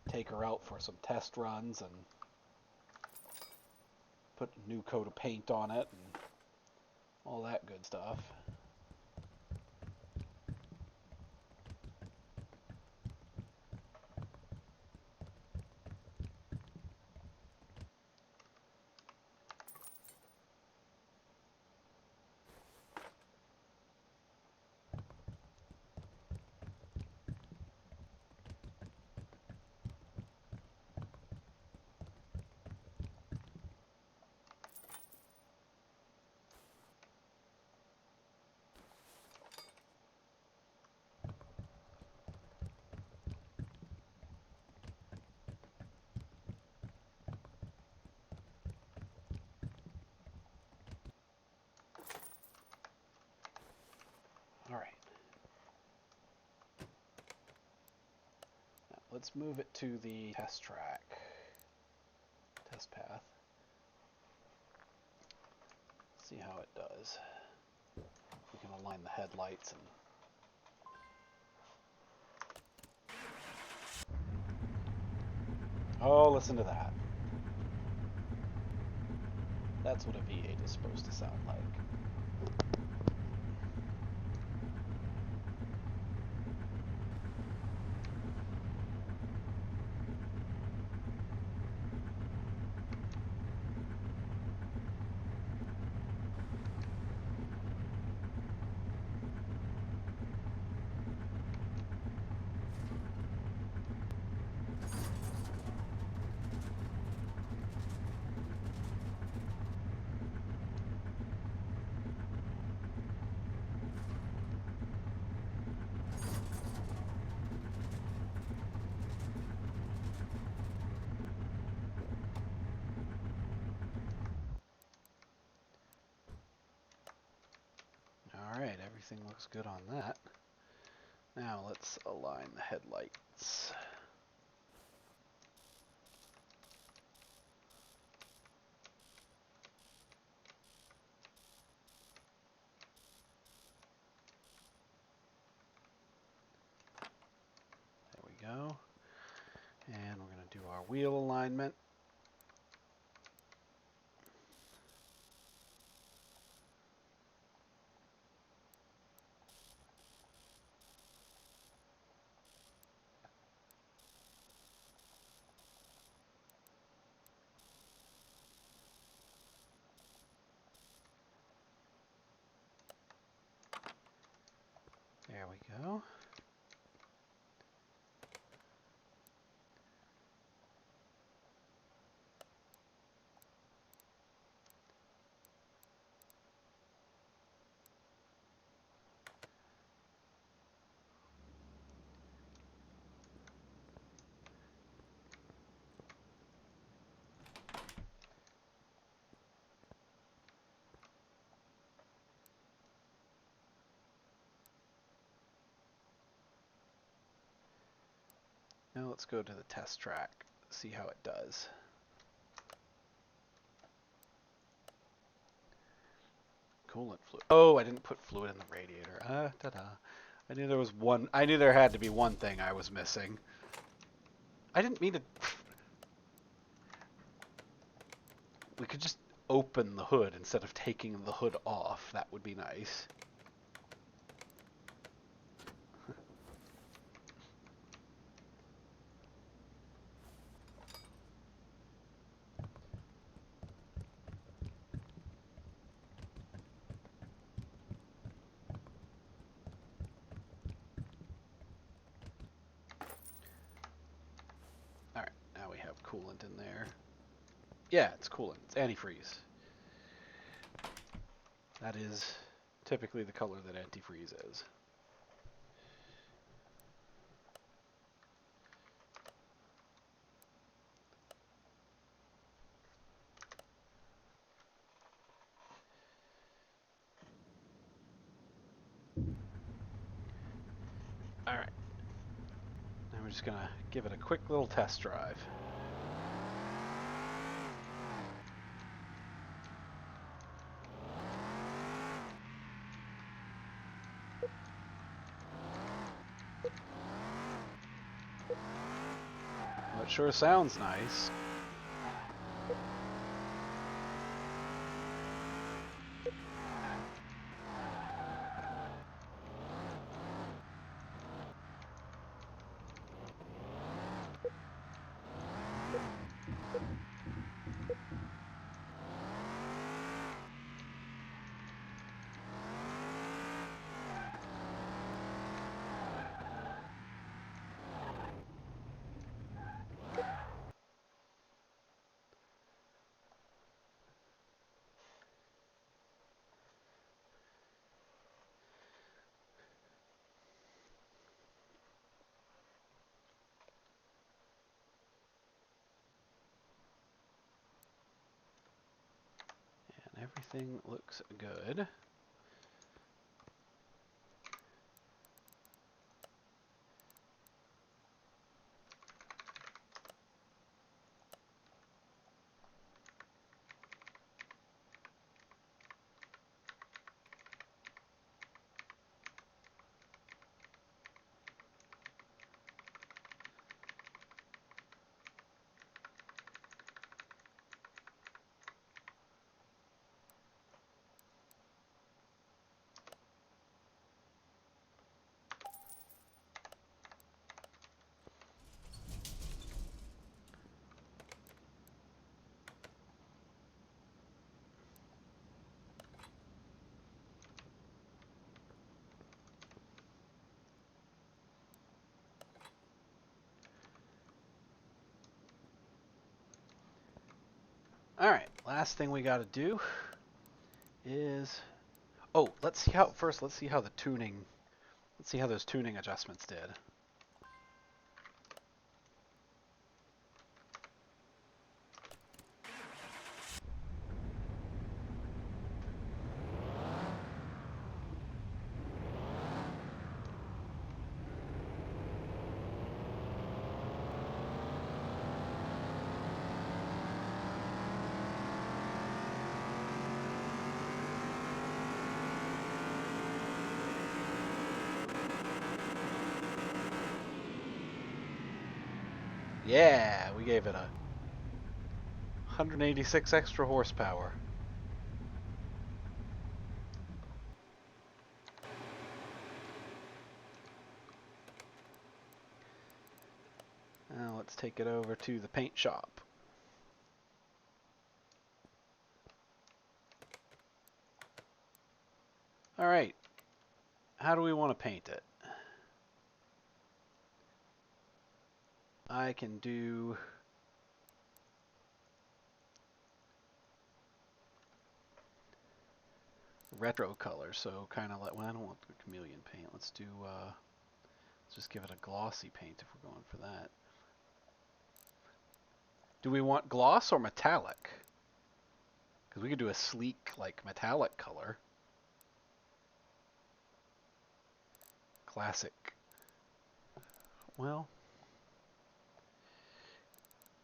take her out for some test runs and put a new coat of paint on it and all that good stuff. All right. Now, let's move it to the test track, test path. See how it does. We can align the headlights and oh, listen to that. That's what a V8 is supposed to sound like. Alright, everything looks good on that. Now let's align the headlights. There we go. And we're going to do our wheel alignment. There we go. Now let's go to the test track, see how it does. Coolant fluid. Oh, I didn't put fluid in the radiator. Ta-da. I knew there was one. I knew there had to be one thing I was missing. I didn't mean to. We could just open the hood instead of taking the hood off. That would be nice. Alright, now we have coolant in there. Yeah, it's coolant. It's antifreeze. That is typically the color that antifreeze is. Alright. Now we're just going to give it a quick little test drive. Well, it sure sounds nice. Everything looks good. Alright, last thing we got to do is... Oh, let's see how... First, let's see how the tuning... Let's see how those tuning adjustments did. Yeah, we gave it a 186 extra horsepower. Now let's take it over to the paint shop. Alright, how do we want to paint it? I can do... retro color, so kind of like, well, I don't want the chameleon paint. Let's do, let's just give it a glossy paint if we're going for that. Do we want gloss or metallic? Because we could do a sleek, like, metallic color. Classic. Well,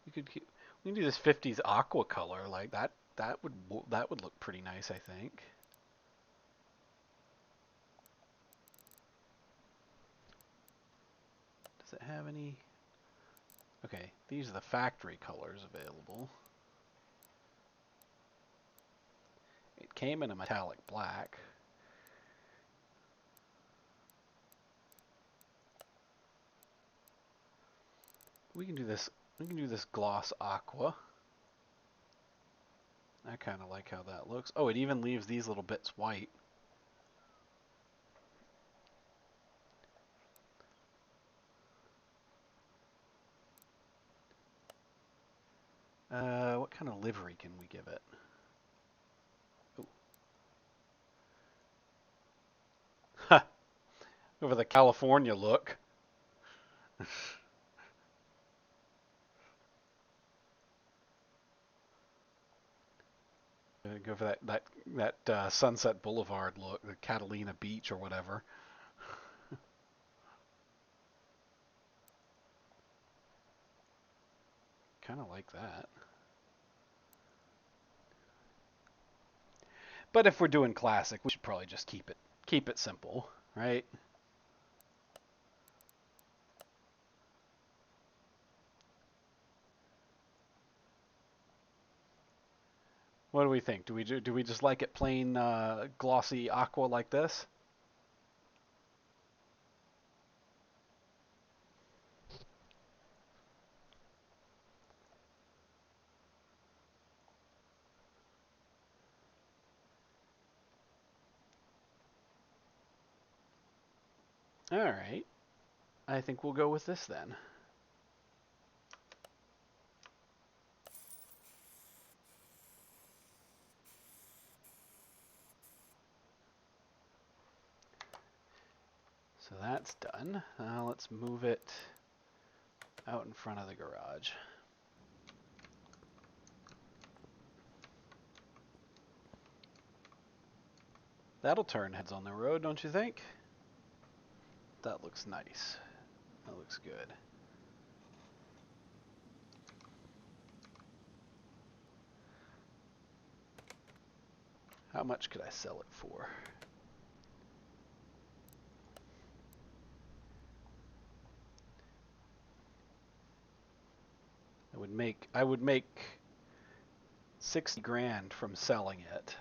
We can do this 50s aqua color like that. That would look pretty nice, I think. Does it have any? Okay, these are the factory colors available. It came in a metallic black. We can do this. We can do this gloss aqua. I kind of like how that looks. Oh, it even leaves these little bits white. What kind of livery can we give it? Ooh. Over the California look. Go for that Sunset Boulevard look, the Catalina Beach or whatever. Kind of like that. But if we're doing classic, we should probably just keep it simple, right? What do we think? Do we just like it plain glossy aqua like this? All right. I think we'll go with this then. So that's done. Now let's move it out in front of the garage. That'll turn heads on the road, don't you think? That looks nice. That looks good. How much could I sell it for? I would make 60 grand from selling it.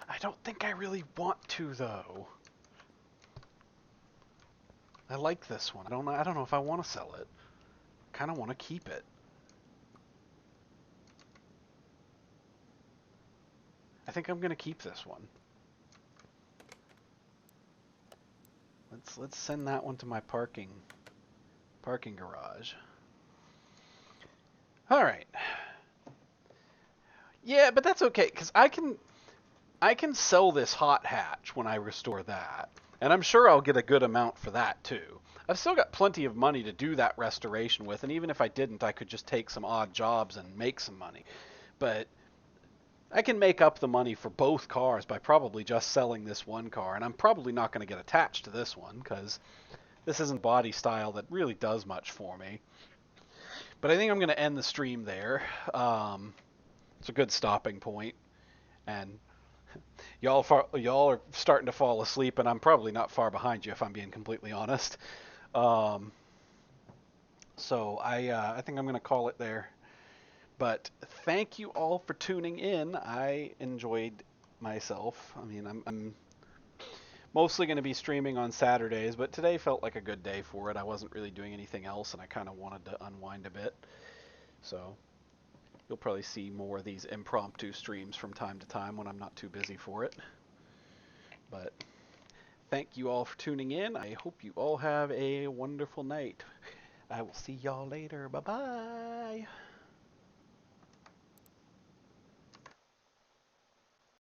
I don't think I really want to though. I like this one. I don't know if I want to sell it. I kind of want to keep it. I think I'm going to keep this one. Let's send that one to my parking garage. All right. Yeah, but that's okay cuz I can sell this hot hatch when I restore that. And I'm sure I'll get a good amount for that too. I've still got plenty of money to do that restoration with, and even if I didn't, I could just take some odd jobs and make some money. But I can make up the money for both cars by probably just selling this one car, and I'm probably not going to get attached to this one because this isn't body style that really does much for me. But I think I'm going to end the stream there. It's a good stopping point, and y'all are starting to fall asleep, and I'm probably not far behind you if I'm being completely honest. Um, so I think I'm going to call it there. But thank you all for tuning in. I enjoyed myself. I mean, I'm mostly going to be streaming on Saturdays, but today felt like a good day for it. I wasn't really doing anything else, and I kind of wanted to unwind a bit. So you'll probably see more of these impromptu streams from time to time when I'm not too busy for it. But thank you all for tuning in. I hope you all have a wonderful night. I will see y'all later. Bye-bye.